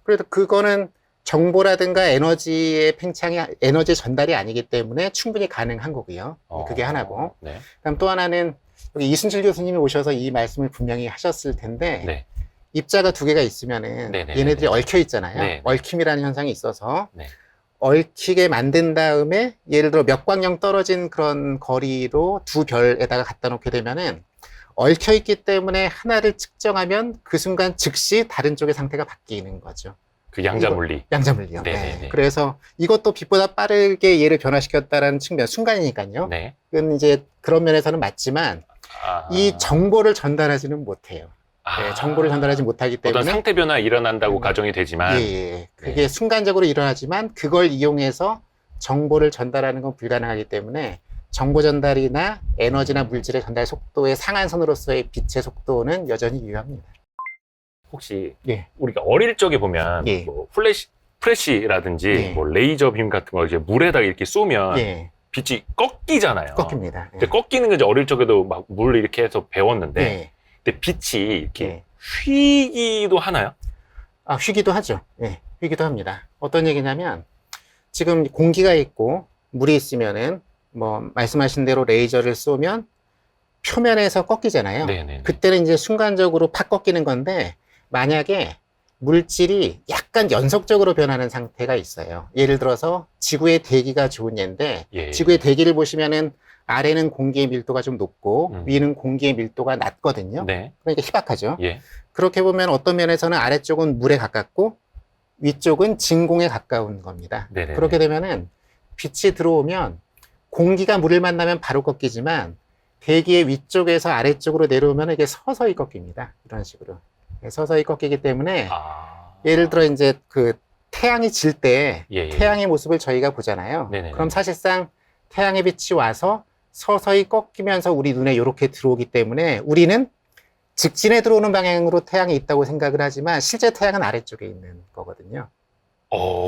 그래도 그거는 정보라든가 에너지의 팽창이 에너지 전달이 아니기 때문에 충분히 가능한 거고요. 그게 하나고. 네. 그다음 또 하나는 여기 이순실 교수님이 오셔서 이 말씀을 분명히 하셨을 텐데 네. 입자가 두 개가 있으면은 네네네네. 얘네들이 얽혀 있잖아요. 네. 얽힘이라는 현상이 있어서 네. 얽히게 만든 다음에 예를 들어 몇 광년 떨어진 그런 거리로 두 별에다가 갖다 놓게 되면은 얽혀 있기 때문에 하나를 측정하면 그 순간 즉시 다른 쪽의 상태가 바뀌는 거죠. 그 양자물리. 양자물리요. 네네네. 네. 그래서 이것도 빛보다 빠르게 얘를 변화시켰다라는 측면, 순간이니까요. 네. 그건 이제 그런 면에서는 맞지만 이 정보를 전달하지는 못해요. 네, 정보를 전달하지 못하기 때문에 어떤 상태 변화 일어난다고 가정이 되지만 예. 그게 순간적으로 일어나지만 그걸 이용해서 정보를 전달하는 건 불가능하기 때문에 정보 전달이나 에너지나 물질의 전달 속도의 상한선으로서의 빛의 속도는 여전히 유효합니다. 혹시 예. 우리가 어릴 적에 보면 예. 뭐 플래시라든지 예. 뭐 레이저 빔 같은 거 이제 물에다가 이렇게 쏘면 예. 빛이 꺾이잖아요. 꺾입니다. 예. 근데 꺾이는 건 이제 어릴 적에도 막 물 이렇게 해서 배웠는데 예. 근데 빛이 이렇게 예. 휘기도 하나요? 휘기도 하죠. 예. 휘기도 합니다. 어떤 얘기냐면 지금 공기가 있고 물이 있으면은 뭐 말씀하신 대로 레이저를 쏘면 표면에서 꺾이잖아요. 네네. 그때는 이제 순간적으로 팍 꺾이는 건데 만약에 물질이 약간 연속적으로 변하는 상태가 있어요. 예를 들어서 지구의 대기가 좋은 예인데 예. 지구의 대기를 보시면은 아래는 공기의 밀도가 좀 높고 위는 공기의 밀도가 낮거든요. 네. 그러니까 희박하죠. 예. 그렇게 보면 어떤 면에서는 아래쪽은 물에 가깝고 위쪽은 진공에 가까운 겁니다. 네네네. 그렇게 되면은 빛이 들어오면 공기가 물을 만나면 바로 꺾이지만 대기의 위쪽에서 아래쪽으로 내려오면 이게 서서히 꺾입니다. 이런 식으로. 서서히 꺾이기 때문에 예를 들어 이제 그 태양이 질 때 예. 태양의 모습을 저희가 보잖아요. 네네네. 그럼 사실상 태양의 빛이 와서 서서히 꺾이면서 우리 눈에 이렇게 들어오기 때문에 우리는 직진에 들어오는 방향으로 태양이 있다고 생각을 하지만 실제 태양은 아래쪽에 있는 거거든요.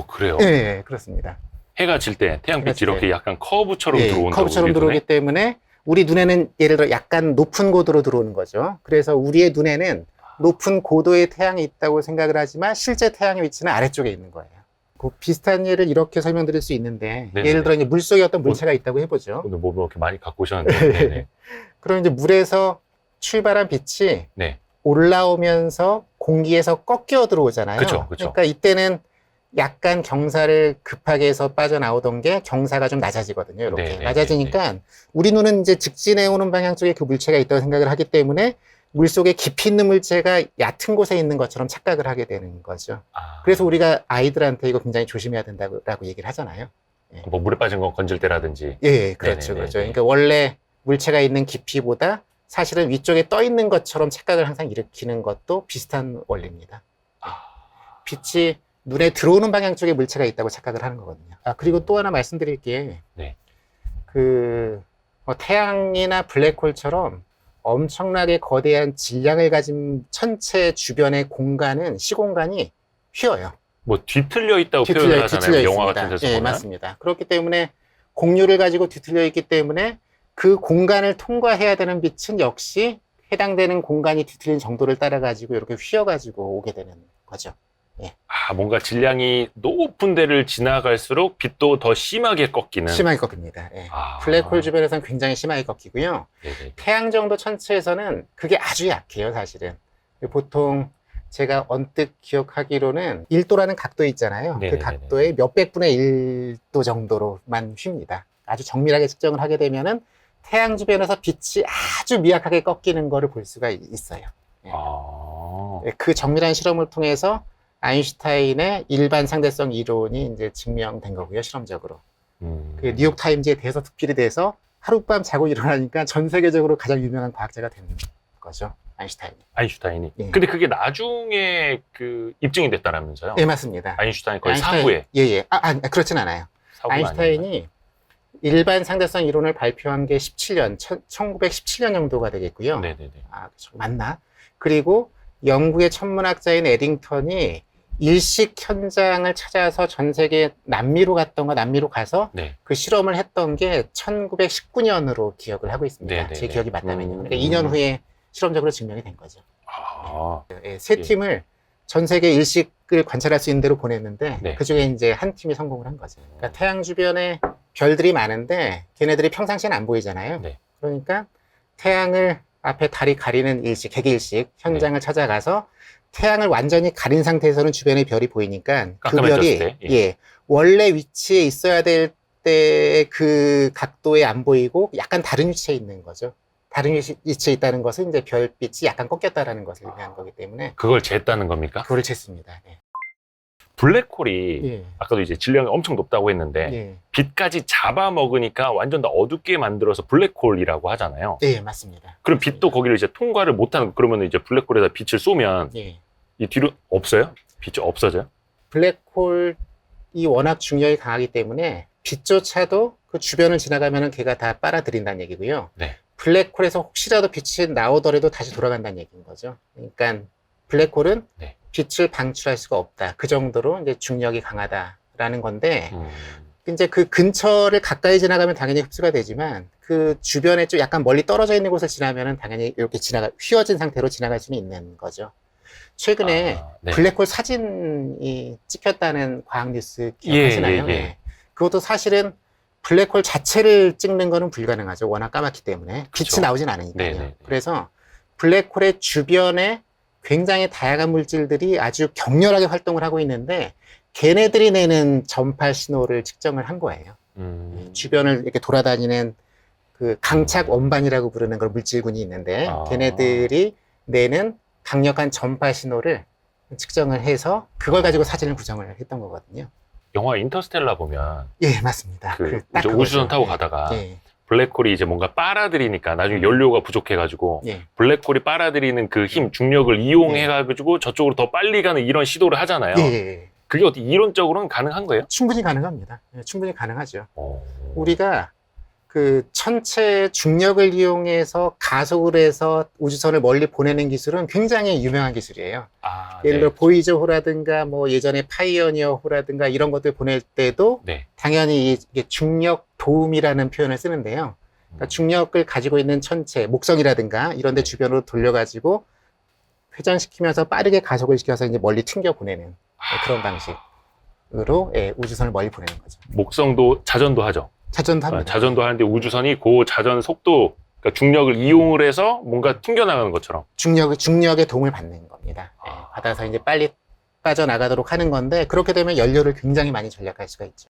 그래요? 네, 그렇습니다. 해가 질 때 태양빛이 질 이렇게 때. 약간 커브처럼 예, 들어온다고 커브처럼 우리 들어오기 눈에? 때문에 우리 눈에는 예를 들어 약간 높은 고도로 들어오는 거죠. 그래서 우리의 눈에는 높은 고도의 태양이 있다고 생각을 하지만 실제 태양의 위치는 아래쪽에 있는 거예요. 그 비슷한 예를 이렇게 설명드릴 수 있는데 네네네. 예를 들어 이제 물속에 어떤 물체가 있다고 해보죠. 오늘 뭐 이렇게 많이 갖고 오셨는데. 네네. 그럼 이제 물에서 출발한 빛이 네. 올라오면서 공기에서 꺾여 들어오잖아요. 그쵸. 그러니까 이때는 약간 경사를 급하게 해서 빠져나오던 게 경사가 좀 낮아지거든요. 이렇게 네네네네. 낮아지니까 우리 눈은 이제 직진해 오는 방향 쪽에 그 물체가 있다고 생각을 하기 때문에 물속에 깊이 있는 물체가 얕은 곳에 있는 것처럼 착각을 하게 되는 거죠. 그래서 우리가 아이들한테 이거 굉장히 조심해야 된다고 얘기를 하잖아요. 예. 뭐 물에 빠진 거 건질 때라든지. 예, 그렇죠. 네네네네. 그렇죠. 그러니까 원래 물체가 있는 깊이보다 사실은 위쪽에 떠 있는 것처럼 착각을 항상 일으키는 것도 비슷한 원리입니다. 빛이 눈에 들어오는 방향 쪽에 물체가 있다고 착각을 하는 거거든요. 그리고 또 하나 말씀드릴 게, 네. 태양이나 블랙홀처럼 엄청나게 거대한 질량을 가진 천체 주변의 공간은, 시공간이 휘어요. 뭐 뒤틀려 있다고 표현을 하잖아요. 영화 같은 데서 예, 보면. 맞습니다. 그렇기 때문에 공유를 가지고 뒤틀려 있기 때문에 그 공간을 통과해야 되는 빛은 역시 해당되는 공간이 뒤틀린 정도를 따라 가지고 이렇게 휘어 가지고 오게 되는 거죠. 예. 뭔가 질량이 높은 데를 지나갈수록 빛도 더 심하게 꺾이는. 심하게 꺾입니다. 예. 블랙홀 주변에서는 굉장히 심하게 꺾이고요. 네네. 태양 정도 천체에서는 그게 아주 약해요, 사실은. 보통 제가 언뜻 기억하기로는 1도라는 각도 있잖아요. 네네네네. 그 각도의 몇백 분의 1도 정도로만 휩니다. 아주 정밀하게 측정을 하게 되면은 태양 주변에서 빛이 아주 미약하게 꺾이는 거를 볼 수가 있어요. 예. 그 정밀한 실험을 통해서 아인슈타인의 일반 상대성 이론이 이제 증명된 거고요, 실험적으로. 그 뉴욕 타임즈에 대해서 특필이 돼서 하룻밤 자고 일어나니까 전 세계적으로 가장 유명한 과학자가 된 거죠, 아인슈타인이. 예. 근데 그게 나중에 그 입증이 됐다라면서요? 예, 맞습니다. 아인슈타인 거의 사후에. 예. 그렇진 않아요. 아인슈타인이 일반 상대성 이론을 발표한 게 1917년 정도가 되겠고요. 네네네. 맞나? 그리고 영국의 천문학자인 에딩턴이 일식 현장을 찾아서 전 세계 남미로 가서 네. 그 실험을 했던 게 1919년으로 기억을 하고 있습니다. 네네네. 제 기억이 맞다면요. 그러니까 2년 후에 실험적으로 증명이 된 거죠. 세 팀을 전 세계 일식을 관찰할 수 있는 대로 보냈는데 네. 그 중에 이제 한 팀이 성공을 한 거죠. 그러니까 태양 주변에 별들이 많은데 걔네들이 평상시에는 안 보이잖아요. 네. 그러니까 태양을 앞에 달이 가리는 일식, 개기일식 현장을 찾아가서 태양을 완전히 가린 상태에서는 주변에 별이 보이니까 그 별이 원래 위치에 있어야 될 때 그 각도에 안 보이고 약간 다른 위치에 있는 거죠. 다른 위치에 있다는 것은 이제 별빛이 약간 꺾였다라는 것을 의미하는 거기 때문에 그걸 쟀다는 겁니까? 그걸 쟀습니다. 네. 블랙홀이 예. 아까도 이제 질량이 엄청 높다고 했는데 예. 빛까지 잡아먹으니까 완전 다 어둡게 만들어서 블랙홀이라고 하잖아요. 예, 맞습니다. 그럼 빛도 거기를 이제 통과를 못하는, 그러면 이제 블랙홀에다 빛을 쏘면 예. 이 뒤로 없어요? 빛이 없어져요? 블랙홀이 워낙 중력이 강하기 때문에 빛조차도 그 주변을 지나가면은 걔가 다 빨아들인다는 얘기고요. 네. 블랙홀에서 혹시라도 빛이 나오더라도 다시 돌아간다는 얘기인 거죠. 그러니까 블랙홀은 네. 빛을 방출할 수가 없다. 그 정도로 이제 중력이 강하다라는 건데, 이제 그 근처를 가까이 지나가면 당연히 흡수가 되지만, 그 주변에 좀 약간 멀리 떨어져 있는 곳을 지나면은 당연히 이렇게 휘어진 상태로 지나갈 수는 있는 거죠. 최근에 네. 블랙홀 사진이 찍혔다는 과학 뉴스 기억하시나요? 예. 네. 그것도 사실은 블랙홀 자체를 찍는 거는 불가능하죠. 워낙 까맣기 때문에. 그쵸. 빛이 나오진 않으니까요. 네네. 그래서 블랙홀의 주변에 굉장히 다양한 물질들이 아주 격렬하게 활동을 하고 있는데, 걔네들이 내는 전파 신호를 측정을 한 거예요. 주변을 이렇게 돌아다니는 그 강착 원반이라고 부르는 그런 물질군이 있는데, 걔네들이 내는 강력한 전파 신호를 측정을 해서 그걸 가지고 사진을 구성을 했던 거거든요. 영화 인터스텔라 보면 예, 맞습니다. 딱 우주선 타고 가다가 예. 블랙홀이 이제 뭔가 빨아들이니까 나중에 연료가 부족해가지고 예. 블랙홀이 빨아들이는 그 힘, 중력을 이용해가지고 저쪽으로 더 빨리 가는 이런 시도를 하잖아요. 예. 그게 어떻게 이론적으로는 가능한 거예요? 충분히 가능합니다. 예, 충분히 가능하죠. 오. 우리가 그 천체 중력을 이용해서 가속을 해서 우주선을 멀리 보내는 기술은 굉장히 유명한 기술이에요. 예를 들어 보이저호라든가 뭐 예전에 파이어니어호라든가 이런 것들 보낼 때도 네. 당연히 이게 중력 도움이라는 표현을 쓰는데요. 그러니까 중력을 가지고 있는 천체, 목성이라든가 이런 데 주변으로 돌려가지고 회전시키면서 빠르게 가속을 시켜서 이제 멀리 튕겨 보내는 그런 방식으로 우주선을 멀리 보내는 거죠. 목성도 자전도 하죠. 자전도 합니다. 자전도 하는데 우주선이 그 자전 속도, 그러니까 중력을 이용을 해서 뭔가 튕겨나가는 것처럼. 중력의 도움을 받는 겁니다. 받아서 이제 빨리 빠져나가도록 하는 건데, 그렇게 되면 연료를 굉장히 많이 절약할 수가 있죠.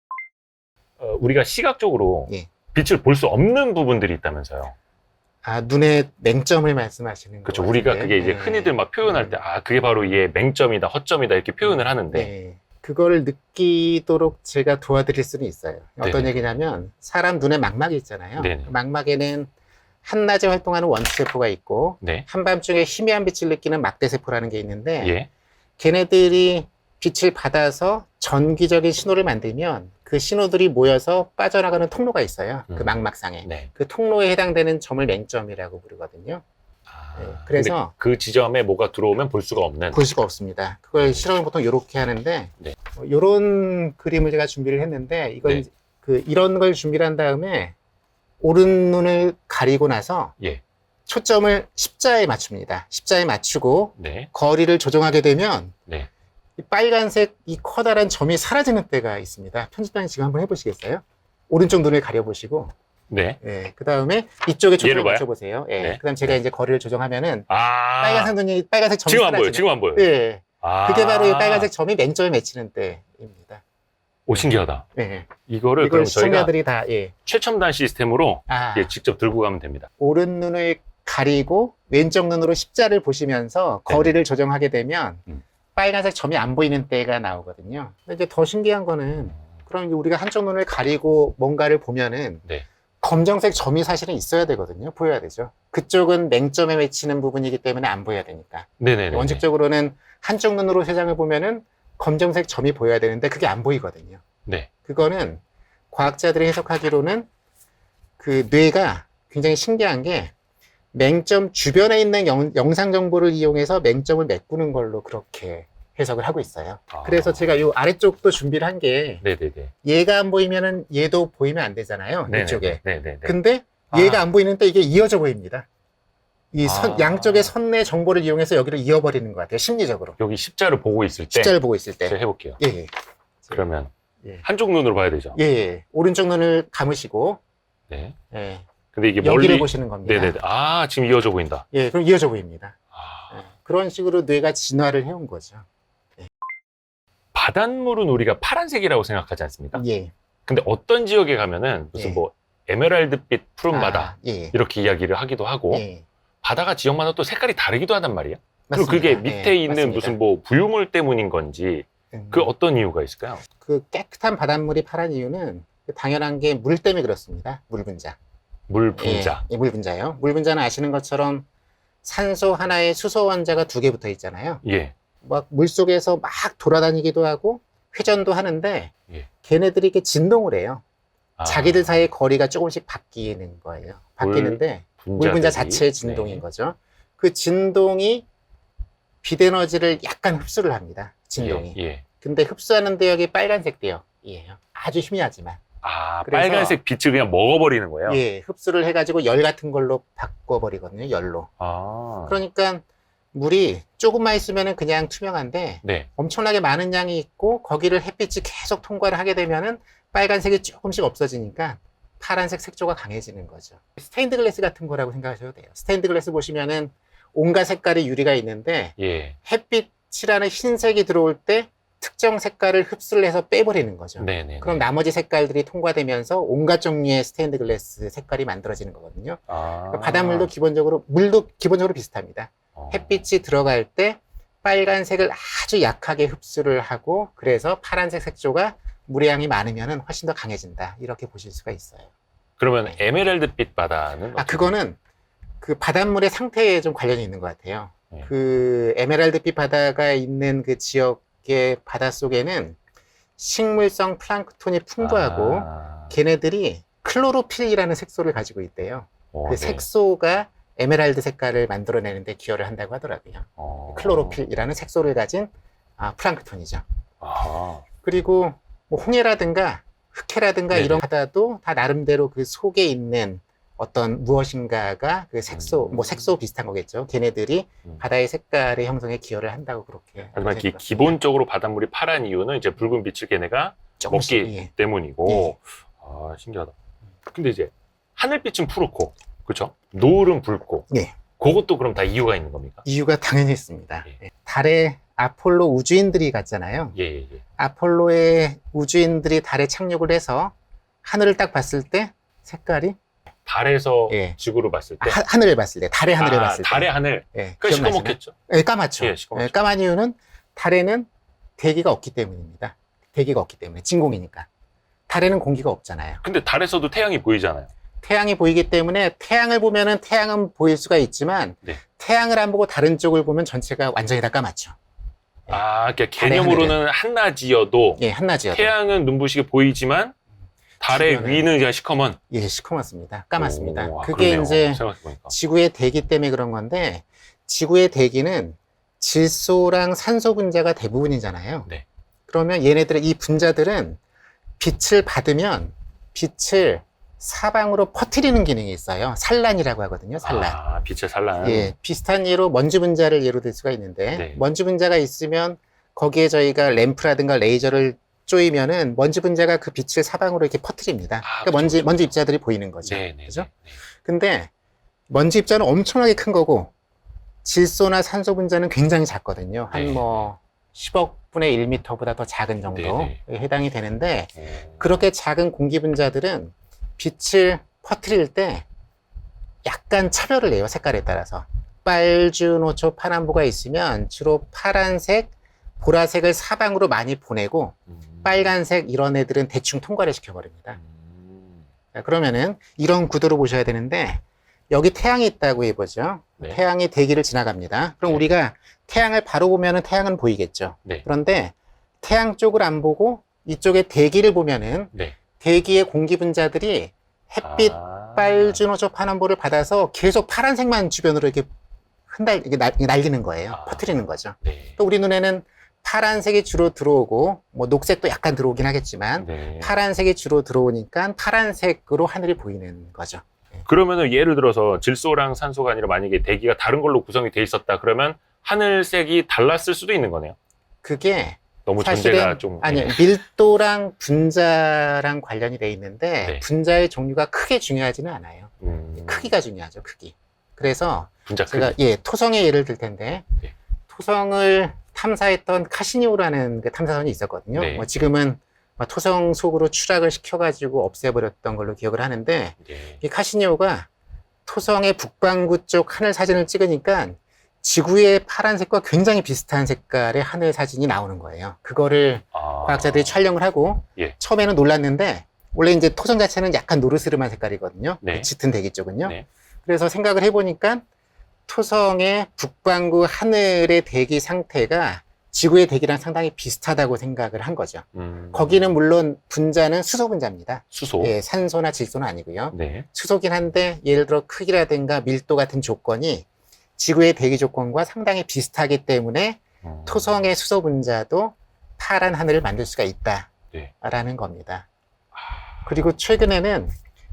우리가 시각적으로 예. 빛을 볼 수 없는 부분들이 있다면서요. 눈의 맹점을 말씀하시는 그렇죠. 거 우리가 같은데. 그게 이제 흔히들 막 표현할 때, 그게 바로 얘 맹점이다, 허점이다 이렇게 표현을 하는데. 네. 그거를 느끼도록 제가 도와드릴 수는 있어요. 어떤 네네. 얘기냐면, 사람 눈에 망막이 있잖아요. 네네. 그 망막에는 한낮에 활동하는 원추세포가 있고, 네. 한밤중에 희미한 빛을 느끼는 막대세포라는 게 있는데, 예. 걔네들이 빛을 받아서 전기적인 신호를 만들면 그 신호들이 모여서 빠져나가는 통로가 있어요. 그 망막상에. 네. 그 통로에 해당되는 점을 맹점이라고 부르거든요. 네, 그래서 그 지점에 뭐가 들어오면 볼 수가 없는. 볼 수가 없습니다. 그걸 실험을 보통 이렇게 하는데, 네. 이런 그림을 제가 준비를 했는데, 이건 네. 이런 걸 준비를 한 다음에 오른 눈을 가리고 나서 예. 초점을 십자에 맞춥니다. 십자에 맞추고 네. 거리를 조정하게 되면 네. 이 빨간색 이 커다란 점이 사라지는 때가 있습니다. 편집장님 지금 한번 해보시겠어요? 오른쪽 눈을 가려보시고, 네. 그 다음에 이쪽에 초점을 얘를 봐요? 맞춰보세요. 네. 그 다음 제가 이제 거리를 조정하면은 빨간색 빨간색 점이 지금 안 보여요. 사라지는. 지금 안 보여요. 예. 그게 바로 이 빨간색 점이 맹점에 맺히는 때입니다. 오, 신기하다. 네. 이거를 이걸 그럼 저희가 시청자들이 다, 최첨단 시스템으로 직접 들고 가면 됩니다. 오른 눈을 가리고 왼쪽 눈으로 십자를 보시면서 거리를 조정하게 되면 빨간색 점이 안 보이는 때가 나오거든요. 근데 이제 더 신기한 거는, 그럼 이제 우리가 한쪽 눈을 가리고 뭔가를 보면은 네. 검정색 점이 사실은 있어야 되거든요. 보여야 되죠. 그쪽은 맹점에 맺히는 부분이기 때문에 안 보여야 되니까. 네네네. 원칙적으로는 한쪽 눈으로 세상을 보면은 검정색 점이 보여야 되는데 그게 안 보이거든요. 네. 그거는 과학자들이 해석하기로는 그 뇌가 굉장히 신기한 게 맹점 주변에 있는 영상 정보를 이용해서 맹점을 메꾸는 걸로 그렇게 해석을 하고 있어요. 그래서 제가 이 아래쪽도 준비를 한 게, 네네네. 얘가 안 보이면은 얘도 보이면 안 되잖아요. 이쪽에. 네네네. 근데 얘가 안 보이는데 이게 이어져 보입니다. 이 양쪽의 선내 정보를 이용해서 여기를 이어버리는 것 같아요. 심리적으로. 여기 십자를 보고 있을 때. 십자를 보고 있을 때. 제가 해볼게요. 예. 그러면 예. 한쪽 눈으로 봐야 되죠. 예. 오른쪽 눈을 감으시고, 네. 예. 근데 이게 여기를 멀리 보시는 겁니다. 네네네. 지금 이어져 보인다. 예, 그럼 이어져 보입니다. 예. 그런 식으로 뇌가 진화를 해온 거죠. 바닷물은 우리가 파란색이라고 생각하지 않습니까? 예. 근데 어떤 지역에 가면은 무슨 예. 뭐 에메랄드빛 푸른 바다 예. 이렇게 이야기를 하기도 하고 예. 바다가 지역마다 또 색깔이 다르기도 하단 말이야. 그리고 맞습니다. 그게 밑에 예, 있는 맞습니다. 무슨 뭐 부유물 때문인 건지 그 어떤 이유가 있을까요? 그 깨끗한 바닷물이 파란 이유는 당연한 게 물 때문에 그렇습니다. 물 분자. 물 분자. 예, 물 분자요. 물 분자는 아시는 것처럼 산소 하나에 수소 원자가 2개 붙어 있잖아요. 예. 막 물속에서 막 돌아다니기도 하고 회전도 하는데 예. 걔네들이 이렇게 진동을 해요. 아, 자기들 사이의 거리가 조금씩 바뀌는 거예요. 바뀌는데 물 분자 자체의 진동인 네. 거죠. 그 진동이 빛 에너지를 약간 흡수를 합니다. 진동이. 예, 예. 근데 흡수하는 대역이 빨간색 대역이에요. 아주 희미하지만. 아, 그래서- 빨간색 빛을 그냥 먹어버리는 거예요? 예, 흡수를 해가지고 열 같은 걸로 바꿔버리거든요. 열로. 아, 그러니까 물이 조금만 있으면은 그냥 투명한데 네. 엄청나게 많은 양이 있고 거기를 햇빛이 계속 통과를 하게 되면은 빨간색이 조금씩 없어지니까 파란색 색조가 강해지는 거죠. 스테인드 글래스 같은 거라고 생각하셔도 돼요. 스테인드 글래스 보시면은 온갖 색깔의 유리가 있는데 예. 햇빛이라는 흰색이 들어올 때 특정 색깔을 흡수를 해서 빼버리는 거죠. 네네. 그럼 나머지 색깔들이 통과되면서 온갖 종류의 스테인드 글래스 색깔이 만들어지는 거거든요. 아, 바닷물도 기본적으로, 물도 기본적으로 비슷합니다. 어. 햇빛이 들어갈 때 빨간색을 아주 약하게 흡수를 하고 그래서 파란색 색조가 물의 양이 많으면 훨씬 더 강해진다. 이렇게 보실 수가 있어요. 그러면 에메랄드빛 바다는 그거는 그 바닷물의 상태에 좀 관련이 있는 것 같아요. 네. 그 에메랄드빛 바다가 있는 그 지역의 바닷속에는 식물성 플랑크톤이 풍부하고 아, 걔네들이 클로로필이라는 색소를 가지고 있대요. 그 네. 색소가 에메랄드 색깔을 만들어내는데 기여를 한다고 하더라고요. 어. 클로로필이라는 색소를 가진 플랑크톤이죠. 아, 그리고 뭐 홍해라든가 흑해라든가 네네. 이런 바다도 다 나름대로 그 속에 있는 어떤 무엇인가가 그 색소, 뭐 색소 비슷한 거겠죠. 걔네들이 바다의 색깔의 형성에 기여를 한다고 그렇게. 하지만 알려져 있습니다. 기본적으로 바닷물이 파란 이유는 이제 붉은 빛을 걔네가 조금씩, 먹기 예. 때문이고. 예. 아, 신기하다. 근데 이제 하늘빛은 푸르고, 그렇죠? 노을은 붉고. 예. 그것도 그럼 다 이유가 있는 겁니까? 이유가 당연히 있습니다. 예. 예. 달에 아폴로 우주인들이 갔잖아요. 예, 예, 예. 아폴로의 우주인들이 달에 착륙을 해서 하늘을 딱 봤을 때 색깔이 달에서 예. 지구로 봤을 때. 하늘을 봤을 때, 달의 하늘을 봤을 때. 달의 하늘. 예, 그 기억나시나요? 시커멓겠죠? 예, 까맣죠. 예, 시커멓죠. 예, 까만 이유는 달에는 대기가 없기 때문입니다. 대기가 없기 때문에 진공이니까. 달에는 공기가 없잖아요. 근데 달에서도 태양이 보이잖아요. 태양이 보이기 때문에 태양을 보면은 태양은 보일 수가 있지만 네. 태양을 안 보고 다른 쪽을 보면 전체가 완전히 다 까맣죠. 예. 아, 그러니까 달의 개념으로는 한낮이어도 예, 한낮이어도. 태양은 눈부시게 보이지만 달의 주변에- 위는 그냥 시커먼. 예, 시커멓습니다. 까맣습니다. 오, 아, 그게 그러네요. 이제 생각해보니까. 지구의 대기 때문에 그런 건데 지구의 대기는 질소랑 산소 분자가 대부분이잖아요. 네. 그러면 얘네들의 이 분자들은 빛을 받으면 빛을 사방으로 퍼뜨리는 기능이 있어요. 산란이라고 하거든요. 산란. 아, 빛의 산란. 예, 비슷한 예로 먼지 분자를 예로 들 수가 있는데 네. 먼지 분자가 있으면 거기에 저희가 램프라든가 레이저를 쪼이면은 먼지 분자가 그 빛을 사방으로 이렇게 퍼뜨립니다. 아, 그러니까 그쵸, 그쵸. 먼지 입자들이 보이는 거죠. 네, 네. 그죠? 네, 네. 근데 먼지 입자는 엄청나게 큰 거고 질소나 산소 분자는 굉장히 작거든요. 네. 한 뭐 10억 분의 1m보다 더 작은 정도에 네, 해당이 되는데 오. 그렇게 작은 공기 분자들은 빛을 퍼뜨릴 때 약간 차별을 해요. 색깔에 따라서. 빨주노초 파남보가 있으면 주로 파란색, 보라색을 사방으로 많이 보내고 빨간색 이런 애들은 대충 통과를 시켜버립니다. 자, 그러면은 이런 구도로 보셔야 되는데 여기 태양이 있다고 해보죠. 네. 태양이 대기를 지나갑니다. 그럼 네. 우리가 태양을 바로 보면은 태양은 보이겠죠. 네. 그런데 태양 쪽을 안 보고 이쪽에 대기를 보면은 네. 대기의 공기 분자들이 햇빛 아. 빨주노초 파남보를 받아서 계속 파란색만 주변으로 이렇게 이렇게 날리는 거예요. 아. 퍼뜨리는 거죠. 네. 또 우리 눈에는 파란색이 주로 들어오고 뭐 녹색도 약간 들어오긴 하겠지만 네. 파란색이 주로 들어오니까 파란색으로 하늘이 보이는 거죠. 그러면은 예를 들어서 질소랑 산소가 아니라 만약에 대기가 다른 걸로 구성이 돼 있었다 그러면 하늘색이 달랐을 수도 있는 거네요. 그게 너무 사실은 전제가 좀 아니 네. 밀도랑 분자랑 관련이 돼 있는데 네. 분자의 종류가 크게 중요하지는 않아요. 크기가 중요하죠. 크기. 그래서 분자 제가 크기. 토성의 예를 들 텐데 네. 토성을 탐사했던 카시니오라는 그 탐사선이 있었거든요. 네. 뭐 지금은 토성 속으로 추락을 시켜가지고 없애버렸던 걸로 기억을 하는데 예. 이 카시니오가 토성의 북반구 쪽 하늘 사진을 찍으니까 지구의 파란색과 굉장히 비슷한 색깔의 하늘 사진이 나오는 거예요. 그거를 과학자들이 촬영을 하고 예. 처음에는 놀랐는데 원래 이제 토성 자체는 약간 노르스름한 색깔이거든요. 네. 짙은 대기 쪽은요. 네. 그래서 생각을 해보니까 토성의 북반구 하늘의 대기 상태가 지구의 대기랑 상당히 비슷하다고 생각을 한 거죠. 거기는 물론 분자는 수소 분자입니다. 수소. 예, 산소나 질소는 아니고요. 네. 수소긴 한데 예를 들어 크기라든가 밀도 같은 조건이 지구의 대기 조건과 상당히 비슷하기 때문에 토성의 수소 분자도 파란 하늘을 만들 수가 있다라는 네. 겁니다. 그리고 최근에는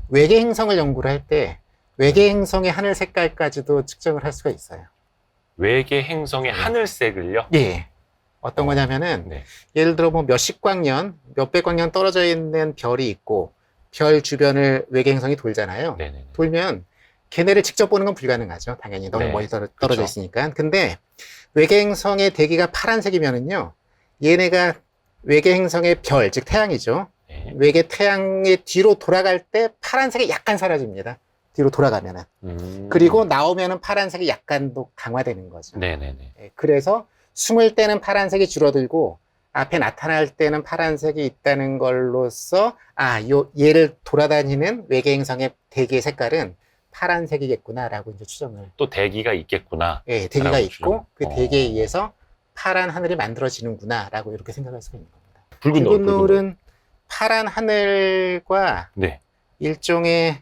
외계 행성을 연구를 할 때 외계 행성의 하늘 색깔까지도 측정을 할 수가 있어요. 외계 행성의 하늘색을요? 예. 어떤 거냐면은 네. 예를 들어 뭐 몇십 광년, 몇백 광년 떨어져 있는 별이 있고 별 주변을 외계 행성이 돌잖아요. 네네. 돌면 걔네를 직접 보는 건 불가능하죠. 당연히 너무 네. 멀리 떨어져 그쵸. 있으니까. 근데 외계 행성의 대기가 파란색이면은요, 얘네가 외계 행성의 별, 즉 태양이죠. 네. 외계 태양의 뒤로 돌아갈 때 파란색이 약간 사라집니다. 뒤로 돌아가면은. 그리고 나오면은 파란색이 약간 더 강화되는 거죠. 네네네. 예, 그래서 숨을 때는 파란색이 줄어들고 앞에 나타날 때는 파란색이 있다는 걸로써 얘를 돌아다니는 외계 행성의 대기의 색깔은 파란색이겠구나라고 이제 추정을. 또 대기가 있겠구나. 예, 대기가 라고 있고 추정. 그 대기에 의해서 파란 하늘이 만들어지는구나라고 이렇게 생각할 수가 있는 겁니다. 붉은 붉은 노을. 노을은 파란 하늘과 네. 일종의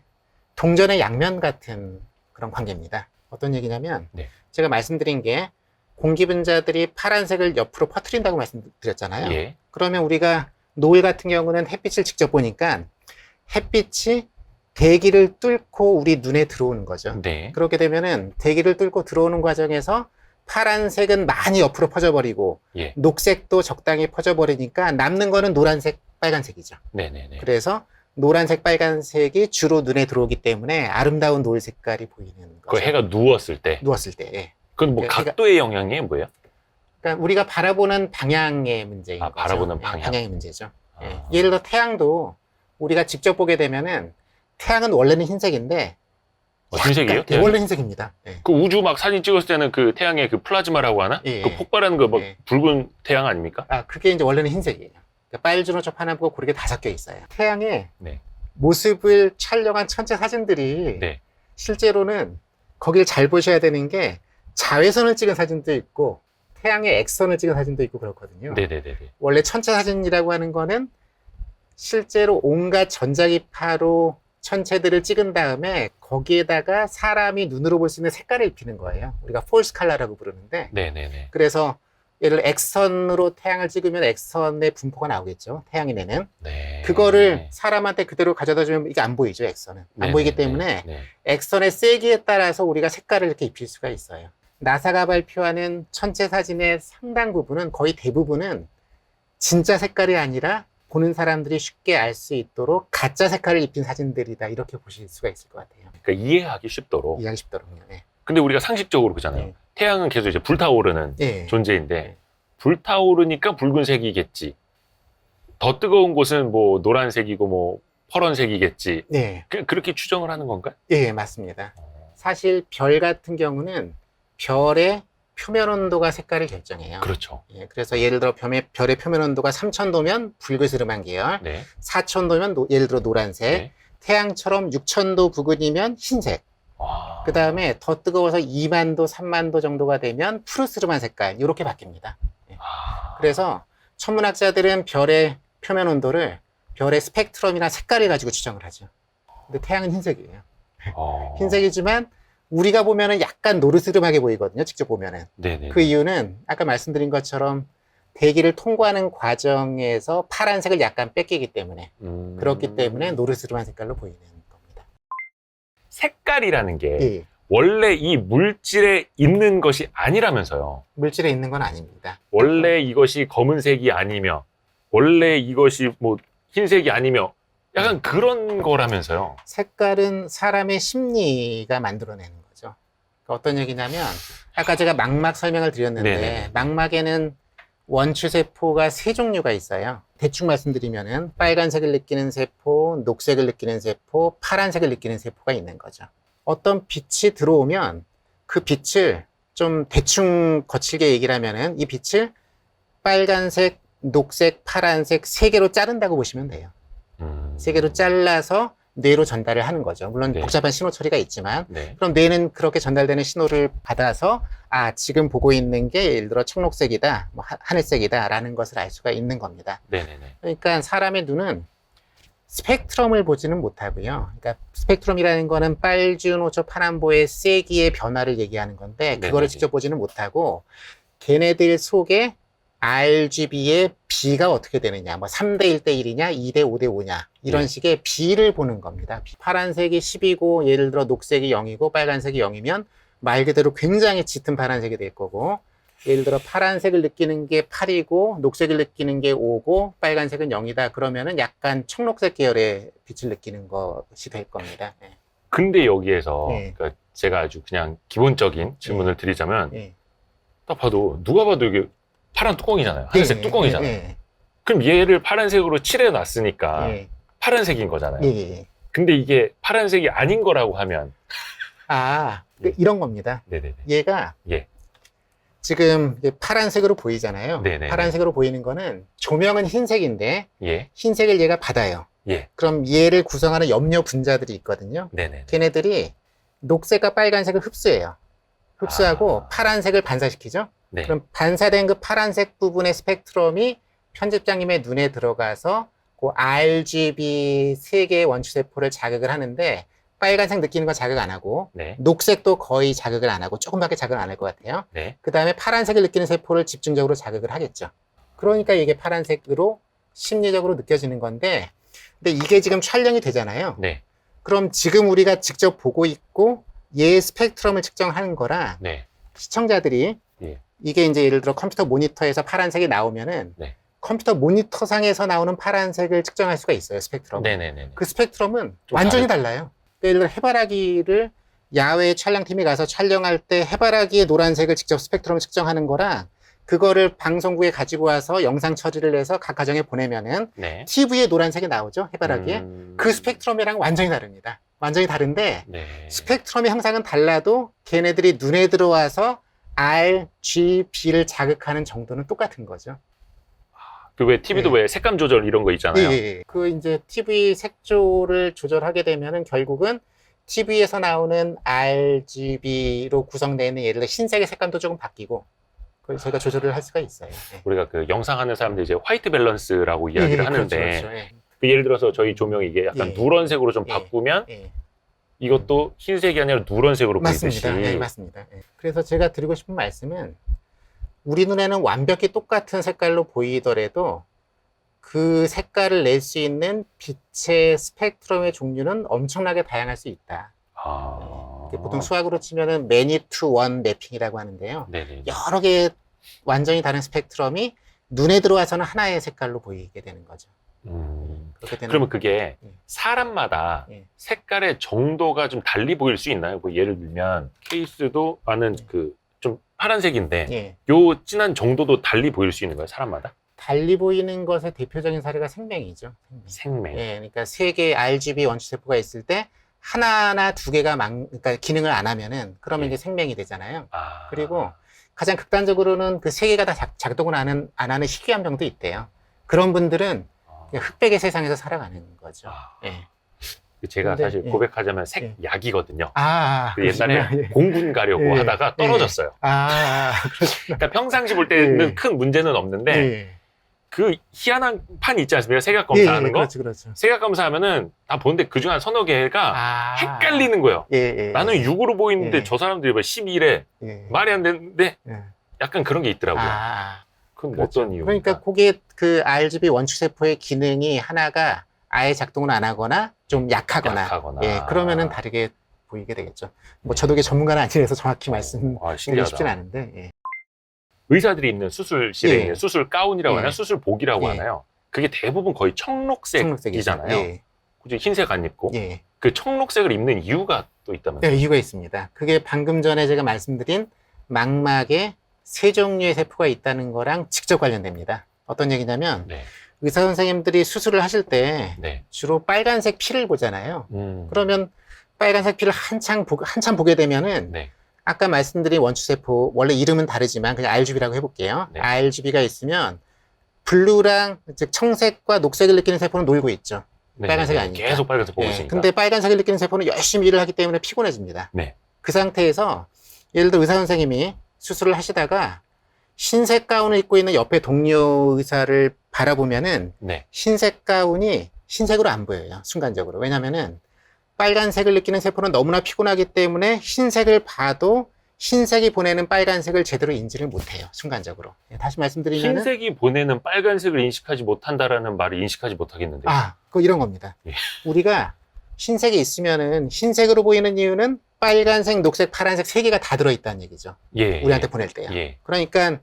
동전의 양면 같은 그런 관계입니다. 어떤 얘기냐면 네. 제가 말씀드린 게 공기 분자들이 파란색을 옆으로 퍼뜨린다고 말씀드렸잖아요. 예. 그러면 우리가 노을 같은 경우는 햇빛을 직접 보니까 햇빛이 대기를 뚫고 우리 눈에 들어오는 거죠. 네. 그렇게 되면은 대기를 뚫고 들어오는 과정에서 파란색은 많이 옆으로 퍼져버리고 예. 녹색도 적당히 퍼져버리니까 남는 거는 노란색, 빨간색이죠. 네네네. 그래서 노란색, 빨간색이 주로 눈에 들어오기 때문에 아름다운 노을 색깔이 보이는 그 거죠. 해가 누웠을 때. 누웠을 때. 예. 그건 뭐 해가- 각도의 영향이 뭐예요? 그러니까 우리가 바라보는 방향의 문제인 거죠. 바라보는 예, 방향. 방향의 문제죠. 예. 아. 예를 들어 태양도 우리가 직접 보게 되면은 태양은 원래는 흰색인데 흰색이에요? 약간- 예, 원래 흰색입니다. 예. 그 우주 막 사진 찍었을 때는 그 태양의 그 플라즈마라고 하나? 예. 그 폭발하는 거 막 예. 붉은 태양 아닙니까? 그게 이제 원래는 흰색이에요. 그러니까 빨주노초 파남보고 고르게 다 섞여 있어요. 태양의 네. 모습을 촬영한 천체 사진들이 네. 실제로는 거기를 잘 보셔야 되는 게 자외선을 찍은 사진도 있고 태양의 액선을 찍은 사진도 있고 그렇거든요. 네네네네. 원래 천체 사진이라고 하는 거는 실제로 온갖 전자기파로 천체들을 찍은 다음에 거기에다가 사람이 눈으로 볼 수 있는 색깔을 입히는 거예요. 우리가 폴스 컬러라고 부르는데 네네네. 그래서 예를 들어 액선으로 태양을 찍으면 액선의 분포가 나오겠죠. 태양이 내는. 네. 그거를 사람한테 그대로 가져다 주면 이게 안 보이죠, 액선은. 안 네네네. 보이기 때문에 네. 액선의 세기에 따라서 우리가 색깔을 이렇게 입힐 수가 있어요. 나사가 발표하는 천체 사진의 상당 부분은 거의 대부분은 진짜 색깔이 아니라 보는 사람들이 쉽게 알 수 있도록 가짜 색깔을 입힌 사진들이다. 이렇게 보실 수가 있을 것 같아요. 그러니까 이해하기 쉽도록. 이해하기 쉽더라고요. 네. 근데 우리가 상식적으로 그러잖아요. 네. 태양은 계속 이제 불타오르는 네. 존재인데 네. 불타오르니까 붉은색이겠지. 더 뜨거운 곳은 뭐 노란색이고 뭐 파란색이겠지. 네. 그렇게 추정을 하는 건가요? 예, 맞습니다. 사실 별 같은 경우는 별의 표면 온도가 색깔을 결정해요. 그렇죠. 예, 그래서 예를 들어 별의 표면 온도가 3000도면 붉으스름한 계열, 네. 4000도면 예를 들어 노란색, 네. 태양처럼 6000도 부근이면 흰색, 와. 그 다음에 더 뜨거워서 2만도, 3만도 정도가 되면 푸르스름한 색깔, 이렇게 바뀝니다. 아. 그래서 천문학자들은 별의 표면 온도를 별의 스펙트럼이나 색깔을 가지고 추정을 하죠. 근데 태양은 흰색이에요. 흰색이지만 우리가 보면은 약간 노르스름하게 보이거든요. 직접 보면은. 네네. 그 이유는 아까 말씀드린 것처럼 대기를 통과하는 과정에서 파란색을 약간 뺏기기 때문에 그렇기 때문에 노르스름한 색깔로 보이는 겁니다. 색깔이라는 게 예, 원래 이 물질에 있는 것이 아니라면서요. 물질에 있는 건 아닙니다. 원래 이것이 검은색이 아니며 원래 이것이 뭐 흰색이 아니며 약간 그런 거라면서요. 색깔은 사람의 심리가 만들어내는 거죠. 그러니까 어떤 얘기냐면 아까 제가 망막 설명을 드렸는데 네네. 망막에는 원추세포가 세 종류가 있어요. 대충 말씀드리면은 빨간색을 느끼는 세포, 녹색을 느끼는 세포, 파란색을 느끼는 세포가 있는 거죠. 어떤 빛이 들어오면 그 빛을 좀 대충 거칠게 얘기를 하면은 이 빛을 빨간색, 녹색, 파란색 세 개로 자른다고 보시면 돼요. 세 개로 잘라서 뇌로 전달을 하는 거죠. 물론 네. 복잡한 신호 처리가 있지만 네. 그럼 뇌는 그렇게 전달되는 신호를 받아서 지금 보고 있는 게 예를 들어 청록색이다, 뭐 하늘색이다 라는 것을 알 수가 있는 겁니다. 네네네. 그러니까 사람의 눈은 스펙트럼을 보지는 못하고요. 그러니까 스펙트럼이라는 거는 빨주노초 파남보의 세기의 변화를 얘기하는 건데 그거를 네네네. 직접 보지는 못하고 걔네들 속에 RGB의 B가 어떻게 되느냐, 뭐 3대 1대 1이냐, 2대 5대 5냐 이런 네. 식의 B를 보는 겁니다. 파란색이 10이고 예를 들어 녹색이 0이고 빨간색이 0이면 말 그대로 굉장히 짙은 파란색이 될 거고 예를 들어 파란색을 느끼는 게 8이고 녹색을 느끼는 게 5고 빨간색은 0이다 그러면은 약간 청록색 계열의 빛을 느끼는 것이 될 겁니다. 네. 근데 여기에서 네. 그러니까 제가 아주 그냥 기본적인 질문을 드리자면 네. 딱 봐도 누가 봐도 이게 파란 뚜껑이잖아요. 하늘색 네. 뚜껑이잖아요. 네. 그럼 얘를 파란색으로 칠해놨으니까 네. 파란색인 거잖아요. 네. 근데 이게 파란색이 아닌 거라고 하면 이런 겁니다. 네네네. 얘가 예. 지금 파란색으로 보이잖아요. 네네. 파란색으로 보이는 거는 조명은 흰색인데 예. 흰색을 얘가 받아요. 예. 그럼 얘를 구성하는 염료 분자들이 있거든요. 네네. 걔네들이 녹색과 빨간색을 흡수해요. 흡수하고 파란색을 반사시키죠. 네. 그럼 반사된 그 파란색 부분의 스펙트럼이 편집장님의 눈에 들어가서 그 RGB 세 개의 원추세포를 자극을 하는데 빨간색 느끼는 건 자극 안 하고 네. 녹색도 거의 자극을 안 하고 조금밖에 자극 안 할 것 같아요. 네. 그 다음에 파란색을 느끼는 세포를 집중적으로 자극을 하겠죠. 그러니까 이게 파란색으로 심리적으로 느껴지는 건데 근데 이게 지금 촬영이 되잖아요. 네. 그럼 지금 우리가 직접 보고 있고 얘의 스펙트럼을 측정하는 거라 네. 시청자들이 예. 이게 이제 예를 들어 컴퓨터 모니터에서 파란색이 나오면은 네. 컴퓨터 모니터상에서 나오는 파란색을 측정할 수가 있어요. 스펙트럼. 네네네. 그 스펙트럼은 좀 완전히 달라요. 예를 들어 해바라기를 야외 촬영팀이 가서 촬영할 때 해바라기의 노란색을 직접 스펙트럼 측정하는 거랑 그거를 방송국에 가지고 와서 영상 처리를 해서 각 가정에 보내면은 네. TV에 노란색이 나오죠. 해바라기에. 그 스펙트럼이랑 완전히 다릅니다. 완전히 다른데 네. 스펙트럼의 형상은 달라도 걔네들이 눈에 들어와서 R, G, B를 자극하는 정도는 똑같은 거죠. 그 왜 TV도 네. 왜 색감 조절 이런 거 있잖아요. 그 이제 TV 색조를 조절하게 되면은 결국은 TV에서 나오는 RGB로 구성되는 예를 들어 흰색의 색감도 조금 바뀌고 그걸 저희가 조절을 할 수가 있어요. 네. 우리가 그 영상 하는 사람들 이제 화이트 밸런스라고 이야기를 하는데 그렇죠. 예. 그 예를 들어서 저희 조명이 이게 약간 예. 누런색으로 좀 예. 바꾸면 예. 이것도 흰색이 아니라 누런색으로 보이듯이. 맞습니다. 네, 맞습니다. 예. 그래서 제가 드리고 싶은 말씀은 우리 눈에는 완벽히 똑같은 색깔로 보이더라도 그 색깔을 낼 수 있는 빛의 스펙트럼의 종류는 엄청나게 다양할 수 있다. 이게 보통 수학으로 치면은 many to one 매핑이라고 하는데요. 네네. 여러 개의 완전히 다른 스펙트럼이 눈에 들어와서는 하나의 색깔로 보이게 되는 거죠. 그렇게 되는 그러면 그게 예. 사람마다 예. 색깔의 정도가 좀 달리 보일 수 있나요? 뭐 예를 들면 케이스도 많은 그 좀 파란색인데 예. 요 진한 정도도 달리 보일 수 있는 거예요? 사람마다? 달리 보이는 것의 대표적인 사례가 생명이죠. 생명. 예, 그러니까 세 개의 RGB 원추세포가 있을 때 하나나 두 개가 그러니까 기능을 안 하면은 그러면 예. 이게 생명이 되잖아요. 아. 그리고 가장 극단적으로는 그 세 개가 다 작동을 안 하는 희귀암병도 있대요. 그런 분들은 그냥 흑백의 세상에서 살아가는 거죠. 아. 예. 제가 근데, 사실 예. 고백하자면 색약이거든요. 그 옛날에 그러시구나. 예. 공군 가려고 예. 하다가 떨어졌어요. 그러시구나. 그러니까 평상시 볼 때는 예. 큰 문제는 없는데 예. 그 희한한 판 있지 않습니까? 색약 검사하는 거? 그렇죠. 색약 검사하면은 다 보는데 그중 한 서너 개가 헷갈리는 거예요. 예. 나는 6으로 보이는데 예. 저 사람들이 왜 11에 예. 말이 안 되는데 예. 약간 그런 게 있더라고요. 그건 그렇죠. 어떤 이유? 그러니까 그게 그 RGB 원추세포의 기능이 하나가 아예 작동을 안 하거나 좀 약하거나, 예, 그러면은 다르게 보이게 되겠죠. 뭐 저도 이게 전문가는 아니라서 정확히 말씀드리고 싶진 않은데. 예. 의사들이 입는 수술실에 예. 있는 수술 가운이라고 예. 하나요? 수술복이라고 예. 하나요? 그게 대부분 거의 청록색이잖아요. 예. 굳이 흰색 안 입고. 예. 그 청록색을 입는 이유가 또 있다면서요? 네, 이유가 있습니다. 그게 방금 전에 제가 말씀드린 망막의 세 종류의 세포가 있다는 거랑 직접 관련됩니다. 어떤 얘기냐면 네. 의사 선생님들이 수술을 하실 때 네. 주로 빨간색 피를 보잖아요. 그러면 빨간색 피를 한참 보게 되면은 네. 아까 말씀드린 원추세포, 원래 이름은 다르지만 그냥 RGB라고 해볼게요. 네. RGB가 있으면 블루랑 즉 청색과 녹색을 느끼는 세포는 놀고 있죠. 네. 빨간색이 네. 아니니까. 계속 빨간색 보고 예, 있으니까. 근데 빨간색을 느끼는 세포는 열심히 일을 하기 때문에 피곤해집니다. 네. 그 상태에서 예를 들어 의사 선생님이 수술을 하시다가 흰색 가운을 입고 있는 옆에 동료 의사를 바라보면은 네. 흰색 가운이 흰색으로 안 보여요. 순간적으로. 왜냐면은 빨간색을 느끼는 세포는 너무나 피곤하기 때문에 흰색을 봐도 흰색이 보내는 빨간색을 제대로 인지를 못해요. 순간적으로. 다시 말씀드리면 흰색이 보내는 빨간색을 인식하지 못한다라는 말을 인식하지 못하겠는데요. 그거 이런 겁니다. 예. 우리가 흰색이 있으면은 흰색으로 보이는 이유는 빨간색, 녹색, 파란색 세 개가 다 들어있다는 얘기죠. 예. 우리한테 보낼 때요. 예. 그러니까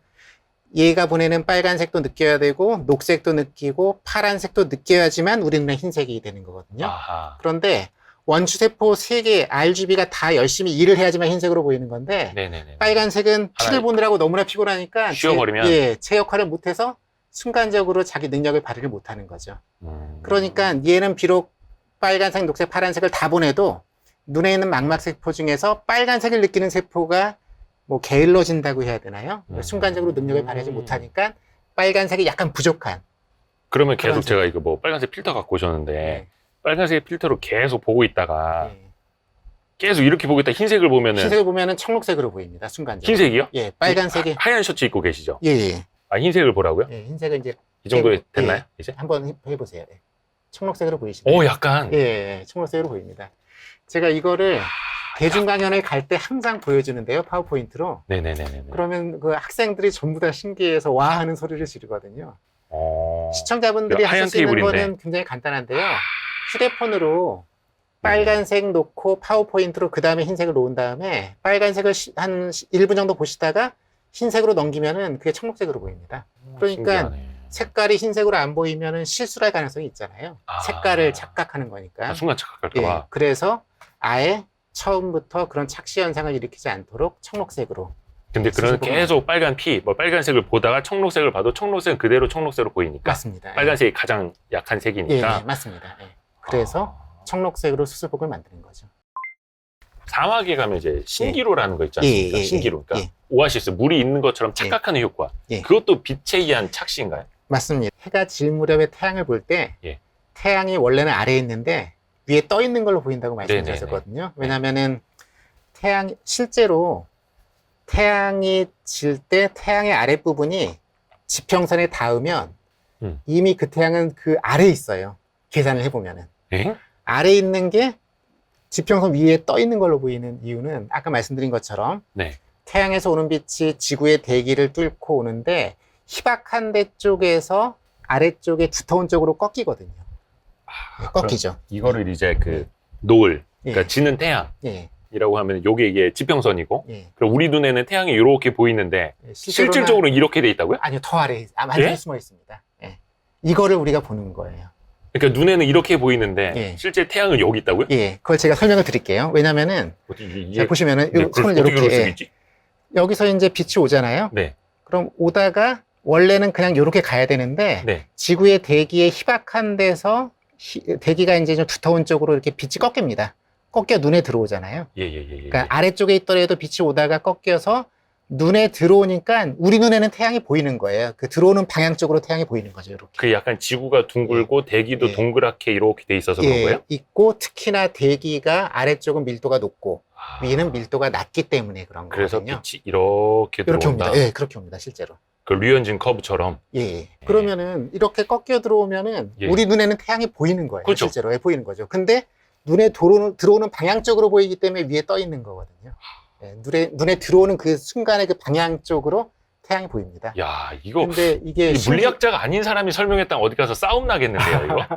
얘가 보내는 빨간색도 느껴야 되고 녹색도 느끼고 파란색도 느껴야지만 우리 눈에 흰색이 되는 거거든요. 아하. 그런데 원추세포 3개 RGB가 다 열심히 일을 해야지만 흰색으로 보이는 건데 네네네. 빨간색은 피를 하나 보느라고 너무나 피곤하니까 쉬어버리면? 제 역할을 못해서 순간적으로 자기 능력을 발휘를 못하는 거죠. 음. 그러니까 얘는 비록 빨간색, 녹색, 파란색을 다 보내도 눈에 있는 망막세포 중에서 빨간색을 느끼는 세포가 뭐 게을러진다고 해야 되나요? 순간적으로 능력을 발휘하지 못하니까 빨간색이 약간 부족한. 그러면 계속 그런 제가 이거 뭐 빨간색 필터 갖고 오셨는데 네. 빨간색 필터로 계속 보고 있다가 예. 계속 이렇게 보고 있다 흰색을 보면은 흰색을 보면은 청록색으로 보입니다. 순간적으로. 흰색이요? 예, 빨간색이. 하얀 셔츠 입고 계시죠? 예, 예. 아 흰색을 보라고요? 예, 흰색은 이제 이 정도 예, 됐나요? 예. 이제? 한번 해보세요. 예. 청록색으로 보이시나요? 오 약간 예, 예, 청록색으로 보입니다. 제가 이거를 대중 강연을 갈 때 항상 보여주는데요. 파워포인트로. 네네네네. 그러면 그 학생들이 전부 다 신기해서 와 하는 소리를 지르거든요. 시청자분들이 하얀 하실 수 있는 테이블인데. 거는 굉장히 간단한데요. 휴대폰으로 빨간색 놓고 파워포인트로 그 다음에 흰색을 놓은 다음에 빨간색을 한 1분 정도 보시다가 흰색으로 넘기면은 그게 청록색으로 보입니다. 그러니까 신기하네. 색깔이 흰색으로 안 보이면은 실수를 할 가능성이 있잖아요. 색깔을 착각하는 거니까. 순간 착각할까봐. 예, 그래서 아예 처음부터 그런 착시 현상을 일으키지 않도록 청록색으로. 근데 그런 수습을 계속 빨간 뭐 빨간색을 보다가 청록색을 봐도 청록색은 그대로 청록색으로 보이니까 맞습니다. 빨간색이 가장 약한 예, 색이니까. 예, 맞습니다. 예. 그래서 청록색으로 수술복을 만드는 거죠. 사막에 가면 이제 신기루라는 거 있지 않습니까? 예, 예, 신기루. 그러니까 예. 오아시스, 물이 있는 것처럼 착각하는 효과. 예. 그것도 빛에 의한 착시인가요? 맞습니다. 해가 질 무렵에 태양을 볼 때 예. 태양이 원래는 아래에 있는데 위에 떠 있는 걸로 보인다고 네네네. 말씀드렸었거든요. 왜냐면은 실제로 태양이 질 때 태양의 아랫부분이 지평선에 닿으면 이미 그 태양은 그 아래에 있어요. 계산을 해보면은. 예? 아래에 있는 게 지평선 위에 떠 있는 걸로 보이는 이유는 아까 말씀드린 것처럼 네. 태양에서 오는 빛이 지구의 대기를 뚫고 오는데 희박한 데 쪽에서 아래쪽에 두터운 쪽으로 꺾이거든요. 네, 꺾이죠. 이거를 이제 그 노을, 그러니까 예. 지는 태양이라고 예, 하면 요게 이게 지평선이고, 예. 그럼 우리 눈에는 태양이 이렇게 보이는데 예, 실질적으로 이렇게 돼 있다고요? 아니요, 더 아래에 완전히 예? 숨어 있습니다. 예. 이거를 우리가 보는 거예요. 그러니까 눈에는 이렇게 보이는데 예. 실제 태양은 여기 있다고요? 예, 그걸 제가 설명을 드릴게요. 왜냐면은 자, 보시면은 요 손을 어떻게 그럴 수 이렇게 있지? 여기서 이제 빛이 오잖아요. 네. 그럼 오다가 원래는 그냥 이렇게 가야 되는데 네. 지구의 대기에 희박한 데서 대기가 이제 좀 두터운 쪽으로 이렇게 빛이 꺾입니다. 꺾여 눈에 들어오잖아요. 예. 그러니까 아래쪽에 있더라도 빛이 오다가 꺾여서 눈에 들어오니까 우리 눈에는 태양이 보이는 거예요. 그 들어오는 방향 쪽으로 태양이 보이는 거죠. 이렇게. 그 약간 지구가 둥글고 대기도 예. 동그랗게 이렇게 돼 있어서 그런 거예요? 있고 특히나 대기가 아래쪽은 밀도가 높고 아, 위는 밀도가 낮기 때문에 그런 그래서 거거든요. 빛이 이렇게 이렇게 들어온다. 옵니다. 예, 그렇게 옵니다. 실제로. 그 류현진 커브처럼. 예. 그러면은 이렇게 꺾여 들어오면은 예. 우리 눈에는 태양이 보이는 거예요. 그렇죠. 실제로 보이는 거죠. 근데 눈에 들어오는 방향 쪽으로 보이기 때문에 위에 떠 있는 거거든요. 예, 눈에 들어오는 그 순간의 그 방향 쪽으로 태양이 보입니다. 야, 이거 근데 이게 물리학자가 아닌 사람이 설명했다면 어디 가서 싸움 나겠는데요, 이거?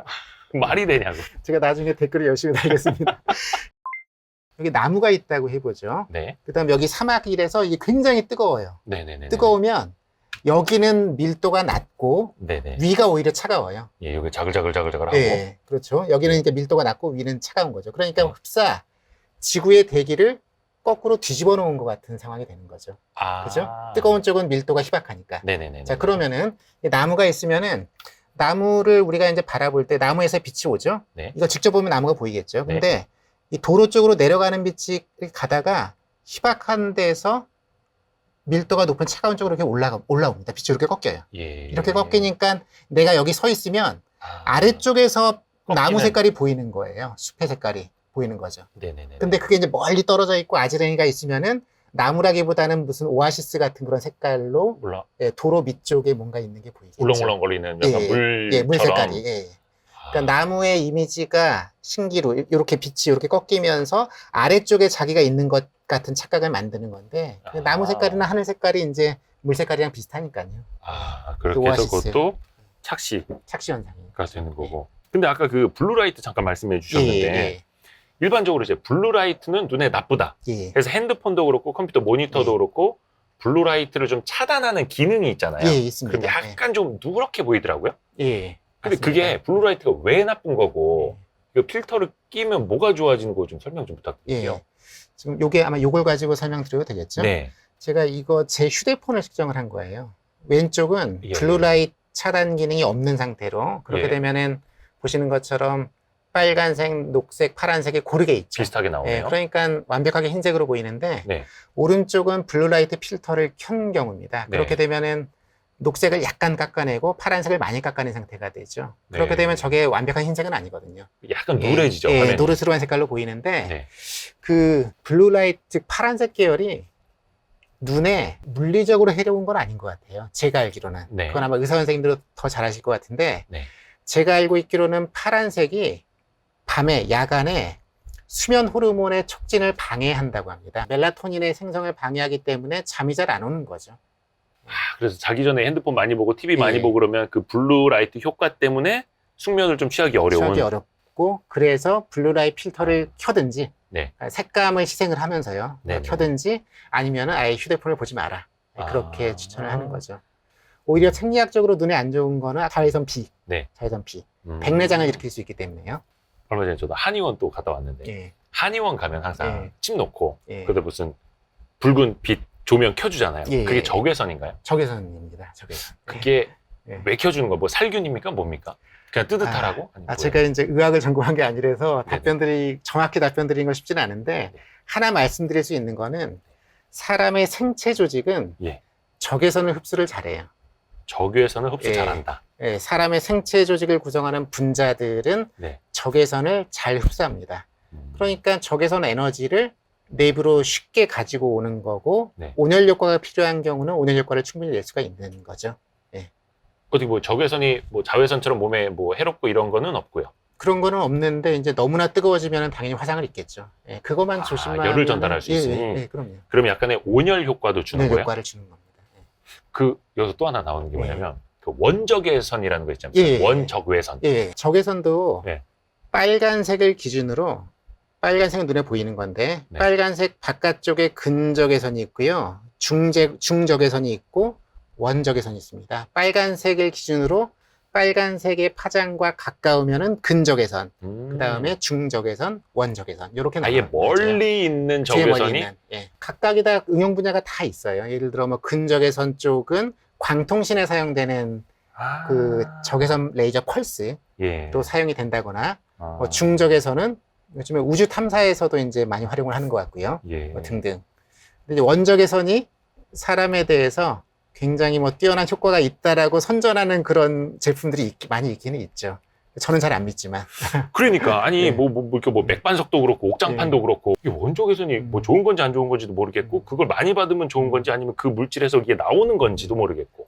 말이 되냐고. 제가 나중에 댓글을 열심히 달겠습니다. 여기 나무가 있다고 해보죠. 네. 그다음 여기 사막이라서 이게 굉장히 뜨거워요. 네네네. 뜨거우면 여기는 밀도가 낮고 네네. 위가 오히려 차가워요. 예, 여기 자글자글하고. 그렇죠. 여기는 이제 밀도가 낮고 위는 차가운 거죠. 그러니까 네. 흡사 지구의 대기를 거꾸로 뒤집어 놓은 것 같은 상황이 되는 거죠. 그죠? 뜨거운 쪽은 밀도가 희박하니까. 네네네. 자, 그러면은 나무가 있으면은 나무를 우리가 이제 바라볼 때 나무에서 빛이 오죠? 네. 이거 직접 보면 나무가 보이겠죠? 근데 이 도로 쪽으로 내려가는 빛이 가다가 희박한 데서 밀도가 높은 차가운 쪽으로 이렇게 올라옵니다. 빛이 이렇게 꺾여요. 예. 이렇게 꺾이니까 내가 여기 서 있으면 아래쪽에서 나무 색깔이 보이는 거예요. 숲의 색깔이 보이는 거죠. 네네네. 근데 그게 이제 멀리 떨어져 있고 아지랭이가 있으면은 나무라기보다는 무슨 오아시스 같은 그런 색깔로 예, 도로 밑쪽에 뭔가 있는 게 보이겠죠. 울렁울렁거리는 약간 물처럼. 예, 물 색깔이. 예. 그러니까 나무의 이미지가 신기루 이렇게 빛이 이렇게 꺾이면서 아래쪽에 자기가 있는 것 같은 착각을 만드는 건데 나무 색깔이나 하늘 색깔이 이제 물 색깔이랑 비슷하니까요. 그렇게 해서 그것도 착시 현상이 되는 거고. 근데 아까 그 블루라이트 잠깐 말씀해 주셨는데 일반적으로 이제 블루라이트는 눈에 나쁘다. 그래서 핸드폰도 그렇고 컴퓨터 모니터도 그렇고 블루라이트를 좀 차단하는 기능이 있잖아요. 있습니다. 근데 약간 좀 누렇게 보이더라고요. 근데 맞습니다. 그게 블루라이트가 왜 나쁜 거고 이 필터를 끼면 뭐가 좋아지는 거 좀 설명 좀 부탁드릴게요. 지금 요게 아마 요걸 가지고 설명드려도 되겠죠? 네. 제가 이거 제 휴대폰을 측정을 한 거예요. 왼쪽은 블루라이트 차단 기능이 없는 상태로 그렇게 되면은 보시는 것처럼 빨간색, 녹색, 파란색이 고르게 있죠. 비슷하게 나오네요. 그러니까 완벽하게 흰색으로 보이는데 오른쪽은 블루라이트 필터를 켠 경우입니다. 그렇게 되면은 녹색을 약간 깎아내고 파란색을 많이 깎아낸 상태가 되죠. 그렇게 되면 저게 완벽한 흰색은 아니거든요. 약간 누래지죠. 노릇스러운 색깔로 보이는데 그 블루라이트 즉 파란색 계열이 눈에 물리적으로 해로운 건 아닌 것 같아요. 제가 알기로는. 그건 아마 의사 선생님들도 더 잘 아실 것 같은데 제가 알고 있기로는 파란색이 밤에 야간에 수면 호르몬의 촉진을 방해한다고 합니다. 멜라토닌의 생성을 방해하기 때문에 잠이 잘 안 오는 거죠. 그래서 자기 전에 핸드폰 많이 보고 TV 많이 보고 그러면 그 블루라이트 효과 때문에 숙면을 좀 취하기 어렵고 그래서 블루라이트 필터를 켜든지 색감을 희생을 하면서요. 켜든지 아니면 아예 휴대폰을 보지 마라. 그렇게 추천을 하는 거죠. 오히려 생리학적으로 눈에 안 좋은 거는 자외선 B. 자외선 B. 백내장을 일으킬 수 있기 때문에요. 얼마 전에 저도 한의원 또 갔다 왔는데 한의원 가면 항상 침 놓고 그때 무슨 붉은 빛 조명 켜주잖아요. 그게 적외선인가요? 적외선입니다. 적외선. 그게 왜 켜주는 거예요? 뭐 살균입니까? 뭡니까? 그냥 뜨뜻하라고? 제가 이제 의학을 전공한 게 아니라서 정확히 답변 드리는 건 쉽지는 않은데 하나 말씀드릴 수 있는 거는 사람의 생체 조직은 적외선을 흡수를 잘해요. 적외선을 흡수 잘한다. 사람의 생체 조직을 구성하는 분자들은 적외선을 잘 흡수합니다. 그러니까 적외선 에너지를 내부로 쉽게 가지고 오는 거고 온열 효과가 필요한 경우는 온열 효과를 충분히 낼 수가 있는 거죠. 어떻게 뭐 적외선이 뭐 자외선처럼 몸에 뭐 해롭고 이런 거는 없고요. 그런 거는 없는데 이제 너무나 뜨거워지면 당연히 화상을 입겠죠. 그것만 조심하면 열을 전달할 수 있으니. 그럼요. 그럼 약간의 온열 효과도 주는 거예요? 효과를 주는 겁니다. 여기서 또 하나 나오는 게 뭐냐면 그 원적외선이라는 거 있잖아요. 원적외선. 적외선도 빨간색을 기준으로 빨간색은 눈에 보이는 건데 빨간색 바깥쪽에 근적외선이 있고요. 중적외선이 있고 원적외선이 있습니다. 빨간색을 기준으로 빨간색의 파장과 가까우면은 근적외선, 그 다음에 중적외선, 원적외선 이렇게 아예 멀리 있는 적외선이 각각이 다 응용 분야가 다 있어요. 예를 들어 뭐 근적외선 쪽은 광통신에 사용되는 그 적외선 레이저 펄스로 사용이 된다거나 뭐 중적외선은 요즘에 우주 탐사에서도 이제 많이 활용을 하는 것 같고요. 뭐 등등. 근데 이제 원적외선이 사람에 대해서 굉장히 뭐 뛰어난 효과가 있다라고 선전하는 그런 제품들이 많이 있기는 있죠. 저는 잘 안 믿지만. 그러니까 아니 뭐 맥반석도 그렇고 옥장판도 그렇고 이게 원적외선이 뭐 좋은 건지 안 좋은 건지도 모르겠고 그걸 많이 받으면 좋은 건지 아니면 그 물질에서 이게 나오는 건지도 모르겠고.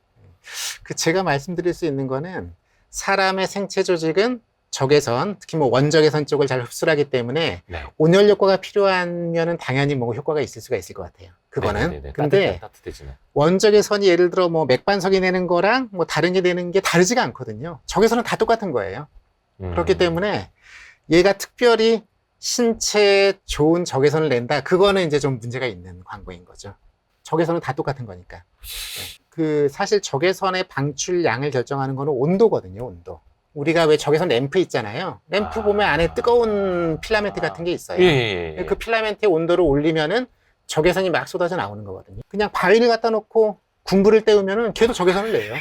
제가 말씀드릴 수 있는 거는 사람의 생체 조직은 적외선, 특히 뭐 원적외선 쪽을 잘 흡수하기 때문에 온열 효과가 필요하면은 당연히 뭐 효과가 있을 수가 있을 것 같아요. 그거는. 근데 원적외선이 예를 들어 뭐 맥반석이 내는 거랑 뭐 다른 게 내는 게 다르지가 않거든요. 적외선은 다 똑같은 거예요. 그렇기 때문에 얘가 특별히 신체에 좋은 적외선을 낸다. 그거는 이제 좀 문제가 있는 광고인 거죠. 적외선은 다 똑같은 거니까. 사실 적외선의 방출량을 결정하는 거는 온도거든요. 온도. 우리가 왜 적외선 램프 있잖아요. 램프 보면 안에 뜨거운 필라멘트 같은 게 있어요. 그 필라멘트의 온도를 올리면은 적외선이 막 쏟아져 나오는 거거든요. 그냥 바위를 갖다 놓고 군부를 때우면은 걔도 적외선을 내요.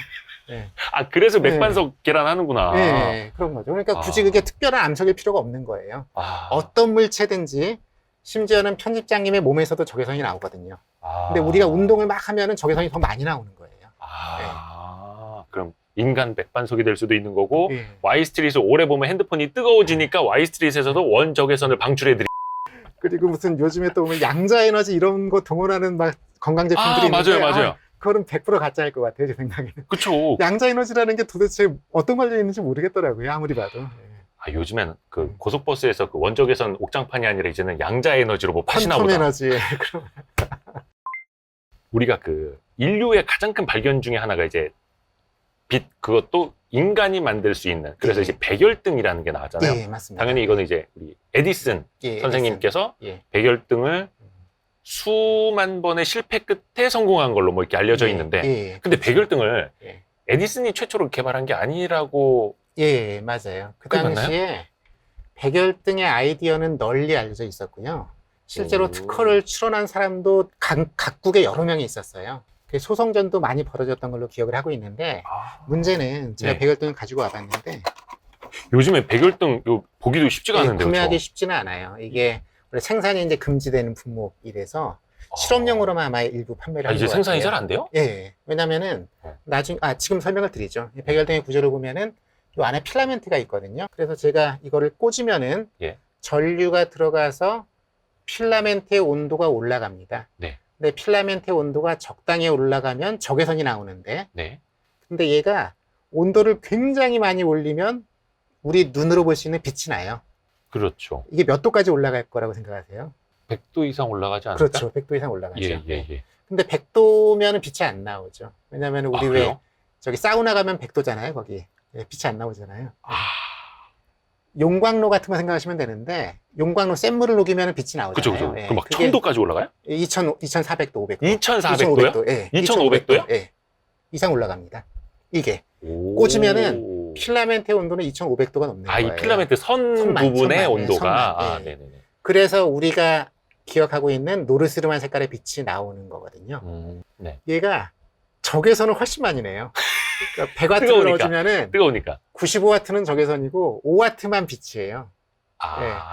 네. 아, 그래서 맥반석 계란 하는구나. 네, 그런 거죠. 그러니까 굳이 그게 특별한 암석일 필요가 없는 거예요. 아. 어떤 물체든지 심지어는 편집장님의 몸에서도 적외선이 나오거든요. 아. 근데 우리가 운동을 막 하면은 적외선이 더 많이 나오는 거예요. 그럼 인간 맥반석이 될 수도 있는 거고 네. Y스트릿을 오래 보면 핸드폰이 뜨거워지니까 Y스트릿에서도 원적외선을 방출해드리. 그리고 무슨 요즘에 또 보면 양자에너지 이런 거 동원하는 막 건강 제품들이 있는데 맞아요. 그거는 100% 가짜일 것 같아요, 제 생각에는. 그쵸. 양자에너지라는 게 도대체 어떤 관련이 있는지 모르겠더라고요, 아무리 봐도. 요즘에는 그 고속버스에서 그 원적외선 옥장판이 아니라 이제는 양자에너지로 뭐 파시나 보다. 퀀텀 에너지. 우리가 그 인류의 가장 큰 발견 중에 하나가 이제 빛, 그것도 인간이 만들 수 있는, 그래서 예. 이제 백열등이라는 게 나왔잖아요. 예, 맞습니다. 당연히 이거는 이제 우리 에디슨 예, 선생님께서 예. 백열등을 수만 번의 실패 끝에 성공한 걸로 뭐 이렇게 알려져 예, 있는데, 예, 근데 그렇죠. 백열등을 예. 에디슨이 최초로 개발한 게 아니라고. 예, 맞아요. 그 그게 당시에 백열등의 아이디어는 널리 알려져 있었고요. 실제로 오. 특허를 출원한 사람도 각국에 여러 명이 있었어요. 그 소송전도 많이 벌어졌던 걸로 기억을 하고 있는데, 문제는 제가 네. 백열등을 가지고 와봤는데 요즘에 백열등 이거 보기도 쉽지가 않은데. 구매하기 그렇죠? 쉽지는 않아요. 이게 원래 생산이 이제 금지되는 품목이라서 실험용으로만 아마 일부 판매를 하는 이제 것 생산이 같아요. 잘 안 돼요? 예, 왜냐면은 나중 지금 설명을 드리죠. 이 백열등의 구조를 보면은 이 안에 필라멘트가 있거든요. 그래서 제가 이거를 꽂으면은 예. 전류가 들어가서 필라멘트의 온도가 올라갑니다. 네. 근데 필라멘트의 온도가 적당히 올라가면 적외선이 나오는데, 네. 근데 얘가 온도를 굉장히 많이 올리면 우리 눈으로 볼 수 있는 빛이 나요. 그렇죠. 이게 몇 도까지 올라갈 거라고 생각하세요? 100도 이상 올라가지 않을까? 그렇죠. 100도 이상 올라가죠. 예. 근데 100도면은 빛이 안 나오죠. 왜냐면 우리 왜 그래요? 저기 사우나 가면 100도잖아요, 거기. 예, 빛이 안 나오잖아요. 아, 용광로 같은 거 생각하시면 되는데, 용광로 센 물을 녹이면 빛이 나오잖아요. 그쵸. 예, 그럼 막 그게 1000도까지 올라가요? 2400도, 500도. 2400도요? 예. 2500도요? 예. 이상 올라갑니다. 이게. 오. 꽂으면은 필라멘트의 온도는 2500도가 넘는 거예요. 이 필라멘트 선 선만, 부분의 선만, 온도가. 선만, 예. 네네네. 그래서 우리가 기억하고 있는 노르스름한 색깔의 빛이 나오는 거거든요. 네. 얘가 적외선을 훨씬 많이 내요. 그러니까 100와트를 뜨거우니까. 넣어주면은 뜨거우니까. 95와트는 적외선이고 5와트만 빛이에요.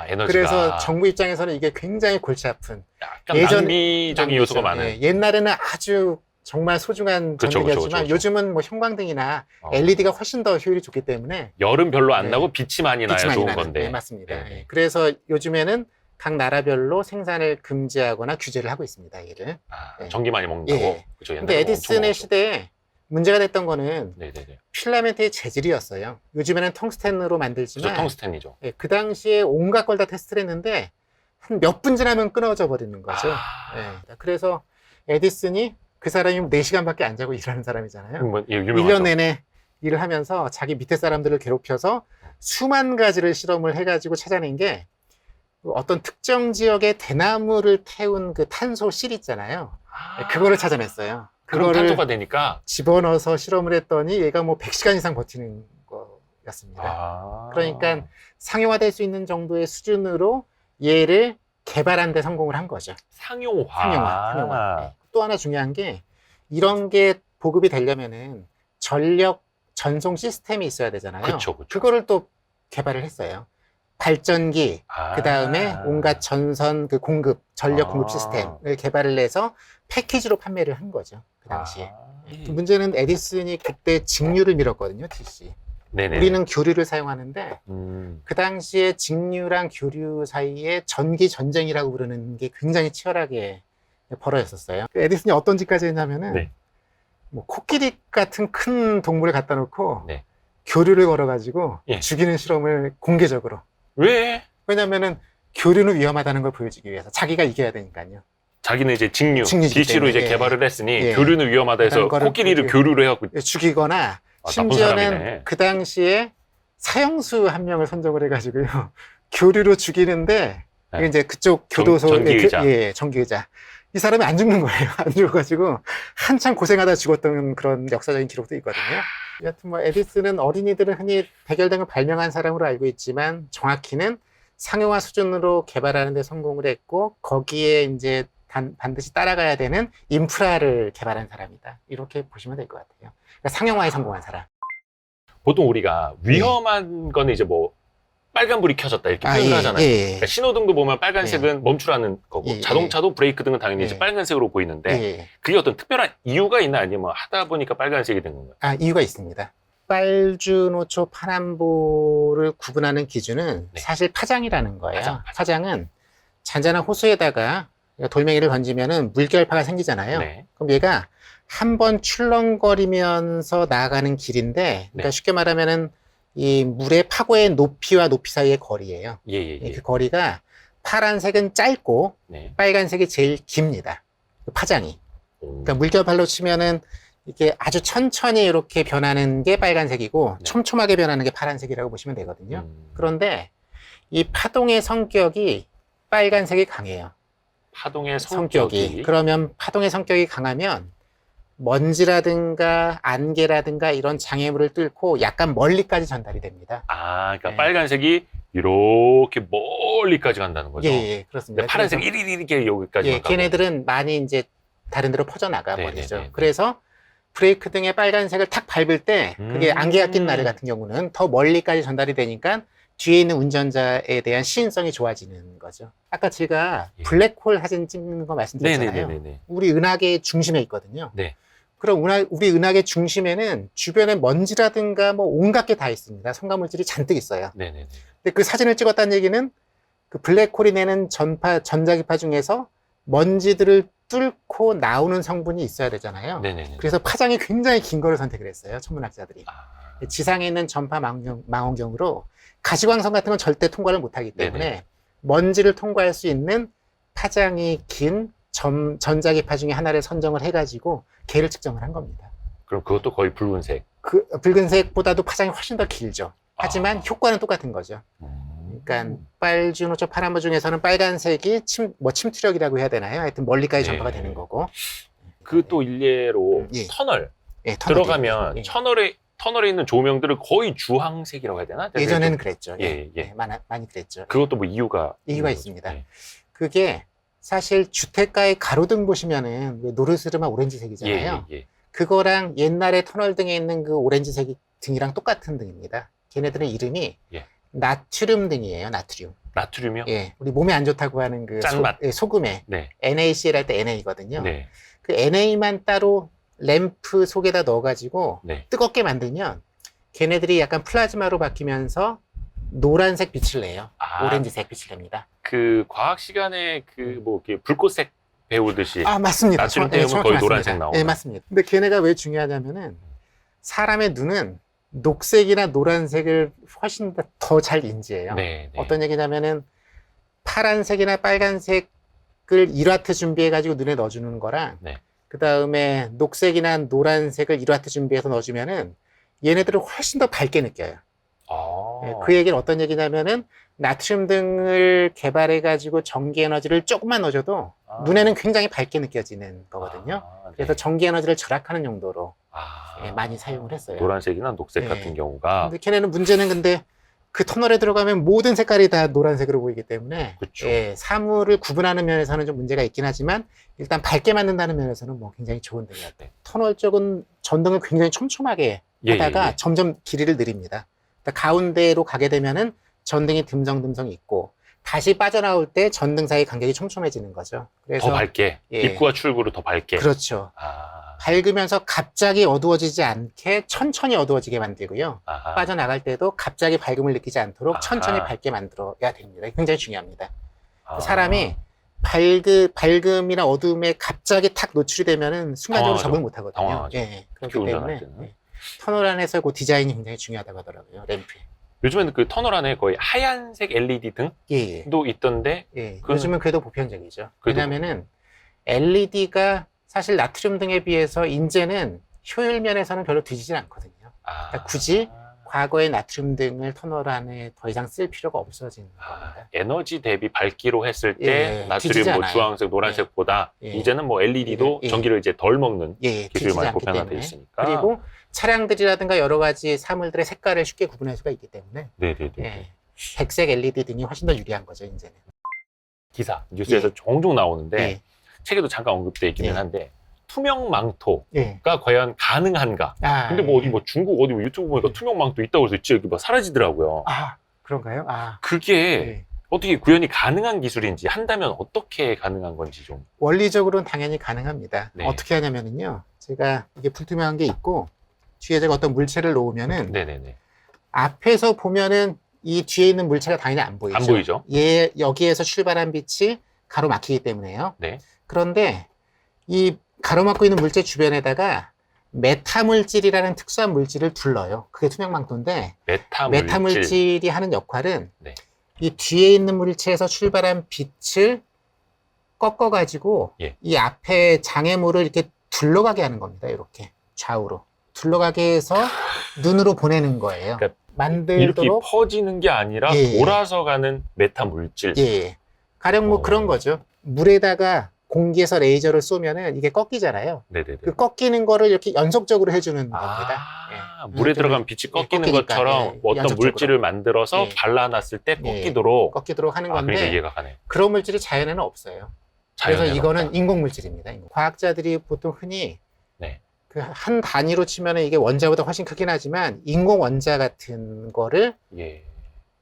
에너지가. 그래서 정부 입장에서는 이게 굉장히 골치 아픈. 약간 낭비적인 요소가 많은. 예, 옛날에는 아주 정말 소중한 그쵸, 전기였지만 그쵸. 요즘은 뭐 형광등이나 어. LED가 훨씬 더 효율이 좋기 때문에 열은 별로 안 네. 나고 빛이 많이 나야 빛이 많이 좋은 나는, 건데. 네, 맞습니다. 네. 예, 그래서 요즘에는 각 나라별로 생산을 금지하거나 규제를 하고 있습니다. 얘를. 네. 전기 많이 먹는다고. 예. 그쵸, 근데 옛날에 에디슨의 엄청 시대에 문제가 됐던 거는 네네네. 필라멘트의 재질이었어요. 요즘에는 텅스텐으로 만들지만 그죠, 텅스텐이죠. 예, 그 당시에 온갖 걸 다 테스트를 했는데 한 몇 분 지나면 끊어져 버리는 거죠. 예. 그래서 에디슨이 그 사람이 4시간밖에 안 자고 일하는 사람이잖아요. 예, 유명하죠. 1년 내내 일을 하면서 자기 밑에 사람들을 괴롭혀서 수만 가지를 실험을 해가지고 찾아낸 게 어떤 특정 지역의 대나무를 태운 그 탄소 실 있잖아요. 그거를 찾아냈어요. 그럼 그거를 탄소가 되니까. 집어넣어서 실험을 했더니 얘가 뭐 100시간 이상 버티는 거였습니다. 그러니까 상용화될 수 있는 정도의 수준으로 얘를 개발한 데 성공을 한 거죠. 상용화. 네. 또 하나 중요한 게 이런 게 보급이 되려면은 전력 전송 시스템이 있어야 되잖아요. 그쵸. 그거를 또 개발을 했어요. 발전기, 그 다음에 온갖 전선 그 공급, 전력 공급 시스템을 개발을 해서 패키지로 판매를 한 거죠. 그 당시에. 문제는 에디슨이 그때 직류를 밀었거든요, DC. 네네. 우리는 교류를 사용하는데 그 당시에 직류랑 교류 사이에 전기 전쟁이라고 부르는 게 굉장히 치열하게 벌어졌었어요. 에디슨이 어떤 짓까지 했냐면은 네. 뭐 코끼리 같은 큰 동물을 갖다 놓고 네. 교류를 걸어가지고 예. 죽이는 실험을 공개적으로. 왜? 왜냐면은 교류는 위험하다는 걸 보여주기 위해서 자기가 이겨야 되니까요. 자기는 이제 직류, 직류이기 DC로 이제 때문에. 개발을 했으니 예. 교류는 위험하다 해서 그런 거를 코끼리를 이제 교류를 해갖고. 죽이거나 나쁜 심지어는 사람이네. 그 당시에 사형수 한 명을 선정을 해가지고요. 교류로 죽이는데 네. 이제 그쪽 교도소 전기의자. 예, 전기의자. 이 사람이 안 죽는 거예요. 안 죽어가지고 한참 고생하다 죽었던 그런 역사적인 기록도 있거든요. 여하튼 뭐 에디슨은 어린이들은 흔히 백열등을 발명한 사람으로 알고 있지만 정확히는 상용화 수준으로 개발하는 데 성공을 했고 거기에 이제 반드시 따라가야 되는 인프라를 개발한 사람이다. 이렇게 보시면 될 것 같아요. 그러니까 상용화에 성공한 사람. 보통 우리가 위험한 거는 이제 뭐 빨간불이 켜졌다 이렇게 표현을 하잖아요. 그러니까 신호등도 보면 빨간색은 멈추라는 거고 자동차도 브레이크 등은 당연히 이제 빨간색으로 보이는데 그게 어떤 특별한 이유가 있나 아니면 하다 보니까 빨간색이 된 건가요? 이유가 있습니다. 빨주노초 파남보를 구분하는 기준은 사실 파장이라는 거예요. 파장은 잔잔한 호수에다가 돌멩이를 던지면은 물결파가 생기잖아요. 그럼 얘가 한번 출렁거리면서 나아가는 길인데, 그러니까 쉽게 말하면은 이 물의 파고의 높이와 높이 사이의 거리예요. 그 거리가 파란색은 짧고 빨간색이 제일 깁니다. 그 파장이. 그러니까 물결발로 치면은 이게 아주 천천히 이렇게 변하는 게 빨간색이고 촘촘하게 변하는 게 파란색이라고 보시면 되거든요. 그런데 이 파동의 성격이 빨간색이 강해요. 파동의 성격이. 그러면 파동의 성격이 강하면 먼지라든가 안개라든가 이런 장애물을 뚫고 약간 멀리까지 전달이 됩니다. 그러니까 빨간색이 이렇게 멀리까지 간다는 거죠? 그렇습니다. 파란색이 이렇게 여기까지 가고. 걔네들은 많이 이제 다른 데로 퍼져나가 버리죠. 그래서 브레이크 등의 빨간색을 탁 밟을 때 그게 안개가 낀 날 같은 경우는 더 멀리까지 전달이 되니까 뒤에 있는 운전자에 대한 시인성이 좋아지는 거죠. 아까 제가 블랙홀 사진 찍는 거 말씀드렸잖아요. 우리 은하계의 중심에 있거든요. 그럼 우리 은하계 중심에는 주변에 먼지라든가 뭐 온갖 게 다 있습니다. 첨가물질이 잔뜩 있어요. 근데 그 사진을 찍었다는 얘기는 그 블랙홀이 내는 전자기파 중에서 먼지들을 뚫고 나오는 성분이 있어야 되잖아요. 그래서 파장이 굉장히 긴 거를 선택을 했어요. 천문학자들이. 지상에 있는 전파 망원경으로 가시광선 같은 건 절대 통과를 못하기 때문에 먼지를 통과할 수 있는 파장이 긴 전자기파 중에 하나를 선정을 해가지고 걔를 측정을 한 겁니다. 그럼 그것도 거의 붉은색? 붉은색보다도 파장이 훨씬 더 길죠. 하지만 효과는 똑같은 거죠. 그러니까 빨주노초 파남보 중에서는 빨간색이 침투력이라고 해야 되나요? 하여튼 멀리까지 전파가 되는 거고. 그 또 일례로 터널 들어가면 터널에 있는 조명들을 거의 주황색이라고 해야 되나? 예전에는 그랬죠. 많이 그랬죠. 그것도 뭐 이유가 있습니다. 그게 사실 주택가의 가로등 보시면은 노르스름한 오렌지색이잖아요. 그거랑 옛날에 터널 등에 있는 그 오렌지색 등이랑 똑같은 등입니다. 걔네들은 이름이 나트륨 등이에요. 나트륨이요? 우리 몸에 안 좋다고 하는 그 짠맛. 소금에 NaCl 할 때 NA거든요. 그 NA만 따로 램프 속에다 넣어가지고 뜨겁게 만들면 걔네들이 약간 플라즈마로 바뀌면서 노란색 빛을 내요. 오렌지색 빛을 냅니다. 그 과학 시간에 그 뭐 불꽃색 배우듯이. 맞습니다. 나트륨 때문에 거의 노란색 나오고. 맞습니다. 근데 걔네가 왜 중요하냐면은 사람의 눈은 녹색이나 노란색을 훨씬 더 잘 인지해요. 어떤 얘기냐면은 파란색이나 빨간색을 1와트 준비해가지고 눈에 넣어주는 거랑 그 다음에 녹색이나 노란색을 1와트 준비해서 넣어주면은 얘네들은 훨씬 더 밝게 느껴요. 그 얘기는 어떤 얘기냐면은 나트륨 등을 개발해가지고 전기 에너지를 조금만 넣어줘도 눈에는 굉장히 밝게 느껴지는 거거든요. 그래서 전기 에너지를 절약하는 용도로 많이 사용을 했어요. 노란색이나 녹색 같은 경우가. 근데 걔네는 문제는 근데 그 터널에 들어가면 모든 색깔이 다 노란색으로 보이기 때문에 사물을 구분하는 면에서는 좀 문제가 있긴 하지만 일단 밝게 만든다는 면에서는 뭐 굉장히 좋은 등이에요. 터널 쪽은 전등을 굉장히 촘촘하게 하다가 점점 길이를 늘립니다. 그러니까 가운데로 가게 되면은 전등이 듬성듬성 있고 다시 빠져나올 때 전등 사이 간격이 촘촘해지는 거죠. 그래서 더 밝게 입구와 출구로 더 밝게. 그렇죠. 밝으면서 갑자기 어두워지지 않게 천천히 어두워지게 만들고요. 빠져나갈 때도 갑자기 밝음을 느끼지 않도록 천천히 밝게 만들어야 됩니다. 굉장히 중요합니다. 사람이 밝음이나 어두움에 갑자기 탁 노출이 되면은 순간적으로 적응을 못 하거든요. 그렇기 때문에 터널 안에서 그 디자인이 굉장히 중요하다고 하더라고요. 램프에. 요즘에는 그 터널 안에 거의 하얀색 LED 등도 있던데. 요즘은 그래도 보편적이죠. 왜냐면은 LED가 사실 나트륨 등에 비해서 인제는 효율 면에서는 별로 뒤지진 않거든요. 그러니까 굳이 과거의 나트륨 등을 터널 안에 더 이상 쓸 필요가 없어진 겁니다. 에너지 대비 밝기로 했을 때 나트륨 뭐 주황색, 노란색보다 이제는 뭐 LED도 전기를 이제 덜 먹는 기술이 많이 보편화되어 있으니까. 그리고 차량들이라든가 여러 가지 사물들의 색깔을 쉽게 구분할 수가 있기 때문에 백색 LED 등이 훨씬 더 유리한 거죠, 이제는. 기사, 뉴스에서 종종 나오는데 책에도 잠깐 언급되어 있기는 예. 한데 투명 망토가 예. 과연 가능한가? 아, 근데 뭐 어디 예. 뭐 중국 어디 뭐 유튜브 보니까 투명 망토 있다고 해서 진짜 여기 뭐 사라지더라고요. 아, 그런가요? 아, 그게 예. 어떻게 구현이 가능한 기술인지 한다면 어떻게 가능한 건지 좀. 원리적으로는 당연히 가능합니다. 네. 어떻게 하냐면은요. 제가 이게 불투명한 게 있고 뒤에 제가 어떤 물체를 놓으면은 네네네. 앞에서 보면은 이 뒤에 있는 물체가 당연히 안 보이죠. 안 보이죠? 얘 여기에서 출발한 빛이 가로막히기 때문에요. 네. 그런데 이 가로막고 있는 물체 주변에다가 메타 물질이라는 특수한 물질을 둘러요. 그게 투명망토인데 메타 메타 물질. 물질이 하는 역할은 네. 이 뒤에 있는 물체에서 출발한 빛을 꺾어가지고 예. 이 앞에 장애물을 이렇게 둘러가게 하는 겁니다. 이렇게 좌우로 둘러가게 해서 눈으로 보내는 거예요. 그러니까 이렇게 만들도록 퍼지는 게 아니라 예. 돌아서 가는 메타 물질. 예. 가령 뭐 그런 거죠. 물에다가 공기에서 레이저를 쏘면은 이게 꺾이잖아요. 네네네. 그 꺾이는 거를 이렇게 연속적으로 해주는 겁니다. 아, 예. 물에 들어간 빛이 꺾이는 꺾이니까, 것처럼 예, 어떤 연속적으로. 물질을 만들어서 예. 발라놨을 때 예. 꺾이도록. 꺾이도록 하는 아, 건데 그러니까 이해가 가네. 그런 물질이 자연에는 없어요. 그래서 자연에는 이거는 없다. 인공 물질입니다. 과학자들이 보통 흔히 네. 그 한 단위로 치면은 이게 원자보다 훨씬 크긴 하지만 인공 원자 같은 거를 예.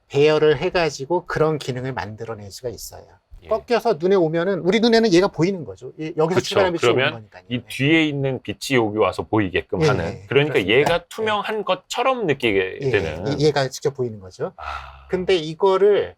배열을 해가지고 그런 기능을 만들어낼 수가 있어요. 예. 꺾여서 눈에 오면은 우리 눈에는 얘가 보이는 거죠. 여기서 그쵸. 출발하는 빛이 오는 그러면 거니까요. 이 뒤에 있는 빛이 여기 와서 보이게끔 예, 하는. 예, 그러니까 그렇습니다. 얘가 투명한 것처럼 느끼게 예, 되는. 얘가 직접 보이는 거죠. 아, 근데 이거를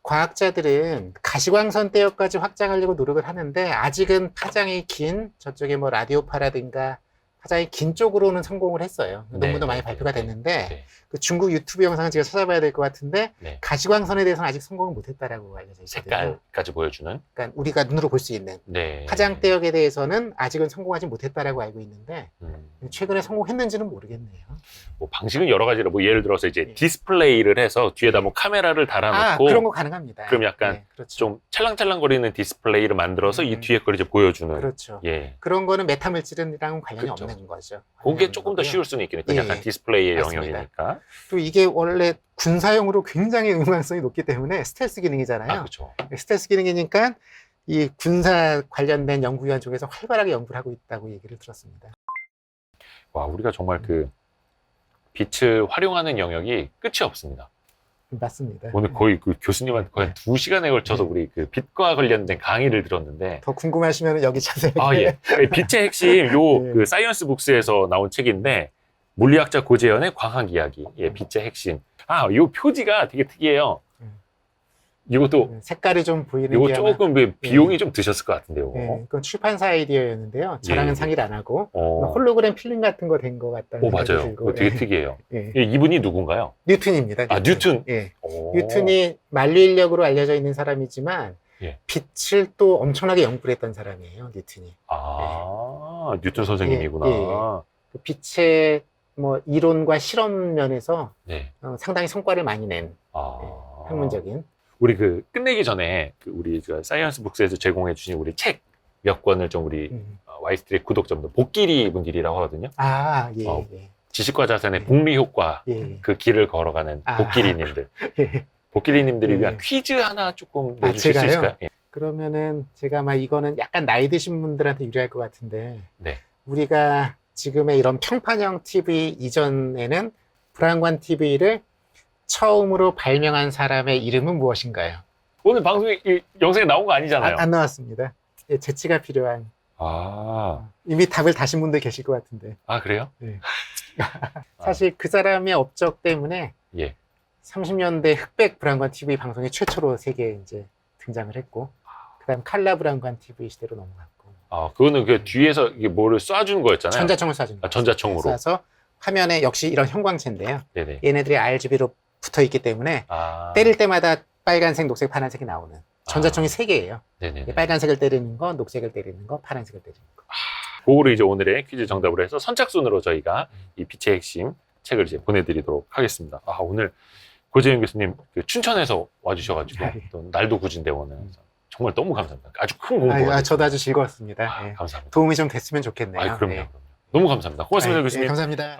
과학자들은 가시광선 대역까지 확장하려고 노력을 하는데 아직은 파장이 긴 저쪽에 뭐 라디오파라든가 파장이 긴 쪽으로는 성공을 했어요. 논문도 많이 발표가 됐는데 네. 그 중국 유튜브 영상은 제가 찾아봐야 될 것 같은데 네. 가시광선에 대해서는 아직 성공을 못했다라고 알려져 있거든요. 색깔까지 보여주는. 그러니까 우리가 눈으로 볼 수 있는 네. 파장 대역에 대해서는 아직은 성공하지 못했다라고 알고 있는데 음. 최근에 성공했는지는 모르겠네요. 뭐 방식은 여러 가지로 뭐 예를 들어서 이제 예. 디스플레이를 해서 뒤에다 뭐 카메라를 달아놓고 그런 거 가능합니다. 그럼 약간 네, 그렇죠. 좀 찰랑찰랑거리는 디스플레이를 만들어서 이 뒤에 걸 이제 보여주는. 그렇죠. 예. 그런 거는 메타 물질이랑은 관련이 그렇죠. 없는 거죠. 그게 조금 더 쉬울 수는 있겠네요. 예, 약간 디스플레이의 맞습니다. 영역이니까. 또 이게 원래 군사용으로 굉장히 응용성이 높기 때문에 스텔스 기능이잖아요. 아, 그렇죠. 스텔스 기능이니까 이 군사 관련된 연구기관 쪽에서 활발하게 연구를 하고 있다고 얘기를 들었습니다. 와, 우리가 정말 그 빛을 활용하는 영역이 끝이 없습니다. 맞습니다. 오늘 거의 그 교수님한테 거의 한 2시간에 걸쳐서 우리 그 빛과 관련된 강의를 들었는데. 더 궁금하시면 여기 자세히. 아, 예. 빛의 핵심, 요, 예. 그 사이언스 북스에서 나온 책인데, 물리학자 고재현의 과학 이야기. 예, 빛의 핵심. 아, 요 표지가 되게 특이해요. 이것도, 색깔이 좀 보이는 요거 게 아마- 조금 그 비용이 좀 드셨을 것 같은데요. 예, 그건 출판사 아이디어였는데요. 저랑은 예. 상의를 안 하고 어. 홀로그램 필름 같은 거 된 것 같다는 오, 생각이 맞아요. 들고. 그거 되게 예. 특이해요. 예. 예, 이분이 누군가요? 뉴턴입니다. 아, 뉴턴. 예. 오. 뉴턴이 만류인력으로 알려져 있는 사람이지만 예. 빛을 또 엄청나게 연구를 했던 사람이에요. 뉴턴이. 아, 뉴턴 선생님이구나. 예, 예. 그 빛의 뭐 이론과 실험 면에서 네. 상당히 성과를 많이 낸 아. 학문적인. 우리 그 끝내기 전에 그 우리 저 사이언스 북스에서 제공해 주신 우리 책 몇 권을 좀 우리 와이스트리 구독자분들 복길이 분들이라고 하거든요. 아, 예, 어. 예. 지식과 자산의 예. 복리 효과 예. 그 길을 걸어가는 아. 복길이님들. 예. 복길이님들이 예. 위한 퀴즈 하나 조금 아, 내주실 수 제가요? 있을까요? 예. 그러면은 제가 아마 이거는 약간 나이 드신 분들한테 유리할 것 같은데 네. 우리가 지금의 이런 평판형 TV 이전에는 브라운관 TV를 처음으로 발명한 사람의 이름은 무엇인가요? 오늘 방송에 이 영상에 나온 거 아니잖아요. 안 나왔습니다. 예, 재치가 필요한. 아, 이미 답을 다신 분들 계실 것 같은데. 아 그래요? 네. 사실 그 사람의 업적 때문에 예. 30년대 흑백 브라운관 TV 방송이 최초로 세계에 이제 등장을 했고, 그다음 칼라 브라운관 TV 시대로 넘어갔고. 아, 그거는 그 뒤에서 이게 뭐를 쏴주는 거였잖아요. 전자청을 쏴주는 아, 전자청으로. 쏴서 화면에 역시 이런 형광체인데요. 네네. 얘네들이 RGB로 붙어 있기 때문에 아, 때릴 때마다 빨간색, 녹색, 파란색이 나오는 전자총이 아. 3개예요. 네네. 빨간색을 때리는 거, 녹색을 때리는 거, 파란색을 때리는 거. 그거를 이제 오늘의 퀴즈 정답으로 해서 선착순으로 저희가 이 빛의 핵심 책을 이제 보내드리도록 하겠습니다. 아, 오늘 고재현 교수님 그 춘천에서 와주셔가지고 아, 예. 또 날도 굳은 대원을 정말 너무 감사합니다. 아주 큰 공부. 저도 아주 즐거웠습니다. 아, 예. 감사합니다. 도움이 좀 됐으면 좋겠네요. 아, 그럼요. 예. 너무 감사합니다. 고맙습니다, 예, 교수님. 감사합니다.